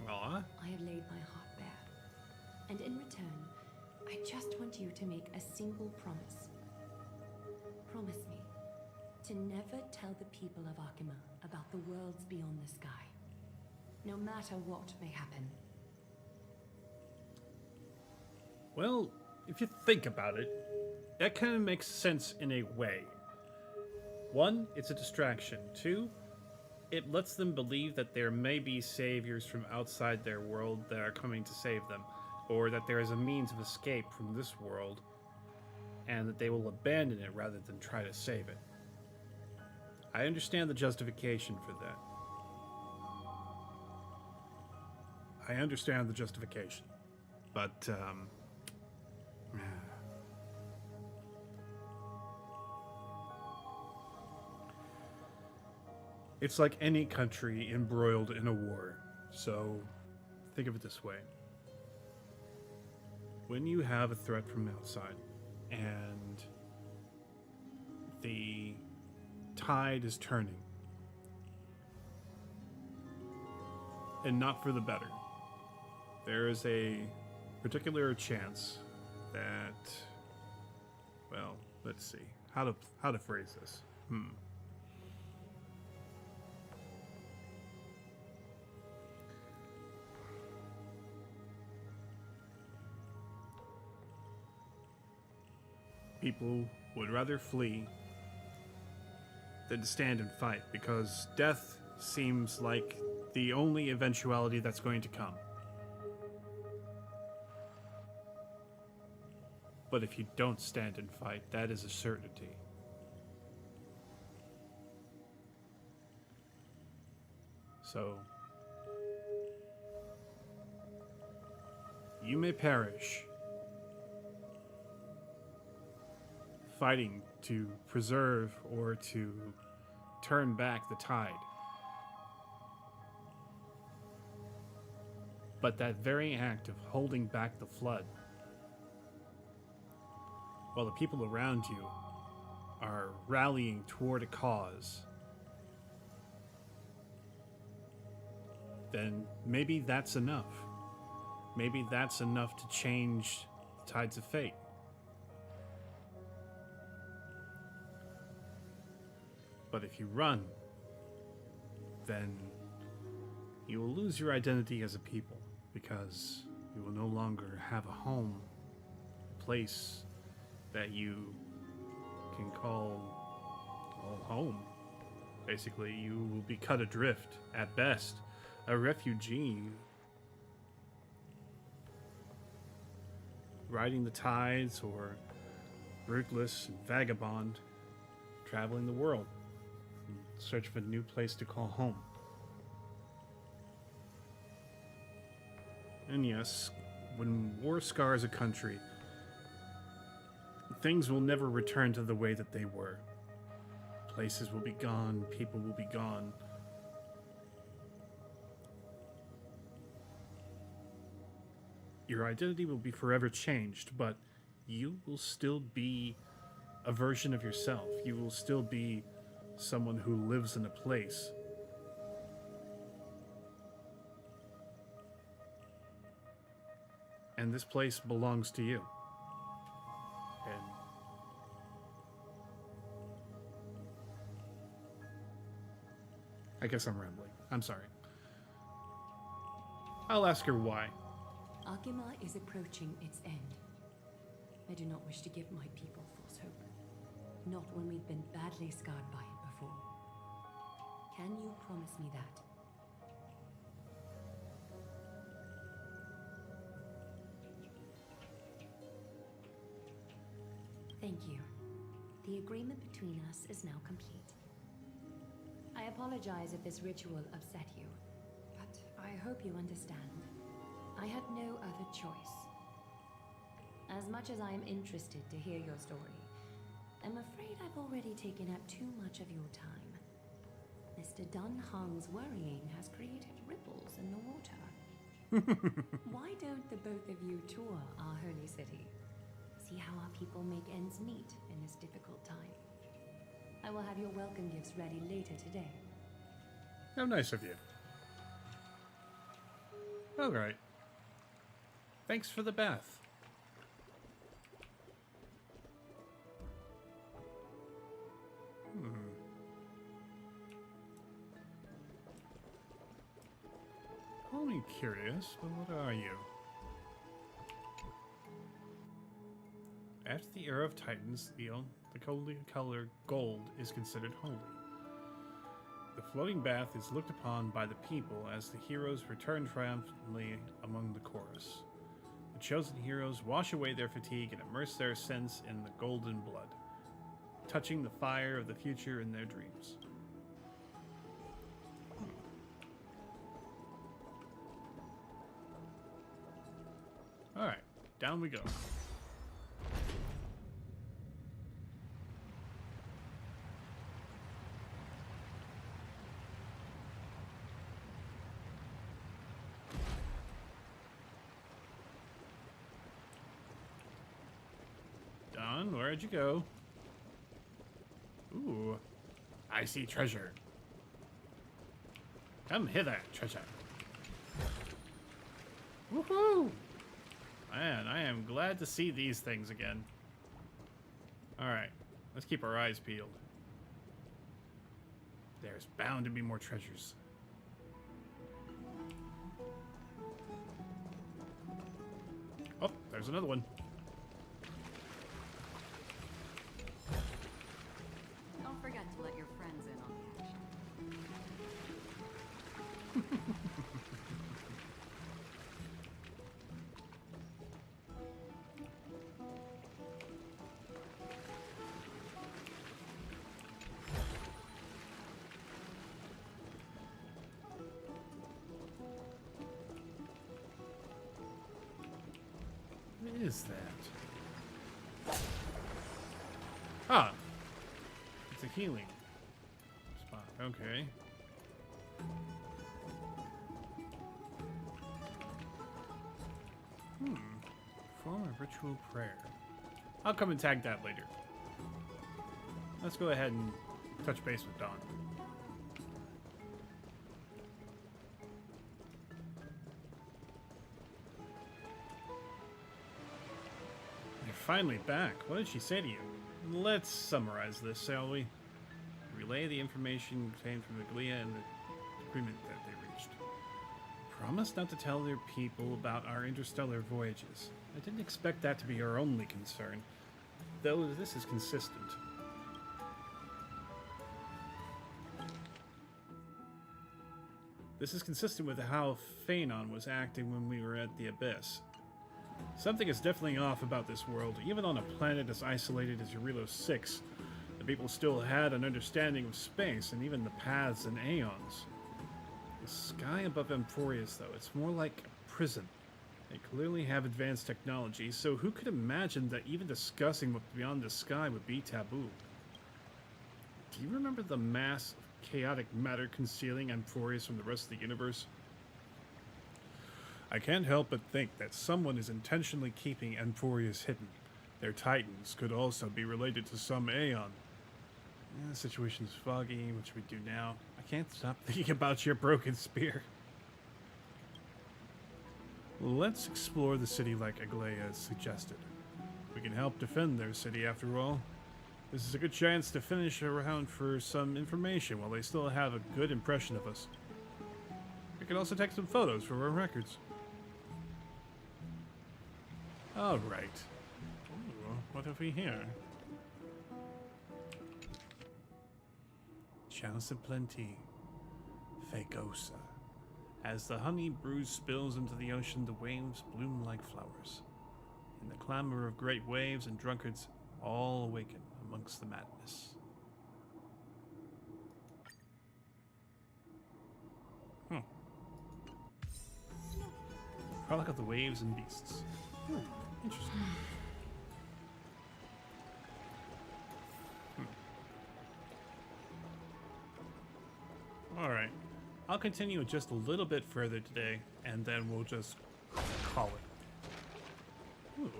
Aw. I have laid my heart bare, and in return, I just want you to make a single promise. Promise me to never tell the people of Akima about the worlds beyond the sky, no matter what may happen. Well, if you think about it, that kind of makes sense in a way. One, it's a distraction. Two, it lets them believe that there may be saviors from outside their world that are coming to save them, or that there is a means of escape from this world, and that they will abandon it rather than try to save it. I understand the justification for that. I understand the justification, but it's like any country embroiled in a war. So think of it this way. When you have a threat from outside and the tide is turning, and not for the better, there is a particular chance that, well, let's see how to phrase this. People would rather flee than to stand and fight, because death seems like the only eventuality that's going to come. But if you don't stand and fight, that is a certainty. So, you may perish fighting to preserve or to turn back the tide. But that very act of holding back the flood, while the people around you are rallying toward a cause, then maybe that's enough. Maybe that's enough to change the tides of fate. But if you run, then you will lose your identity as a people, because you will no longer have a home, a place that you can call home. Basically, you will be cut adrift, at best, a refugee, riding the tides, or rootless and vagabond, traveling the world in search of a new place to call home. And yes, when war scars a country, things will never return to the way that they were. Places will be gone, people will be gone. Your identity will be forever changed, but you will still be a version of yourself. You will still be someone who lives in a place. And this place belongs to you. And I guess I'm rambling. I'm sorry. I'll ask her why. Agima is approaching its end. I do not wish to give my people false hope. Not when we've been badly scarred by it before. Can you promise me that? Thank you. The agreement between us is now complete. I apologize if this ritual upset you, but I hope you understand. I had no other choice. As much as I am interested to hear your story, I'm afraid I've already taken up too much of your time. Mr. Dunhung's worrying has created ripples in the water. Why don't the both of you tour our holy city? See how our people make ends meet in this difficult time. I will have your welcome gifts ready later today. How nice of you. All right. Thanks for the bath. Call me curious, but what are you? After the era of Titans, the holy color gold is considered holy. The floating bath is looked upon by the people as the heroes return triumphantly among the chorus. The chosen heroes wash away their fatigue and immerse their sense in the golden blood, touching the fire of the future in their dreams. down we go. Don, where'd you go? Ooh, I see treasure. Come hither, treasure. Woohoo! Man, I am glad to see these things again. Alright, let's keep our eyes peeled. There's bound to be more treasures. Oh, there's another one. Don't forget to let your friends in on the action. What is that? Ah! It's a healing spot. Okay. Perform a ritual prayer. I'll come and tag that later. Let's go ahead and touch base with Dawn. You're finally back. What did she say to you? Let's summarize this, shall we? Relay the information obtained from the Glia and the agreement that they reached. Promise not to tell their people about our interstellar voyages. I didn't expect that to be our only concern, though this is consistent. This is consistent with how Phanon was acting when we were at the Abyss. Something is definitely off about this world. Even on a planet as isolated as Eurelos 6, the people still had an understanding of space and even the paths and aeons. The sky above Amphoreus, though, it's more like a prison. They clearly have advanced technology, so who could imagine that even discussing what's beyond the sky would be taboo? Do you remember the mass of chaotic matter concealing Amphoreus from the rest of the universe? I can't help but think that someone is intentionally keeping Amphoreus hidden. Their titans could also be related to some aeon. The situation's foggy. What should we do now? I can't stop thinking about your broken spear. Let's explore the city like Aglaya suggested. We can help defend their city after all. This is a good chance to finish around for some information while they still have a good impression of us. We can also take some photos for our records. Alright. What have we here? Chalice of Plenty. Fagosa. As the honey brews spills into the ocean, the waves bloom like flowers. In the clamor of great waves and drunkards, all awaken amongst the madness. Frolic of the waves and beasts. Interesting. Alright. I'll continue just a little bit further today, and then we'll just call it. Ooh.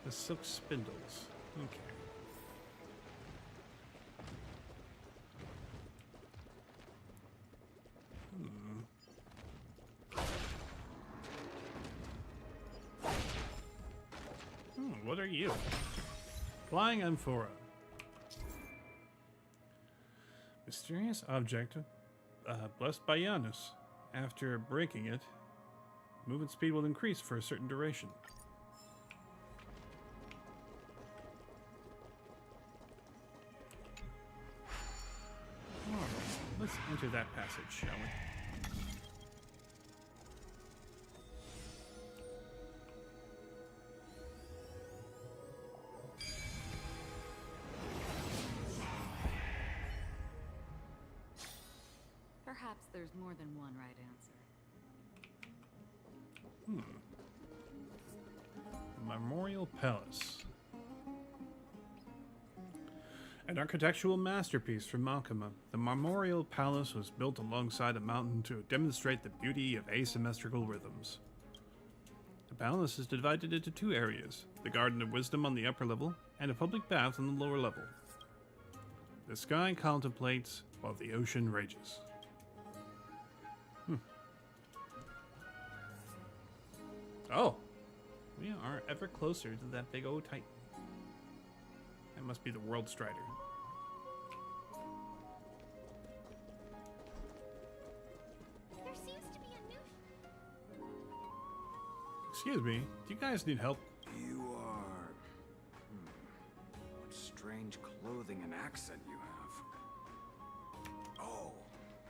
The silk spindles. Okay. What are you? Flying Amphora. Mysterious object blessed by Janus. After breaking it, movement speed will increase for a certain duration. Alright, let's enter that passage, shall we? Perhaps there's more than one right answer. Memorial Palace. An architectural masterpiece from Alchema, the Memorial Palace was built alongside a mountain to demonstrate the beauty of asymmetrical rhythms. The palace is divided into two areas, the Garden of Wisdom on the upper level and a public bath on the lower level. The sky contemplates while the ocean rages. Oh, we are ever closer to that big old Titan. That must be the World Strider. There seems to be a new... Excuse me, do you guys need help? You are... What strange clothing and accent you have. Oh,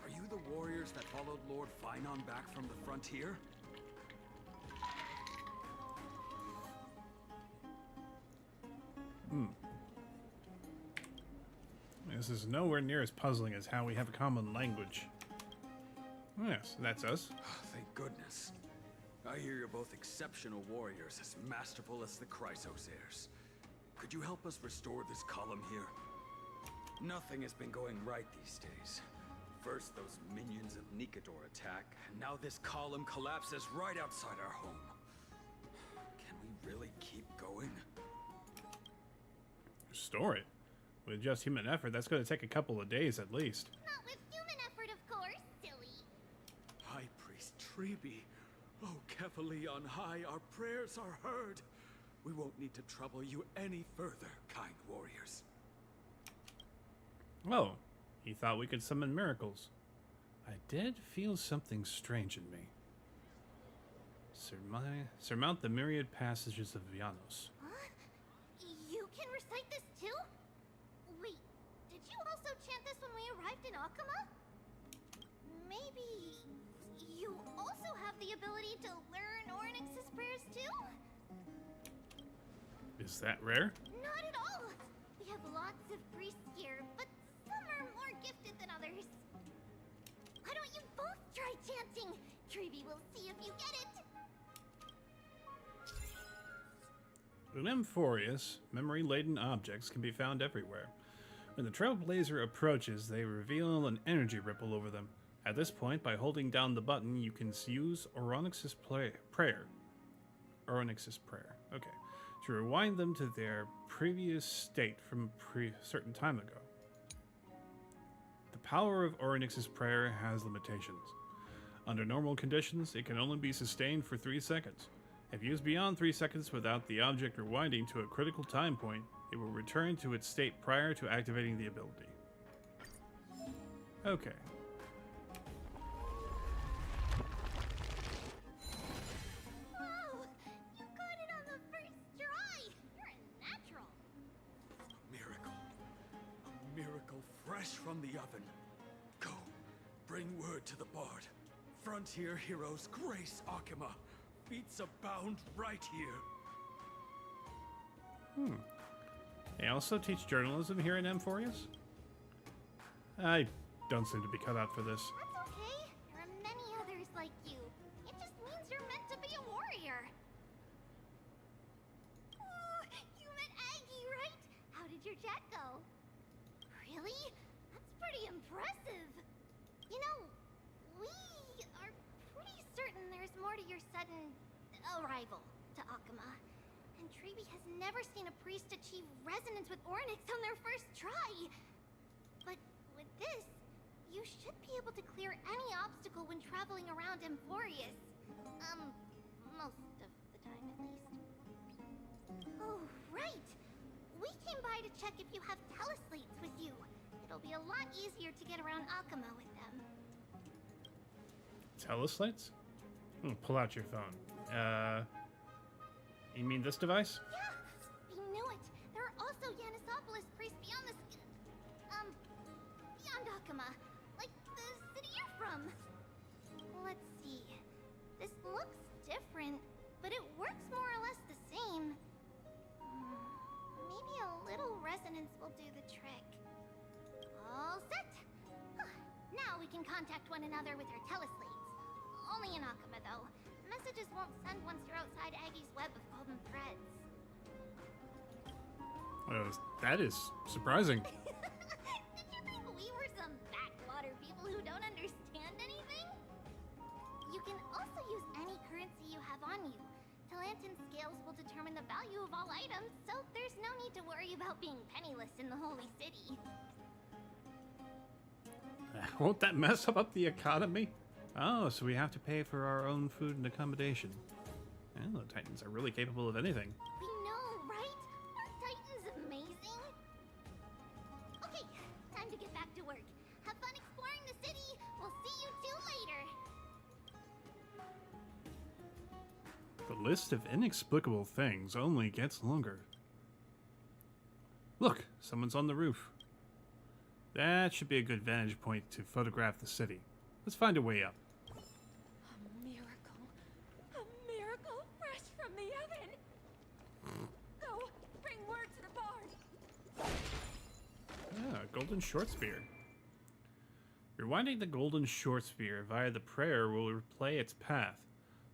are you the warriors that followed Lord Finon back from the frontier? This is nowhere near as puzzling as how we have a common language. Yes, that's us. Thank goodness. I hear you're both exceptional warriors, as masterful as the Chrysosairs. Could you help us restore this column here? Nothing has been going right these days. First those minions of Nicator attack, and now this column collapses right outside our home. Can we really keep going? Restore it? With just human effort, that's going to take a couple of days at least. Not with human effort, of course, silly. High Priest Treeby. Oh, Kefali on high, our prayers are heard. We won't need to trouble you any further, kind warriors. Oh, he thought we could summon miracles. I did feel something strange in me. Surmount the myriad passages of Vianos. Huh? You can recite this too? Wait, did you also chant this when we arrived in Akama? Maybe you also have the ability to learn Ornyx's prayers too? Is that rare? Not at all! We have lots of priests here, but some are more gifted than others. Why don't you both try chanting? Treeby will see if you get it! In Amphoreus, memory-laden objects can be found everywhere. When the Trailblazer approaches, they reveal an energy ripple over them. At this point, by holding down the button, you can use Ornyx's prayer. Ornyx's prayer, okay. To rewind them to their previous state from a certain time ago. The power of Ornyx's prayer has limitations. Under normal conditions, it can only be sustained for 3 seconds. If used beyond 3 seconds without the object rewinding to a critical time point, it will return to its state prior to activating the ability. Okay. Wow! You got it on the first try! You're a natural! A miracle fresh from the oven. Go, bring word to the bard. Frontier heroes grace Akama. Feats abound right here. They also teach journalism here in Amphoreus? I don't seem to be cut out for this. That's okay. There are many others like you. It just means you're meant to be a warrior. Oh, you met Aggie, right? How did your chat go? Really? That's pretty impressive. You know, we are pretty certain there's more to your sudden arrival to Akama. And Treeby has never seen a priest achieve resonance with Ornyx on their first try. But with this, you should be able to clear any obstacle when traveling around Amphoreus. Most of the time at least. Oh, right! We came by to check if you have teleslates with you. It'll be a lot easier to get around Akama with them. Teleslates? Pull out your phone. You mean this device? Yeah! We knew it! There are also Yanisopolis priests beyond the beyond Akama. Like the city you're from. Let's see. This looks different, but it works more or less the same. Maybe a little resonance will do the trick. All set! Now we can contact one another with our teleslates. Only in Akama, though. messages won't send once you're outside Aggie's web of golden threads. That is surprising. Did you think we were some backwater people who don't understand anything? You can also use any currency you have on you. Talantan scales will determine the value of all items, so there's no need to worry about being penniless in the Holy City. Won't that mess up the economy? Oh, so we have to pay for our own food and accommodation. Well, the Titans are really capable of anything. We know, right? Aren't Titans amazing? Okay, time to get back to work. Have fun exploring the city. We'll see you two later. The list of inexplicable things only gets longer. Look, someone's on the roof. That should be a good vantage point to photograph the city. Let's find a way up. A miracle fresh from the oven. Go, bring word to the bard. Ah, golden short spear. Rewinding the golden short spear via the prayer will replay its path.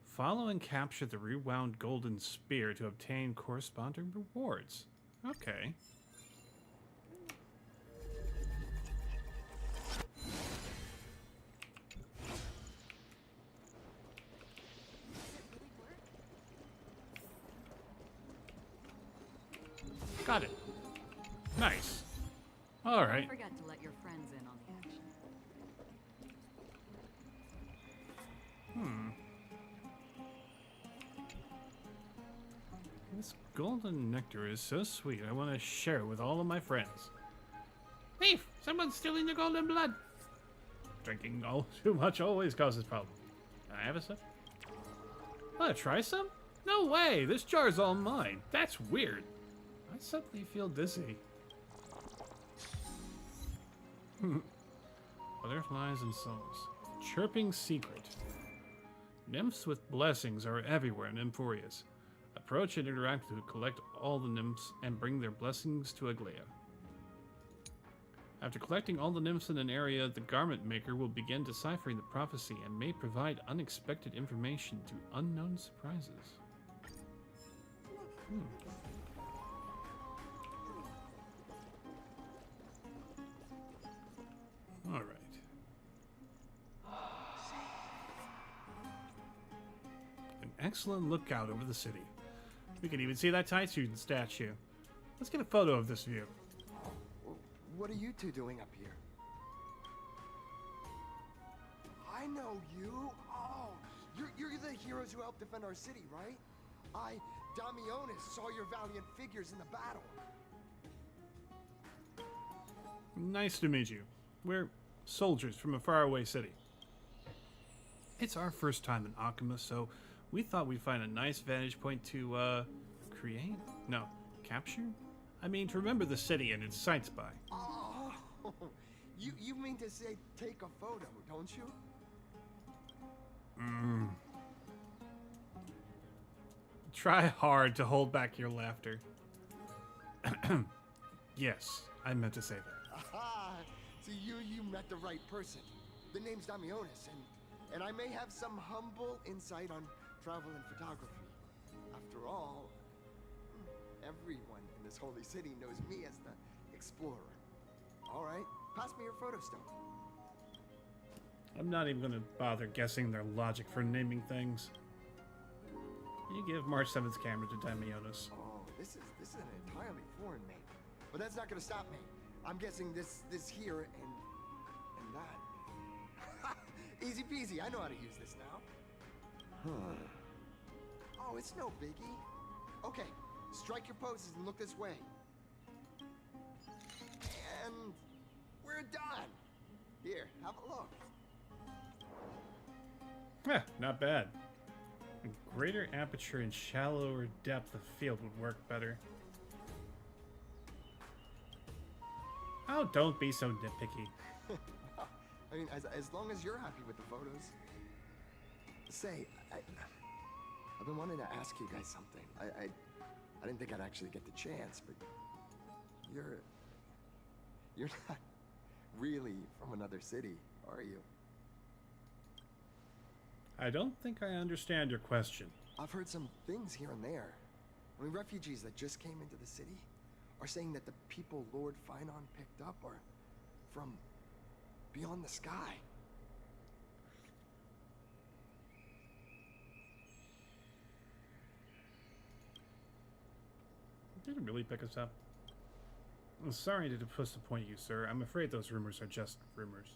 Follow and capture the rewound golden spear to obtain corresponding rewards. Okay. Got it. Nice. All right. Don't forget to let your friends in on the action. This golden nectar is so sweet. I want to share it with all of my friends. Thief! Someone's stealing the golden blood. Drinking too much always causes problems. Can I have a sip? Want to try some? No way! This jar's all mine. That's weird. I suddenly feel dizzy. Butterflies and souls. Chirping secret. Nymphs with blessings are everywhere in Amphoreus. Approach and interact to collect all the nymphs and bring their blessings to Aglaia. After collecting all the nymphs in an area, the garment maker will begin deciphering the prophecy and may provide unexpected information to unknown surprises. All right. An excellent lookout over the city. We can even see that Titan statue. Let's get a photo of this view. What are you two doing up here? I know you. Oh, you're the heroes who helped defend our city, right? Damionis, saw your valiant figures in the battle. Nice to meet you. We're soldiers from a faraway city. It's our first time in Akuma, so we thought we'd find a nice vantage point to, create? No, capture? I mean, to remember the city and its sights by. Oh, you mean to say take a photo, don't you? Try hard to hold back your laughter. Yes, I meant to say that. Aha! So you met the right person. The name's Damionis, and I may have some humble insight on travel and photography. After all, everyone in this holy city knows me as the explorer. All right, pass me your photo stone. I'm not even going to bother guessing their logic for naming things. You give March 7th's camera to Damionis. Oh, this is an entirely foreign name, but that's not going to stop me. I'm guessing this here and that. Easy peasy. I know how to use this now. Oh, it's no biggie. Okay, strike your poses and look this way. And we're done. Here, have a look. Not bad. A greater aperture and shallower depth of field would work better. Oh, don't be so nitpicky. I mean, as long as you're happy with the photos. Say, I've been wanting to ask you guys something. I didn't think I'd actually get the chance, but you're not really from another city, are you? I don't think I understand your question. I've heard some things here and there. I mean, refugees that just came into the city are saying that the people Lord Finon picked up are from beyond the sky. Did it really pick us up? I'm sorry to disappoint you, sir. I'm afraid those rumors are just rumors.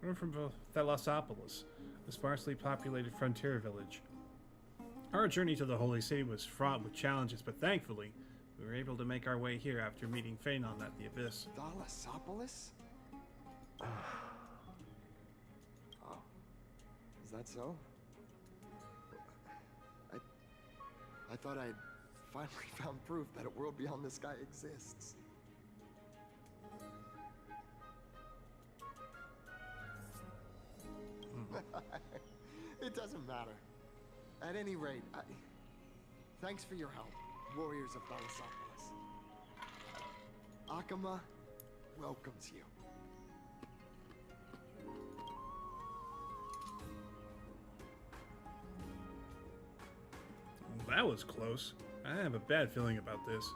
We're from Thalassopolis, a sparsely populated frontier village. Our journey to the Holy City was fraught with challenges, but thankfully, we were able to make our way here after meeting Phanon at the Abyss. Thalassopolis? Oh. Is that so? I thought I'd finally found proof that a world beyond the sky exists. It doesn't matter. At any rate, thanks for your help, warriors of Thalassopolis. Akama welcomes you. Well, that was close. I have a bad feeling about this.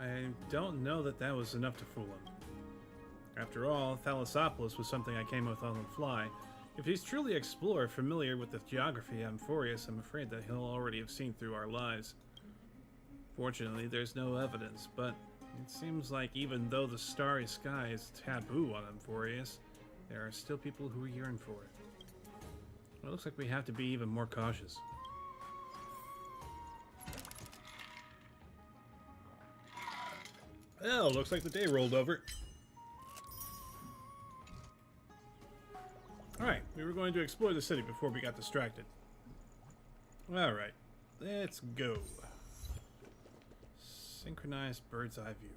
I don't know that that was enough to fool him. After all, Thalassopolis was something I came with on the fly. If he's truly an explorer familiar with the geography of Amphoreus, I'm afraid that he'll already have seen through our lies. Fortunately, there's no evidence, but it seems like even though the starry sky is taboo on Amphoreus, there are still people who yearn for it. Well, it looks like we have to be even more cautious. Well, looks like the day rolled over. Alright, we were going to explore the city before we got distracted. Alright, let's go. Synchronized bird's eye view.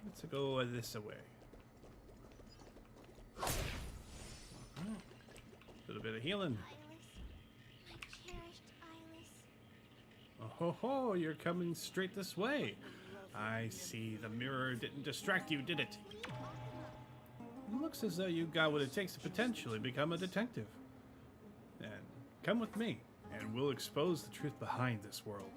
Let's go this way. A little bit of healing. Oh ho ho, you're coming straight this way. I see. The mirror didn't distract you, did it? It looks as though you got what it takes to potentially become a detective. Then come with me, and we'll expose the truth behind this world.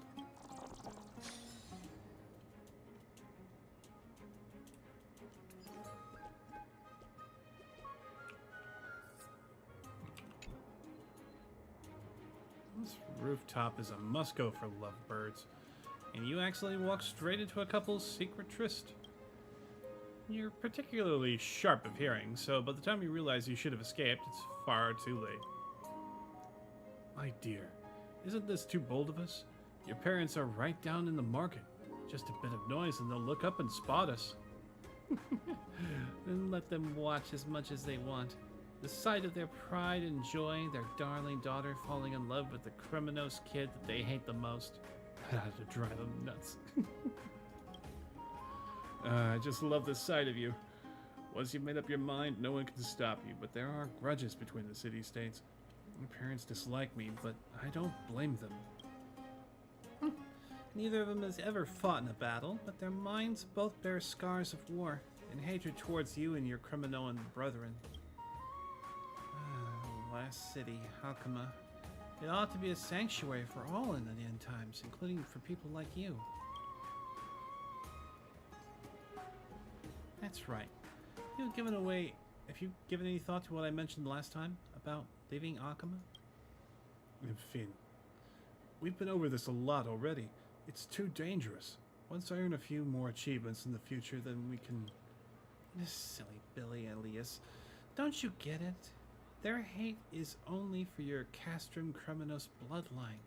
This rooftop is a must-go for lovebirds. And you accidentally walked straight into a couple's secret tryst. You're particularly sharp of hearing, so by the time you realize you should have escaped, it's far too late. My dear, isn't this too bold of us? Your parents are right down in the market. Just a bit of noise and they'll look up and spot us. Then let them watch as much as they want. The sight of their pride and joy, their darling daughter falling in love with the Kremenos kid that they hate the most. To drive them nuts. I just love the sight of you. Once you've made up your mind, no one can stop you, but there are grudges between the city-states. My parents dislike me, but I don't blame them. Neither of them has ever fought in a battle, but their minds both bear scars of war and hatred towards you and your Kremenoan brethren. Last city, Hakama. It ought to be a sanctuary for all in the end times, including for people like you. That's right. Have you given any thought to what I mentioned last time about leaving Akama? Finn, we've been over this a lot already. It's too dangerous. Once I earn a few more achievements in the future, then we can... Silly Billy Elias. Don't you get it? Their hate is only for your Castrum Kremenos bloodline.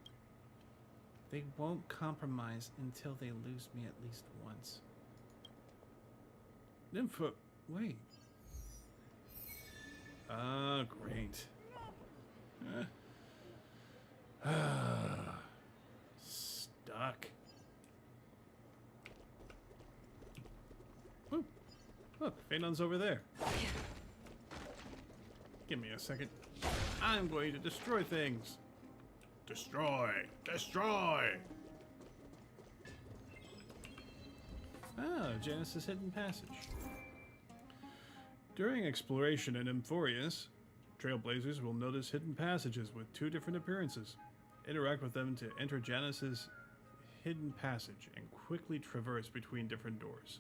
They won't compromise until they lose me at least once. Nympho, wait. Ah, great. Stuck. Oh, look, Phanon's over there. Give me a second. I'm going to destroy things. Destroy! Destroy! Ah, Janus's hidden passage. During exploration in Amphoreus, trailblazers will notice hidden passages with 2 different appearances. Interact with them to enter Janus's hidden passage and quickly traverse between different doors.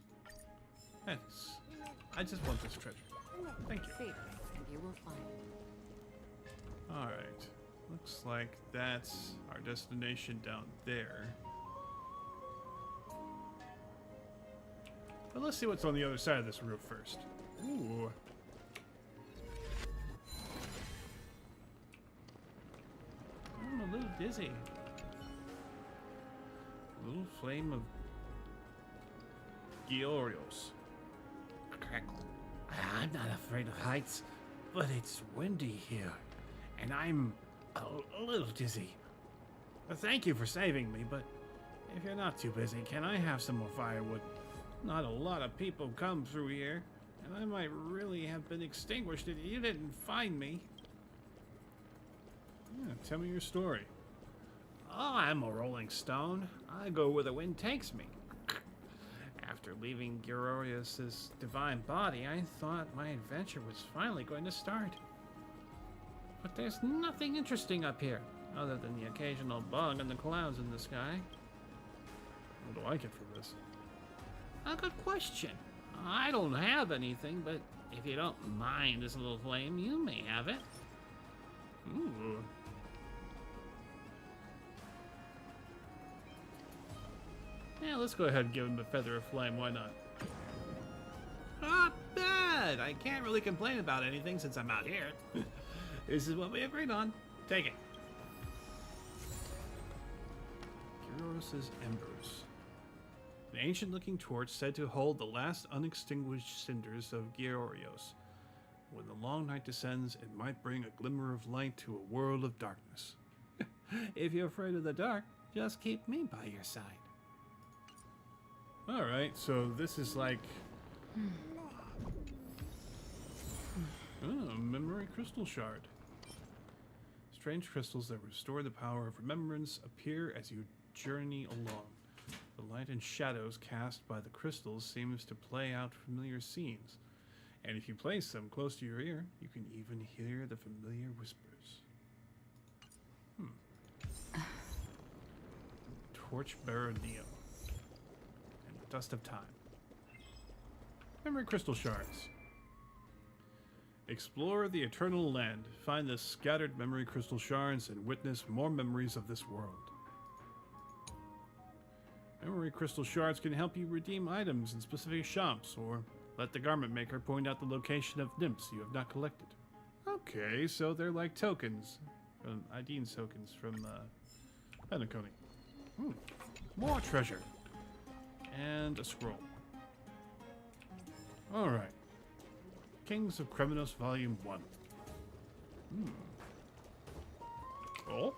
Thanks. I just want this treasure. Thank you. See, and you will find. Alright. Looks like that's our destination down there. But let's see what's on the other side of this roof first. Ooh. I'm a little dizzy. A little flame of Georios. Crackle. I'm not afraid of heights, but it's windy here, and I'm a little dizzy. Thank you for saving me, but if you're not too busy, can I have some more firewood? Not a lot of people come through here, and I might really have been extinguished if you didn't find me. Yeah, tell me your story. Oh, I'm a rolling stone. I go where the wind takes me. After leaving Georios' divine body, I thought my adventure was finally going to start. But there's nothing interesting up here, other than the occasional bug and the clouds in the sky. What do I get from this? A good question. I don't have anything, but if you don't mind this little flame, you may have it. Ooh. Yeah, let's go ahead and give him a feather of flame, why not? Not bad! I can't really complain about anything since I'm out here. This is what we agreed on. Take it. Georios' embers. An ancient-looking torch said to hold the last unextinguished cinders of Georios. When the long night descends, it might bring a glimmer of light to a world of darkness. If you're afraid of the dark, just keep me by your side. Alright, so this is like... Oh, memory crystal shard. Strange crystals that restore the power of remembrance appear as you journey along. The light and shadows cast by the crystals seems to play out familiar scenes. And if you place them close to your ear, you can even hear the familiar whispers. Torchbearer Neo. And the Dust of Time. Memory crystal shards. Explore the eternal land, find the scattered memory crystal shards, and witness more memories of this world. Memory crystal shards can help you redeem items in specific shops, or let the garment maker point out the location of nymphs you have not collected. Okay, so they're like tokens. Iden's tokens from Penacony. More treasure. And a scroll. Alright. Kings of Kremnos Volume 1. Oh?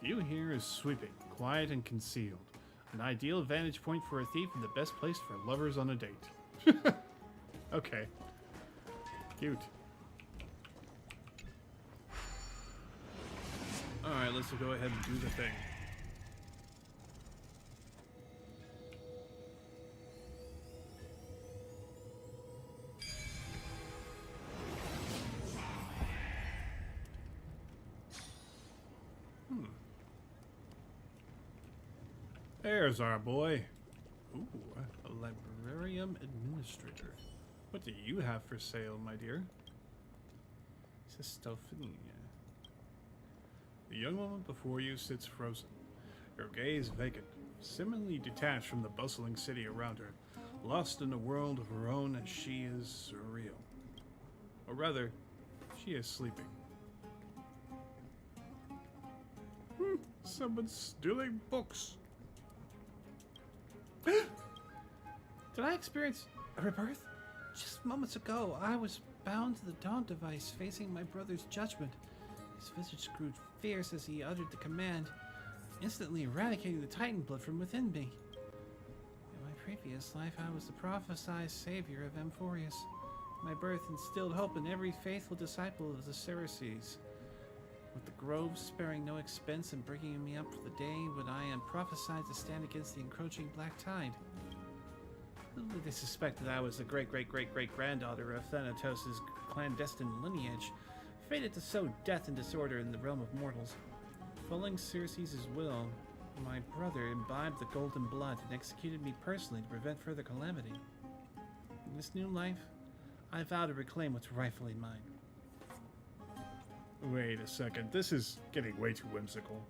View here is sweeping, quiet and concealed. An ideal vantage point for a thief and the best place for lovers on a date. Okay. Cute. Alright, let's go ahead and do the thing. There's our boy. Ooh, a librarium administrator. What do you have for sale, my dear? Sistophania. The young woman before you sits frozen, her gaze vacant, seemingly detached from the bustling city around her, lost in a world of her own as she is surreal. Or rather, she is sleeping. Someone's stealing books. Did I experience a rebirth? Just moments ago, I was bound to the Dawn device, facing my brother's judgment. His visage grew fierce as he uttered the command, instantly eradicating the Titan blood from within me. In my previous life, I was the prophesied savior of Amphoreus. My birth instilled hope in every faithful disciple of the Cereses. With the grove, sparing no expense and bringing me up for the day when I am prophesied to stand against the encroaching black tide. Little did they suspect that I was the great-great-great-great-granddaughter of Thanatos' clandestine lineage, fated to sow death and disorder in the realm of mortals. Following Circe's will, my brother imbibed the golden blood and executed me personally to prevent further calamity. In this new life, I vow to reclaim what's rightfully mine. Wait a second, this is getting way too whimsical.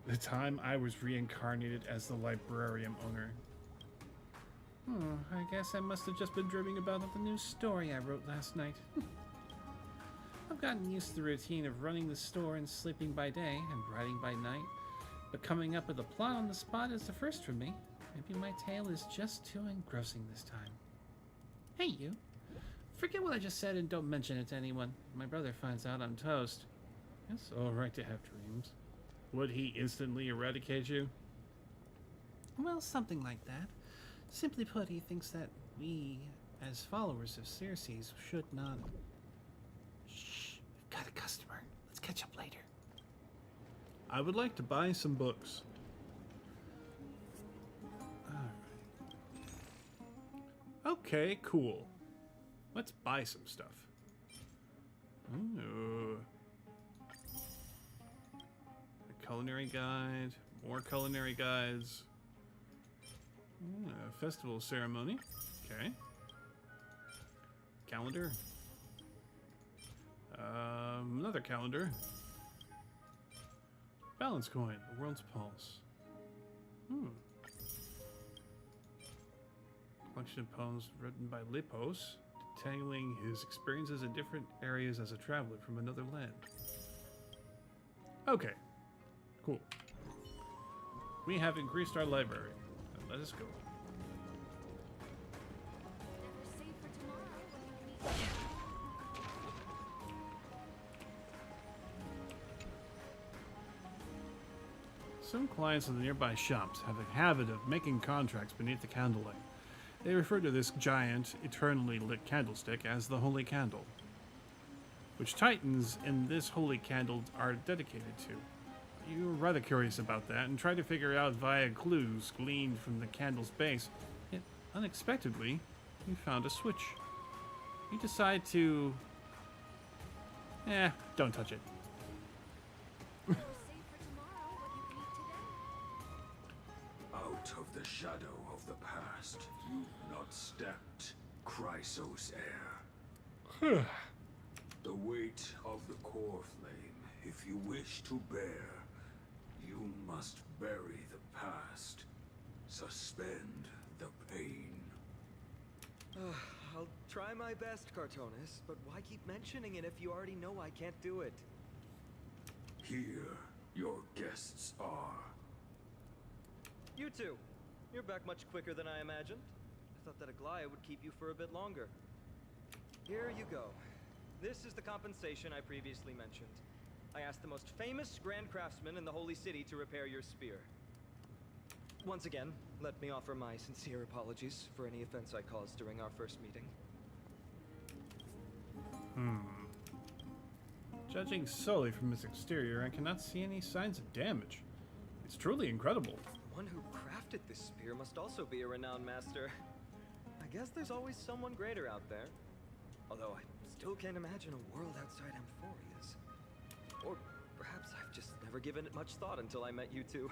The time I was reincarnated as the librarium owner. I guess I must have just been dreaming about the new story I wrote last night. I've gotten used to the routine of running the store and sleeping by day and writing by night, but coming up with a plot on the spot is the first for me. Maybe my tale is just too engrossing this time. Hey, you. Forget what I just said and don't mention it to anyone. My brother finds out I'm toast. It's alright to have dreams. Would he instantly eradicate you? Well, something like that. Simply put, he thinks that we, as followers of Circe's, should not... Shh, we've got a customer. Let's catch up later. I would like to buy some books. Okay, cool. Let's buy some stuff. Ooh. A culinary guide. More culinary guides. A festival ceremony. Okay. Calendar. Another calendar. Balance coin. The world's pulse. Collection of poems written by Lippos, detailing his experiences in different areas as a traveler from another land. Okay. Cool. We have increased our library. Now let us go. Some clients of the nearby shops have a habit of making contracts beneath the candlelight. They refer to this giant, eternally lit candlestick as the Holy Candle, which Titans in this Holy Candle are dedicated to. You were rather curious about that and tried to figure out via clues gleaned from the candle's base, yet unexpectedly, you found a switch. You decide to... don't touch it. Out of the shadow of the past, you've not stepped Chrysos heir. The weight of the core flame, if you wish to bear, you must bury the past. Suspend the pain. I'll try my best, Cartonis, but why keep mentioning it if you already know I can't do it? Here, your guests are. You two. You're back much quicker than I imagined. I thought that Aglaya would keep you for a bit longer. Here you go. This is the compensation I previously mentioned. I asked the most famous Grand Craftsman in the Holy City to repair your spear. Once again, let me offer my sincere apologies for any offense I caused during our first meeting. Judging solely from its exterior, I cannot see any signs of damage. It's truly incredible. The one who crafted this spear must also be a renowned master. I guess there's always someone greater out there. Although I still can't imagine a world outside Amphoreus. Or perhaps I've just never given it much thought until I met you two.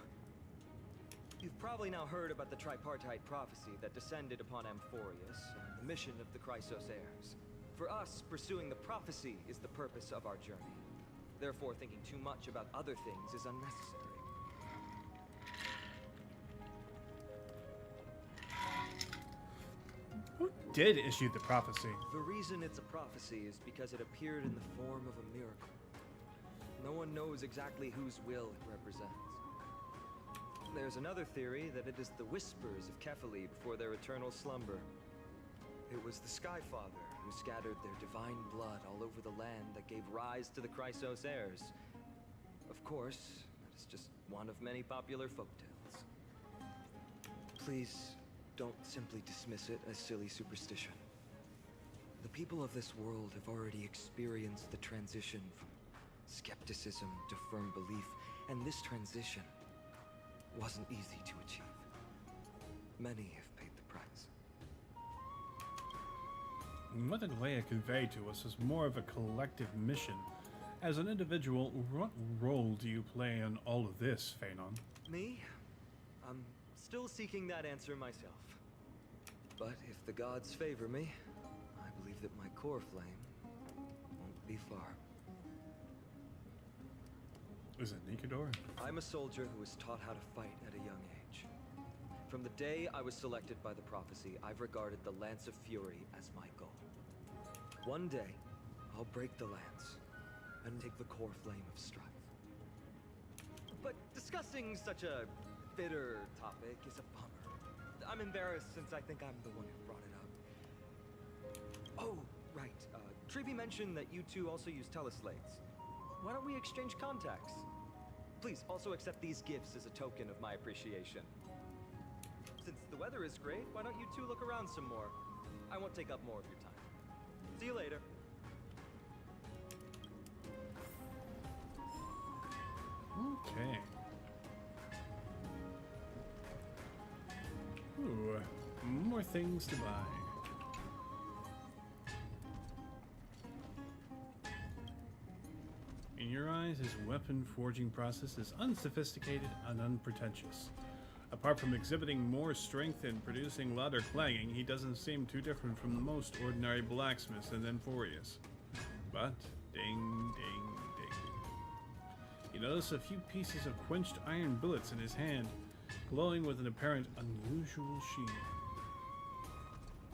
You've probably now heard about the tripartite prophecy that descended upon Amphoreus and the mission of the Chrysos heirs. For us, pursuing the prophecy is the purpose of our journey. Therefore, thinking too much about other things is unnecessary. Who did issue the prophecy? The reason it's a prophecy is because it appeared in the form of a miracle. No one knows exactly whose will it represents. There's another theory that it is the whispers of Kefali before their eternal slumber. It was the Skyfather who scattered their divine blood all over the land that gave rise to the Chrysos heirs. Of course, that is just one of many popular folktales. Please, don't simply dismiss it as silly superstition. The people of this world have already experienced the transition from skepticism to firm belief, and this transition wasn't easy to achieve. Many have paid the price. What Leia conveyed to us is more of a collective mission. As an individual, what role do you play in all of this, Phanon? Me? I'm still seeking that answer myself. But if the gods favor me, I believe that my core flame won't be far. Is it Nikador? I'm a soldier who was taught how to fight at a young age. From the day I was selected by the prophecy, I've regarded the Lance of Fury as my goal. One day, I'll break the lance and take the core flame of strife. But discussing such a bitter topic is a bummer. I'm embarrassed since I think I'm the one who brought it up. Oh, right. Treeby mentioned that you two also use teleslates. Why don't we exchange contacts? Please also accept these gifts as a token of my appreciation. Since the weather is great, why don't you two look around some more? I won't take up more of your time. See you later. Okay. Ooh, more things to buy. In your eyes, his weapon forging process is unsophisticated and unpretentious. Apart from exhibiting more strength and producing louder clanging, he doesn't seem too different from the most ordinary blacksmiths in Amphoreus. But, ding, ding, ding. You notice a few pieces of quenched iron billets in his hand, glowing with an apparent unusual sheen.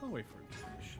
I'll wait for it to finish.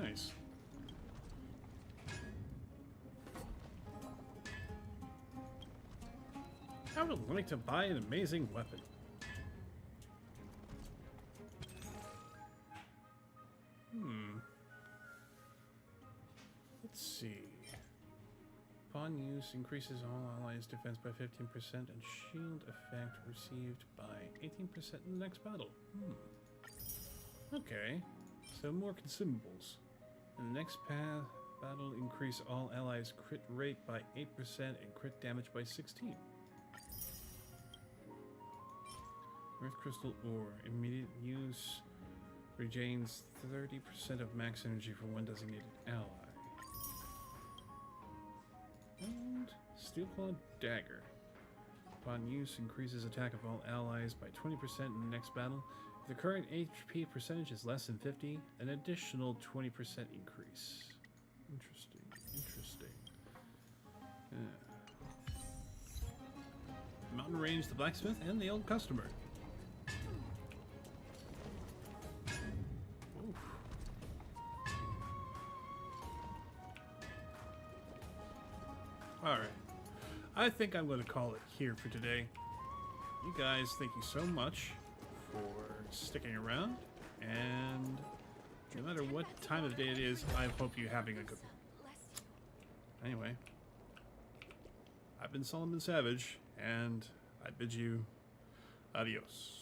Nice. I would like to buy an amazing weapon. Let's see. Upon use, increases all allies' defense by 15% and shield effect received by 18% in the next battle. Okay. So more consumables. In the next battle, increase all allies' crit rate by 8% and crit damage by 16. Earth Crystal Ore. Immediate use regains 30% of max energy for one designated ally. And Steel Claw Dagger. Upon use, increases attack of all allies by 20% in the next battle. If the current HP percentage is less than 50, an additional 20% increase. Interesting, interesting. Mountain Range, the blacksmith, and the old customer. Oof. Alright. I think I'm going to call it here for today. You guys, thank you so much for sticking around, and no matter what time of day it is, I hope you're having a good one. Anyway, I've been Solomon Savage, and I bid you adios.